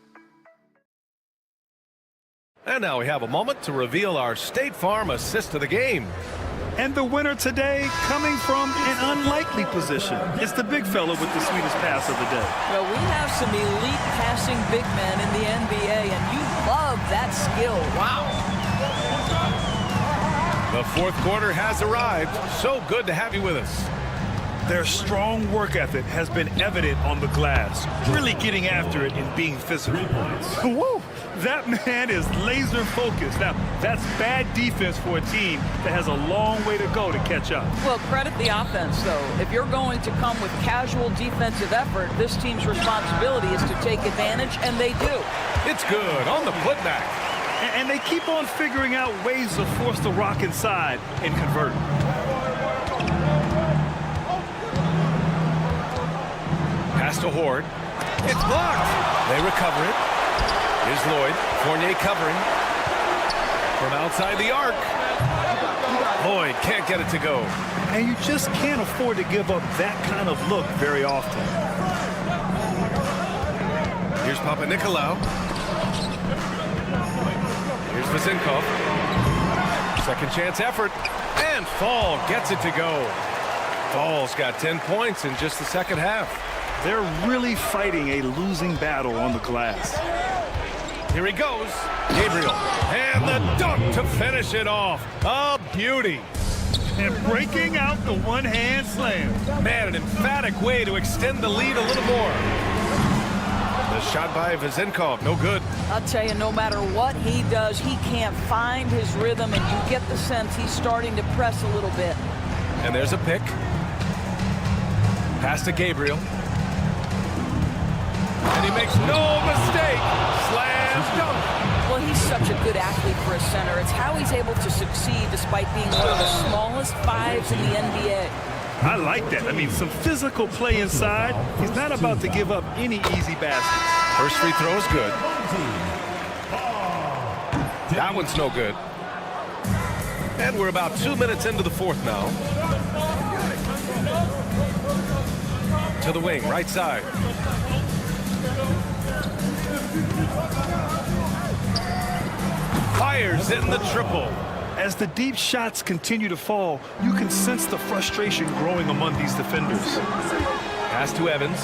And now we have a moment to reveal our State Farm assist of the game. And the winner today coming from an unlikely position. It's the big fella with the sweetest pass of the day. Well, we have some elite passing big men in the NBA, and you love that skill. Wow. The fourth quarter has arrived. So good to have you with us. Their strong work ethic has been evident on the glass, really getting after it and being physical. Whoa, that man is laser focused. Now, that's bad defense for a team that has a long way to go to catch up. Well, credit the offense, though. If you're going to come with casual defensive effort, this team's responsibility is to take advantage, and they do. It's good on the putback. And they keep on figuring out ways to force the rock inside and convert. Pass to Horde. It's blocked. They recover it. Here's Lloyd. Fournier covering. From outside the arc. Lloyd can't get it to go. And you just can't afford to give up that kind of look very often. Here's Papanikolaou. Here's Vazinkov. Second chance effort. And Fall gets it to go. Fall's got 10 points in just the second half. They're really fighting a losing battle on the glass. Here he goes. Gabriel. And the dunk to finish it off. A beauty. And breaking out the one-hand slam. Man, an emphatic way to extend the lead a little more. The shot by Vazinkov, no good. I'll tell you, no matter what he does, he can't find his rhythm, and you get the sense he's starting to press a little bit. And there's a pick. Pass to Gabriel. And he makes no mistake. Slam dunk. Well, he's such a good athlete for a center. It's how he's able to succeed despite being one of the smallest fives in the NBA. I like that. I mean, some physical play inside. He's not about to give up any easy baskets. First free throw is good. That one's no good. And we're about 2 minutes into the fourth now. To the wing, right side. Fires in the triple. As the deep shots continue to fall, you can sense the frustration growing among these defenders. Pass to Evans.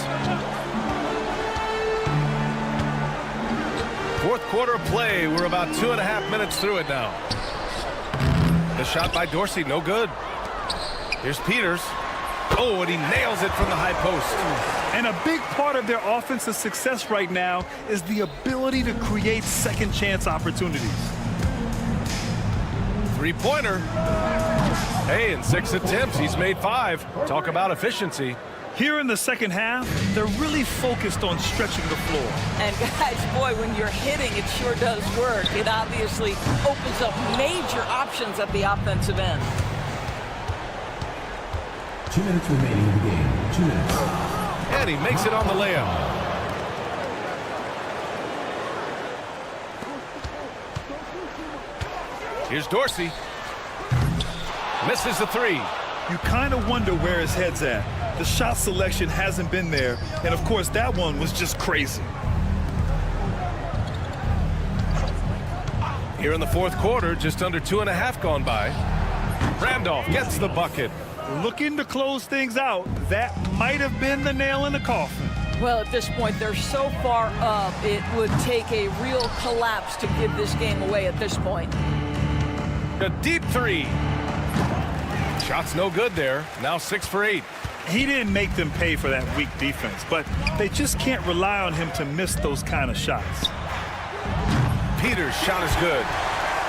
Fourth quarter of play. We're about 2.5 minutes through it now. The shot by Dorsey, no good. Here's Peters. Oh, and he nails it from the high post. And a big part of their offensive success right now is the ability to create second chance opportunities. Three-pointer. Hey, in 6 attempts, he's made 5. Talk about efficiency. Here in the second half, they're really focused on stretching the floor. And guys, boy, when you're hitting, it sure does work. It obviously opens up major options at the offensive end. 2 minutes remaining in the game. 2 minutes. And he makes it on the layup. Here's Dorsey. Misses the 3. You kind of wonder where his head's at. The shot selection hasn't been there, and of course that one was just crazy. Here in the fourth quarter, just under 2.5 gone by. Randolph gets the bucket. Looking to close things out. That might have been the nail in the coffin. Well, at this point, they're so far up, it would take a real collapse to give this game away at this point. A deep 3. Shot's no good there. Now 6 for 8. He didn't make them pay for that weak defense, but they just can't rely on him to miss those kind of shots. Peters' shot is good.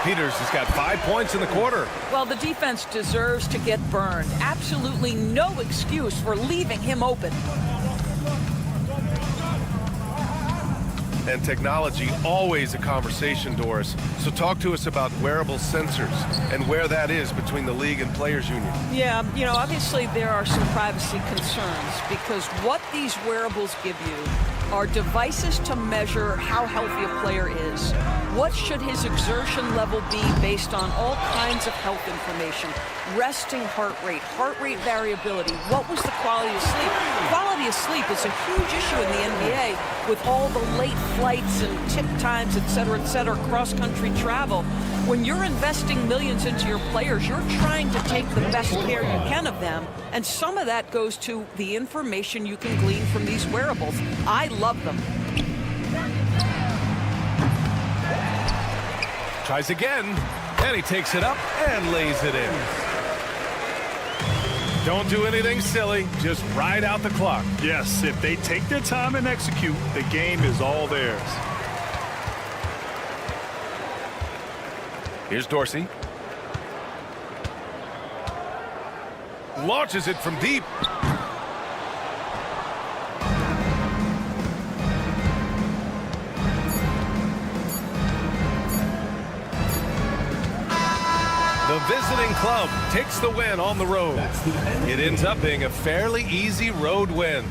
Peters has got 5 points in the quarter. Well, the defense deserves to get burned. Absolutely no excuse for leaving him open. And technology, always a conversation, Doris. So talk to us about wearable sensors and where that is between the league and players union. Yeah, you know, obviously there are some privacy concerns because what these wearables give you are devices to measure how healthy a player is. What should his exertion level be based on all kinds of health information? Resting heart rate variability. What was the quality of sleep? Quality of sleep is a huge issue in the NBA with all the late flights and tip times, et cetera, cross-country travel. When you're investing millions into your players, you're trying to take the best care you can of them, and some of that goes to the information you can glean from these wearables. I love them. Tries again, and he takes it up and lays it in. Don't do anything silly, just ride out the clock. Yes, if they take their time and execute, the game is all theirs. Here's Dorsey. Launches it from deep. The visiting club takes the win on the road. It ends up being a fairly easy road win.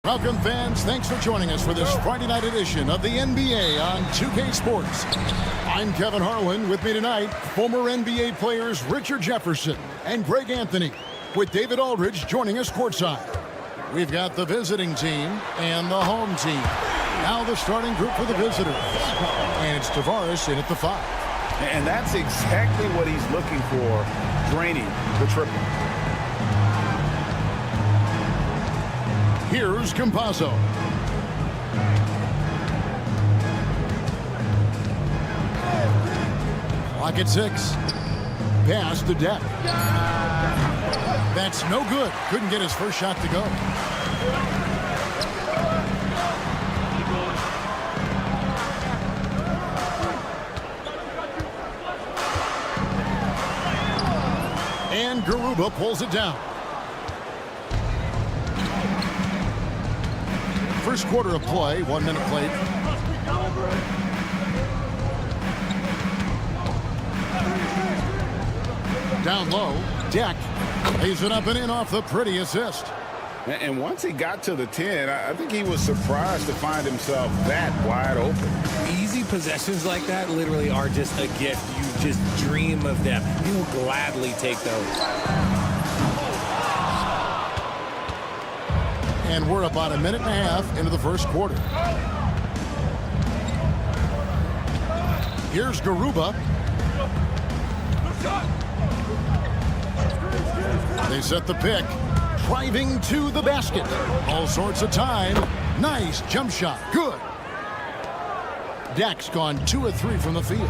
Welcome, fans. Thanks for joining us for this Friday night edition of the NBA on 2K Sports. I'm Kevin Harlan. With me tonight, former NBA players Richard Jefferson and Greg Anthony, with David Aldridge joining us courtside. We've got the visiting team and the home team. Now the starting group for the visitors. And it's Tavares in at the 5. And that's exactly what he's looking for, draining the triple. Here's Campazzo. Clock at 6. Pass to Deck. That's no good. Couldn't get his first shot to go. And Garuba pulls it down. First quarter of play, 1 minute played. Down low, Deck lays it up and in off the pretty assist. And once he got to the 10, I think he was surprised to find himself that wide open. Easy possessions like that literally are just a gift. You just dream of them. You will gladly take those. And we're about a minute and a half into the first quarter. Here's Garuba. They set the pick. driving to the basket. All sorts of time. Nice jump shot. Good. Dak's gone 2 of 3 from the field.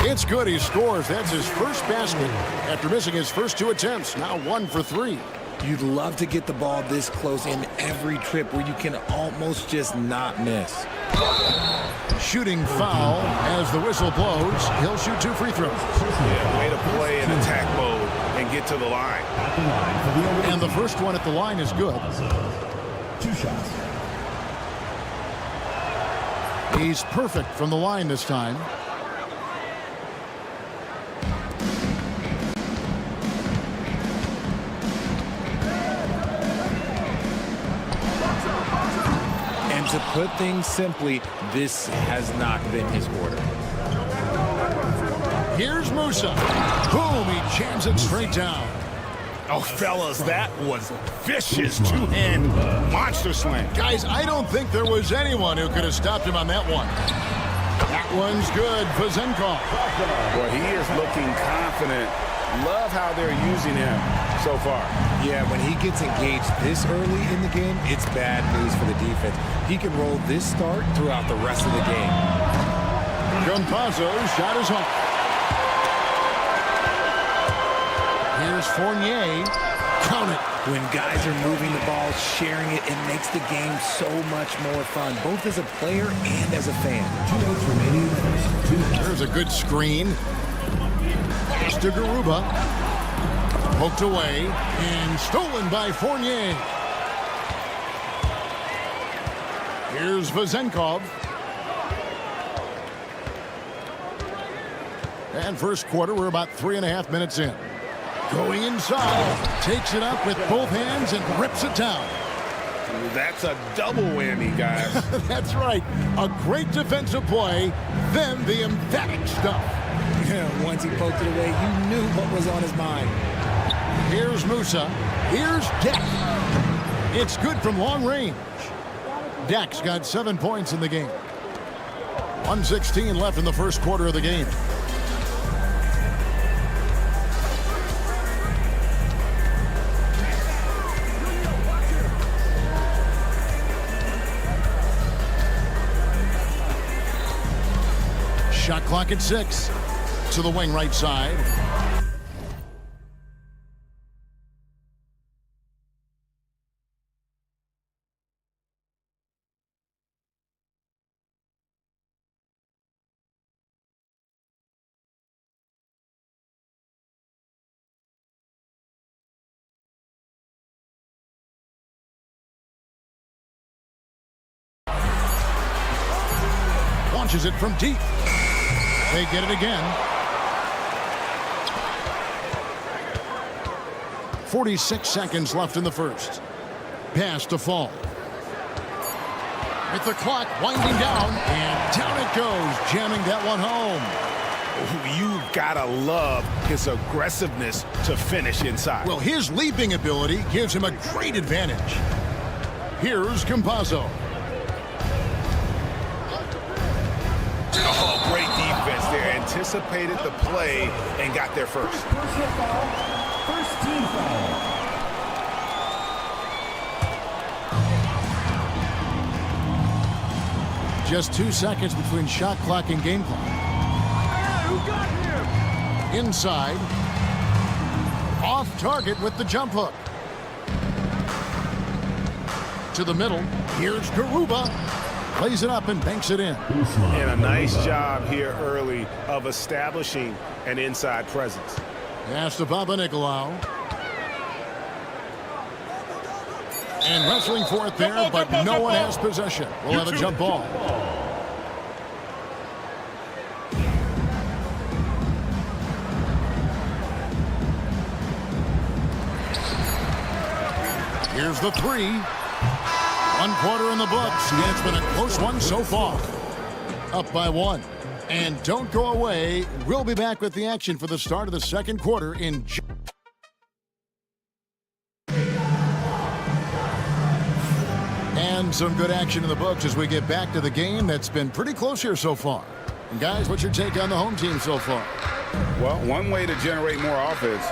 It's good. He scores. That's his first basket after missing his first 2 attempts. Now 1 for 3. You'd love to get the ball this close in every trip where you can almost just not miss. Shooting foul as the whistle blows. He'll shoot 2 free throws. Yeah, way to play in attack mode and get to the line. And the first one at the line is good. 2 shots. He's perfect from the line this time. To put things simply, this has not been his order. Here's Musa. Boom, he jams it straight down. Oh, fellas, that was vicious two-hand monster slam. Guys, I don't think there was anyone who could have stopped him on that one. That one's good for Zenkov. Boy, he is looking confident. Love how they're using him so far. Yeah, when he gets engaged this early in the game, it's bad news for the defense. He can roll this start throughout the rest of the game. Campazzo's shot is off. Here's Fournier. Count it. When guys are moving the ball, sharing it, it makes the game so much more fun, both as a player and as a fan. 2 minutes remaining. There's a good screen. Pass to Garuba. Poked away and stolen by Fournier. Here's Vazenkov. And first quarter, we're about 3.5 minutes in. Going inside, takes it up with both hands and rips it down. That's a double whammy, guys. That's right. A great defensive play, then the emphatic stuff. Yeah, once he poked it away, you knew what was on his mind. Here's Musa. Here's Dak. It's good from long range. Dak's got 7 points in the game. 1:16 left in the first quarter of the game. Shot clock at 6. To the wing right side. Launches it from deep. They get it again. 46 seconds left in the first. Pass to Fall. With the clock winding down, and down it goes, jamming that one home. You've got to love his aggressiveness to finish inside. Well, his leaping ability gives him a great advantage. Here's Campazzo. Oh, great defense there. Anticipated the play and got there first. First team foul. Just 2 seconds between shot clock and game clock. Hey, who got him? Inside. Off target with the jump hook. To the middle. Here's Garuba. Plays it up and banks it in. And a nice job here early of establishing an inside presence. Pass to Papanikolaou. And wrestling for it there, but no one has possession. We'll have a jump ball. Here's the 3. 1 quarter in the books, and it's been a close one so far. Up by 1. And don't go away. We'll be back with the action for the start of the second quarter in and some good action in the books as we get back to the game that's been pretty close here so far. And guys, what's your take on the home team so far? Well, one way to generate more offense,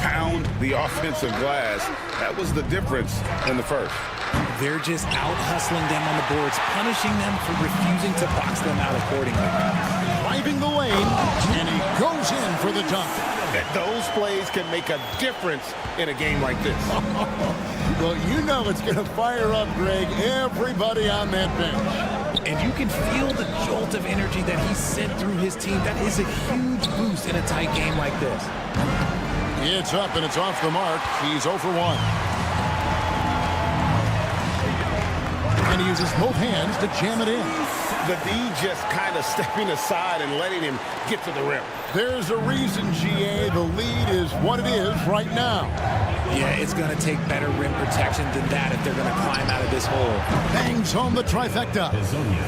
pound the offensive glass. That was the difference in the first. They're just out-hustling them on the boards, punishing them for refusing to box them out accordingly. Driving the lane, and he goes in for the dunk. Those plays can make a difference in a game like this. Well, you know it's going to fire up, Greg, everybody on that bench. And you can feel the jolt of energy that he sent through his team. That is a huge boost in a tight game like this. It's up and it's off the mark. He's 0 for 1. And he uses both hands to jam it in. The D just kind of stepping aside and letting him get to the rim. There's a reason, GA. The lead is what it is right now. Yeah, it's going to take better rim protection than that if they're going to climb out of this hole. Bangs home the trifecta.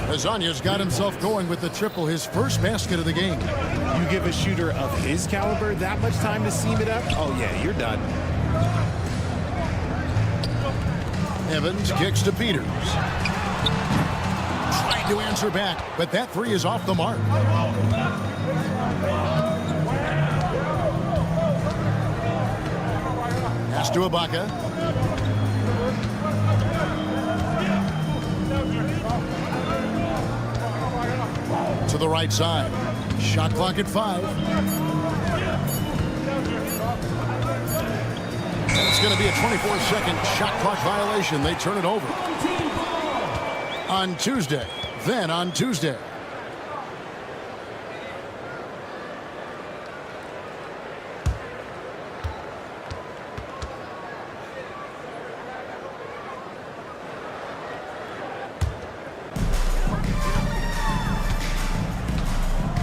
Hezonja's got himself going with the triple, his first basket of the game. You give a shooter of his caliber that much time to seam it up? Oh, yeah, you're done. Evans kicks to Peters. Trying to answer back, but that three is off the mark. Pass to Ibaka. To the right side. Shot clock at 5. It's going to be a 24-second shot clock violation. They turn it over. On Tuesday. Then on Tuesday.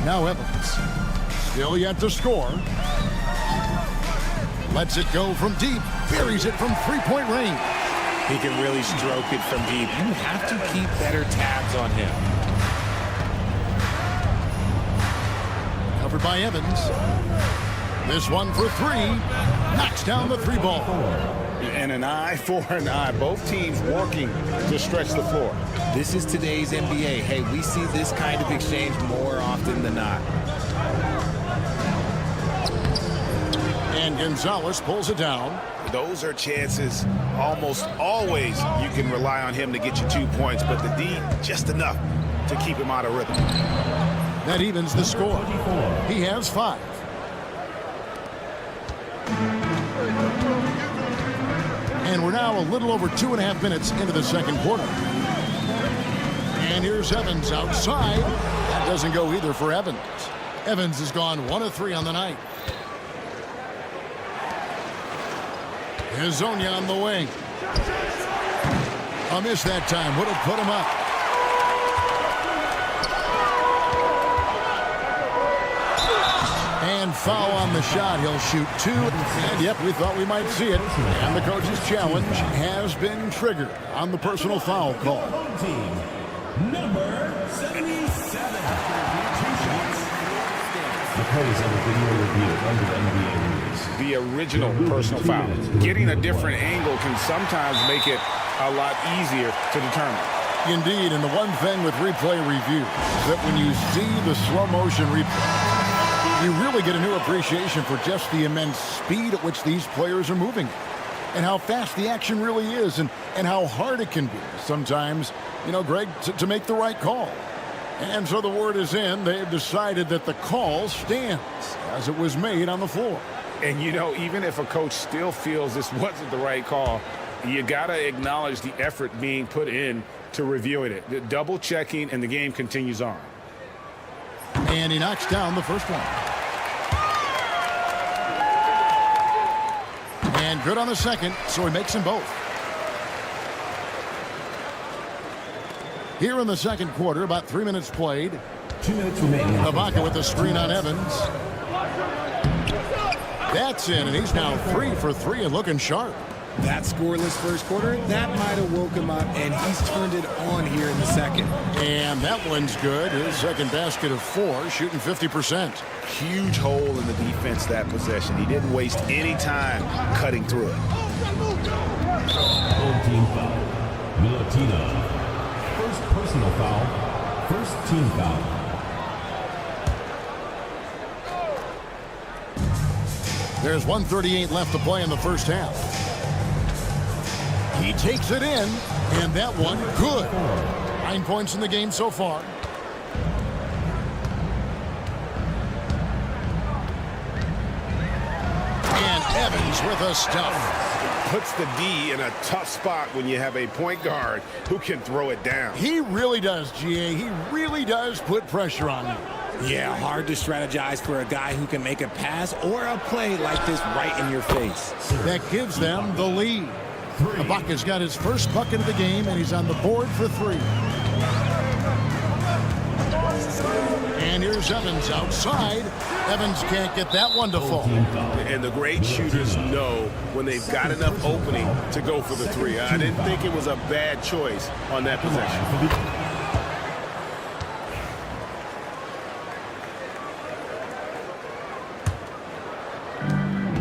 Now Evans. Still yet to score. Lets it go from deep. Buries it from three-point range. He can really stroke it from deep. You have to keep better tabs on him. Covered by Evans. This one for 3. Knocks down the 3 ball. And an eye for an eye. Both teams working to stretch the floor. This is today's NBA. Hey, we see this kind of exchange more often than not. And Gonzalez pulls it down. Those are chances almost always you can rely on him to get you 2 points, but the D just enough to keep him out of rhythm. That evens the score. He has 5. And we're now a little over 2.5 minutes into the second quarter. And here's Evans outside. That doesn't go either for Evans. Evans has gone 1 of 3 on the night. Hezonja on the wing. A miss that time. Would have put him up. And foul on the shot. He'll shoot 2. And yep, we thought we might see it. And the coach's challenge has been triggered on the personal foul call. Number 77. The plays under video review under NBA rules. The original personal foul. Getting a different angle can sometimes make it a lot easier to determine. Indeed, and the one thing with replay review is that when you see the slow motion replay, you really get a new appreciation for just the immense speed at which these players are moving and how fast the action really is and how hard it can be sometimes, you know, Greg, to make the right call. And so the word is in. They've decided that the call stands as it was made on the floor. And, you know, even if a coach still feels this wasn't the right call, you got to acknowledge the effort being put in to reviewing it. The double checking, and the game continues on. And he knocks down the first one. And good on the second, so he makes them both. Here in the second quarter, about 3 minutes played. 2 minutes remaining. Ibaka with the screen on Evans. That's in, and he's now 3 for 3 and looking sharp. That scoreless first quarter, that might have woke him up, and he's turned it on here in the second. And that one's good. His second basket of 4, shooting 50%. Huge hole in the defense that possession. He didn't waste any time cutting through it. Home team foul. Milutina. First personal foul. First team foul. There's 1:38 left to play in the first half. He takes it in, and that one good. 9 points in the game so far. And Evans with a stuff. Puts the D in a tough spot when you have a point guard who can throw it down. He really does, GA. He really does put pressure on you. Yeah, hard to strategize for a guy who can make a pass or a play like this right in your face. That gives them the lead. Ibaka's got his first bucket of the game, and he's on the board for 3. And here's Evans outside. Evans can't get that one to fall. And the great shooters know when they've got enough opening to go for the 3. I didn't think it was a bad choice on that possession.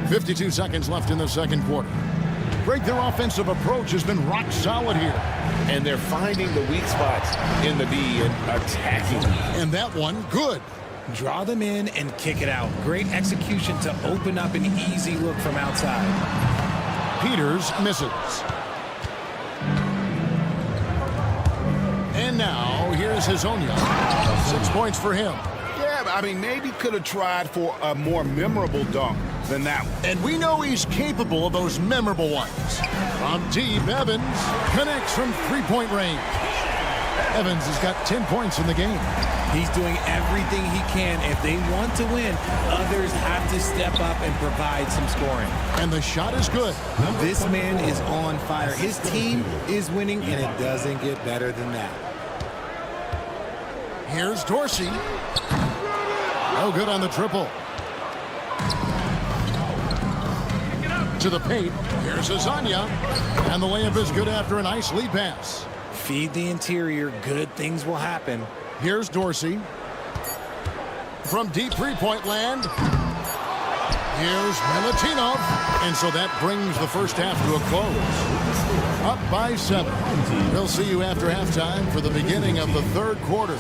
52 seconds left in the second quarter. Greg, their offensive approach has been rock solid here. And they're finding the weak spots in the D and attacking. And that one, good. Draw them in and kick it out. Great execution to open up an easy look from outside. Peters misses. And now, here's Hazonia. 6 points for him. Yeah, I mean, maybe could have tried for a more memorable dunk than that one. And we know he's capable of those memorable ones. From deep, Evans connects from three-point range. Evans has got 10 points in the game. He's doing everything he can. If they want to win, others have to step up and provide some scoring. And the shot is good. This man is on fire. His team is winning, and it doesn't get better than that. Here's Dorsey. No good on the triple. To the paint. Here's Hazonia. And the layup is good after a nice lead pass. Feed the interior. Good things will happen. Here's Dorsey. From deep three-point land. Here's Milutinov. And so that brings the first half to a close. Up by 7. We'll see you after halftime for the beginning of the third quarter.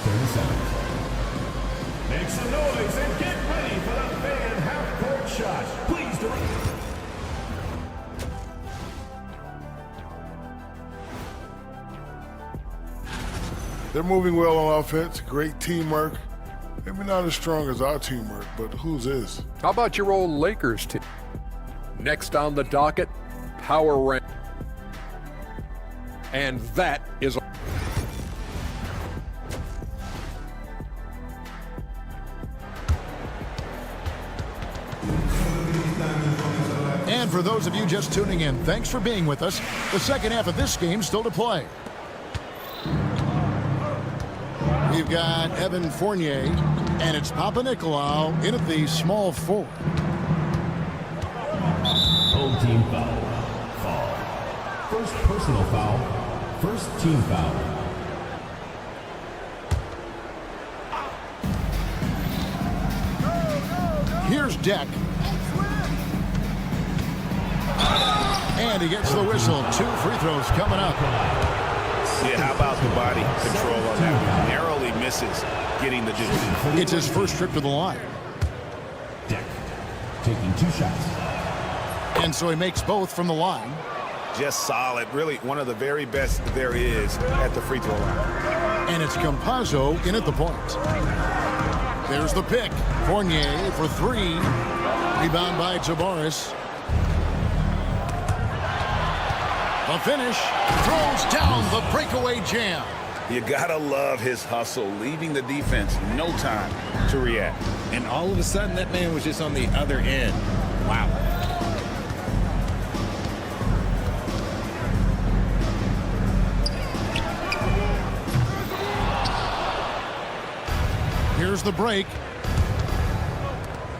Make some noise and get ready for the fan half-court shot. Please direct. They're moving well on offense. Great teamwork. Maybe not as strong as our teamwork, but whose is? How about your old Lakers team? Next on the docket, power rank. And that is... And for those of you just tuning in, thanks for being with us. The second half of this game still to play. We've got Evan Fournier, and it's Papa Nicolau in at the small forward. Home team foul. First personal foul. First team foul. Here's Deck. And he gets the whistle. 2 free throws coming up. Yeah, how about the body control on that? Narrowly misses getting the deuce. It's his first trip to the line. Deck taking 2 shots. And so he makes both from the line. Just solid. Really one of the very best there is at the free throw line. And it's Campazzo in at the point. There's the pick. Fournier for 3. Rebound by Tavares. The finish. Throws down the breakaway jam. You gotta love his hustle, leaving the defense no time to react. And all of a sudden, that man was just on the other end. Wow. Here's the break.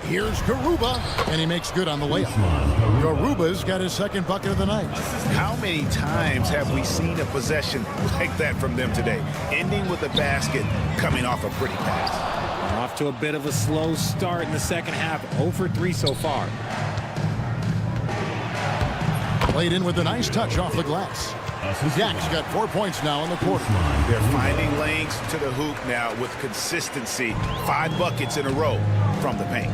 Here's Garuba, and he makes good on the layup. Garuba's got his second bucket of the night. How many times have we seen a possession like that from them today? Ending with a basket, coming off a pretty pass. Off to a bit of a slow start in the second half. 0 for 3 so far. Played in with a nice touch off the glass. Dak's got 4 points now in the quarter. They're finding lanes to the hoop now with consistency. 5 buckets in a row from the paint.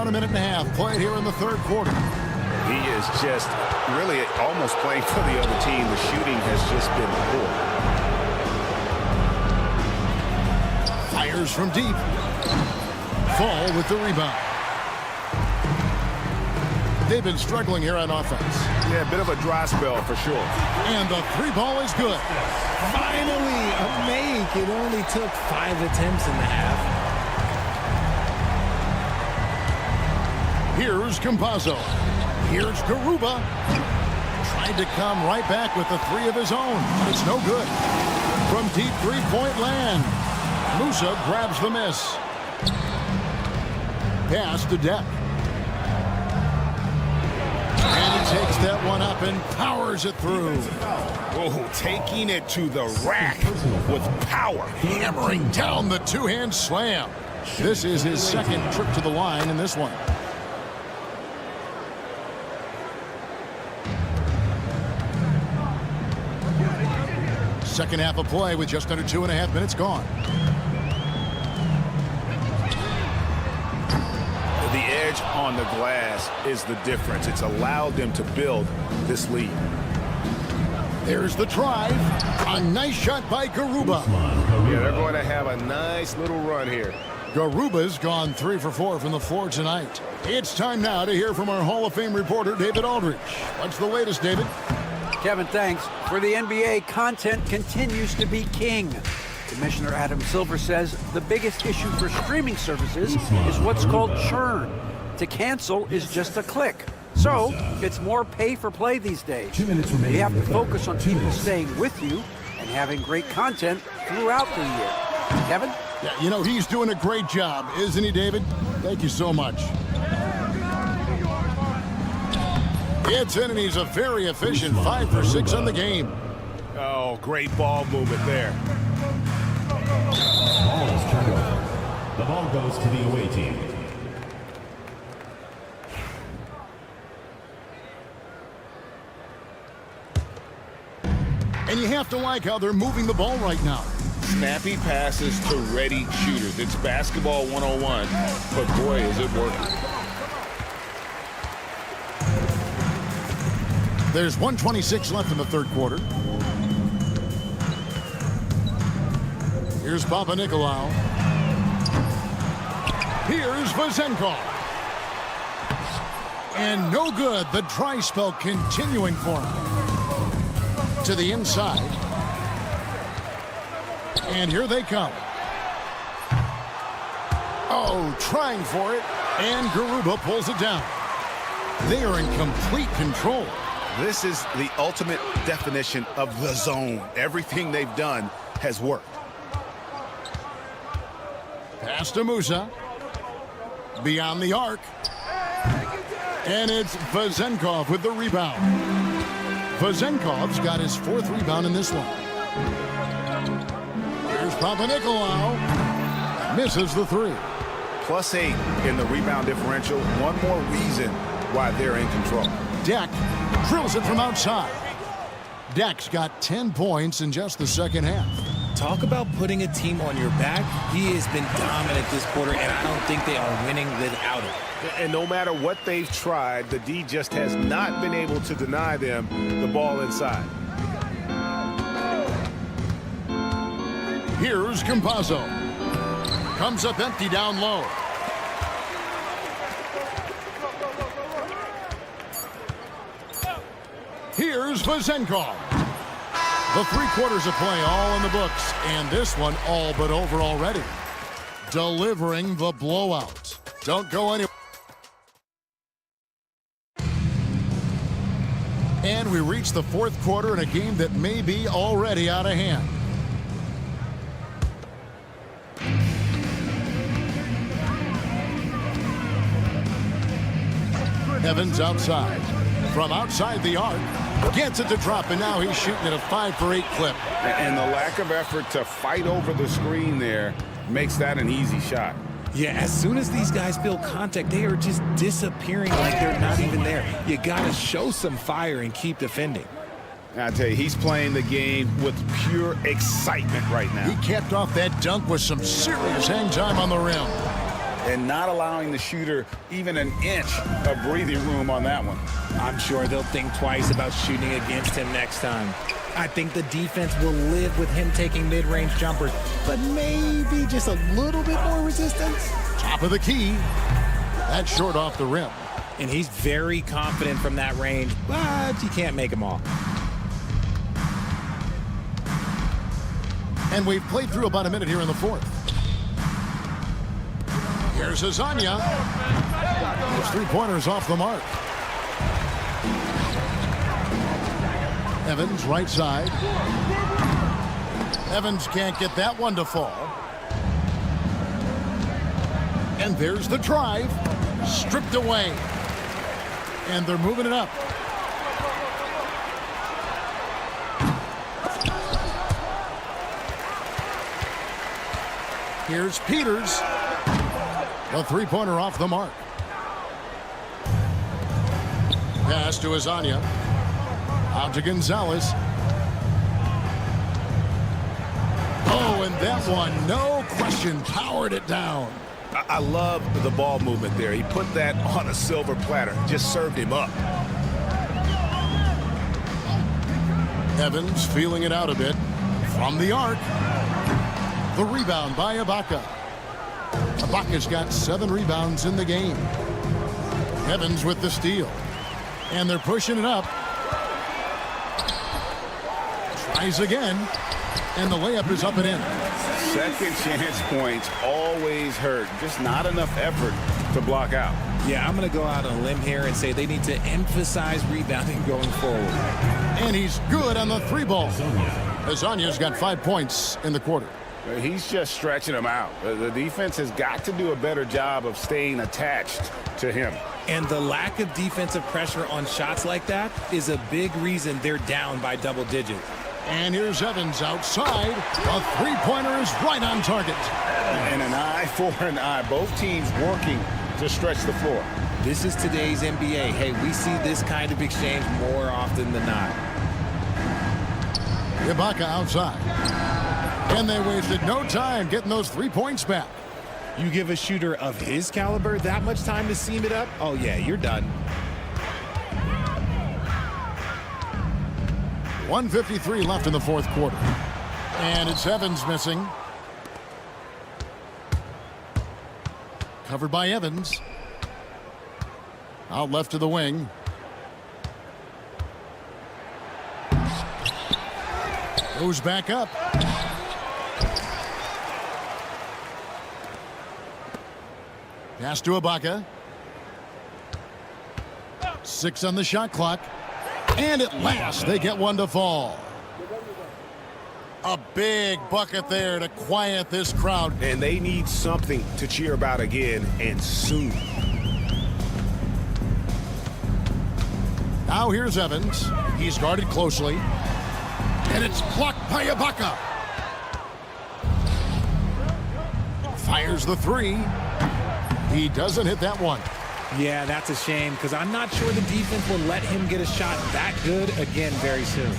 around a minute and a half played here in the third quarter. He is just really almost playing for the other team. The shooting has just been poor. Fires from deep. Fall with the rebound. They've been struggling here on offense. Yeah, a bit of a dry spell for sure. And the three ball is good. Finally, a make. It only took 5 attempts in the half. Here's Campazzo. Here's Garuba. Tried to come right back with the three of his own. It's no good. From deep three-point land. Musa grabs the miss. Pass to Deck. And he takes that one up and powers it through. Whoa, taking it to the rack with power. Hammering down the two-hand slam. This is his second trip to the line in this one. Second half of play with just under 2.5 minutes gone. The edge on the glass is the difference. It's allowed them to build this lead. There's the drive. A nice shot by Garuba. Yeah, they're going to have a nice little run here. Garuba's gone 3 for 4 from the floor tonight. It's time now to hear from our Hall of Fame reporter, David Aldridge. What's the latest, David? Kevin, thanks. For the NBA, content continues to be king. Commissioner Adam Silver says the biggest issue for streaming services is what's called churn. To cancel is just a click. So it's more pay for play these days. You have to focus on people staying with you and having great content throughout the year. Kevin? Yeah, you know, he's doing a great job, isn't he, David? Thank you so much. It's in, and he's a very efficient 5 for 6 on the game. Oh, great ball movement there. Ball is turned over. The ball goes to the away team. And you have to like how they're moving the ball right now. Snappy passes to ready shooters. It's basketball 101, but boy, is it working. There's 1:26 left in the third quarter. Here's Papanikolaou. Here's Vezenkov. And no good. The dry spell continuing for him. To the inside. And here they come. Oh, trying for it. And Garuba pulls it down. They are in complete control. This is the ultimate definition of the zone. Everything they've done has worked. Pass to Musa. Beyond the arc. And it's Vezenkov with the rebound. Vezenkov's got his 4th rebound in this one. Here's Papanikolaou. Misses the 3. +8 in the rebound differential. One more reason why they're in control. Deck drills it from outside. Deck's got 10 points in just the second half. Talk about putting a team on your back. He has been dominant this quarter, and I don't think they are winning without it. And no matter what they've tried, the D just has not been able to deny them the ball inside. Here's Campazzo. Comes up empty down low. Here's Vezenkov. The 3 quarters of play all in the books, and this one all but over already. Delivering the blowout. Don't go anywhere. And we reach the 4th quarter in a game that may be already out of hand. Evans outside. From outside the arc. Gets it to drop, and now he's shooting at a 5 for 8 clip. And the lack of effort to fight over the screen there makes that an easy shot. Yeah, as soon as these guys feel contact, they are just disappearing like they're not even there. You got to show some fire and keep defending. I tell you, he's playing the game with pure excitement right now. He capped off that dunk with some serious hang time on the rim. and not allowing the shooter even an inch of breathing room on that one. I'm sure they'll think twice about shooting against him next time. I think the defense will live with him taking mid-range jumpers, but maybe just a little bit more resistance. Top of the key. That's short off the rim. And he's very confident from that range, but you can't make them all. And we've played through about a minute here in the fourth. Here's Azania. His three-pointers off the mark. Evans, right side. Evans can't get that one to fall. And there's the drive. Stripped away. And they're moving it up. Here's Peters. The three-pointer off the mark. Pass to Azania. Out to Gonzalez. Oh, and that one, no question, powered it down. I love the ball movement there. He put that on a silver platter. Just served him up. Evans feeling it out a bit. From the arc. The rebound by Ibaka. Ibaka's got 7 rebounds in the game. Evans with the steal. And they're pushing it up. Tries again. And the layup is up and in. Second chance points always hurt. Just not enough effort to block out. Yeah, I'm going to go out on a limb here and say they need to emphasize rebounding going forward. And he's good on the 3-ball. Azania's got 5 points in the quarter. He's just stretching him out. The defense has got to do a better job of staying attached to him. And the lack of defensive pressure on shots like that is a big reason they're down by double digits. And here's Evans outside. A three-pointer is right on target. And an eye for an eye. Both teams working to stretch the floor. This is today's NBA. Hey, we see this kind of exchange more often than not. Ibaka outside. And they wasted no time getting those 3 points back. You give a shooter of his caliber that much time to seam it up? Oh, yeah, you're done. 1:53 left in the fourth quarter. And it's Evans missing. Covered by Evans. Out left to the wing. Goes back up. Pass to Ibaka. 6 on the shot clock. And at last, they get one to fall. A big bucket there to quiet this crowd. And they need something to cheer about again, and soon. Now here's Evans. He's guarded closely. And it's blocked by Ibaka. Fires the 3. He doesn't hit that one. Yeah, that's a shame because I'm not sure the defense will let him get a shot that good again very soon.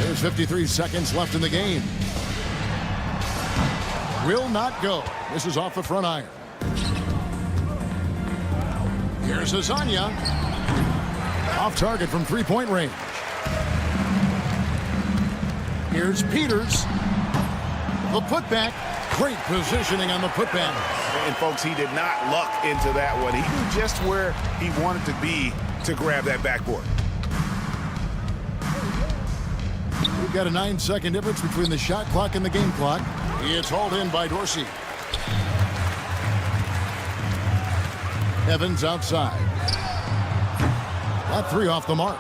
There's 53 seconds left in the game. Will not go. This is off the front iron. Here's Azania. Off target from three-point range. Here's Peters. The putback. Great positioning on the putback. And, folks, he did not luck into that one. He knew just where he wanted to be to grab that backboard. We've got a 9-second difference between the shot clock and the game clock. It's hauled in by Dorsey. Evans outside. That 3 off the mark.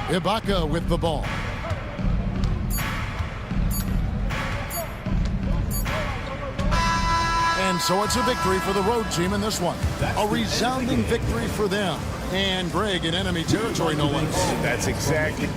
Ibaka with the ball. And so it's a victory for the road team in this one. A resounding victory for them. And Greg in enemy territory, no less. That's exactly.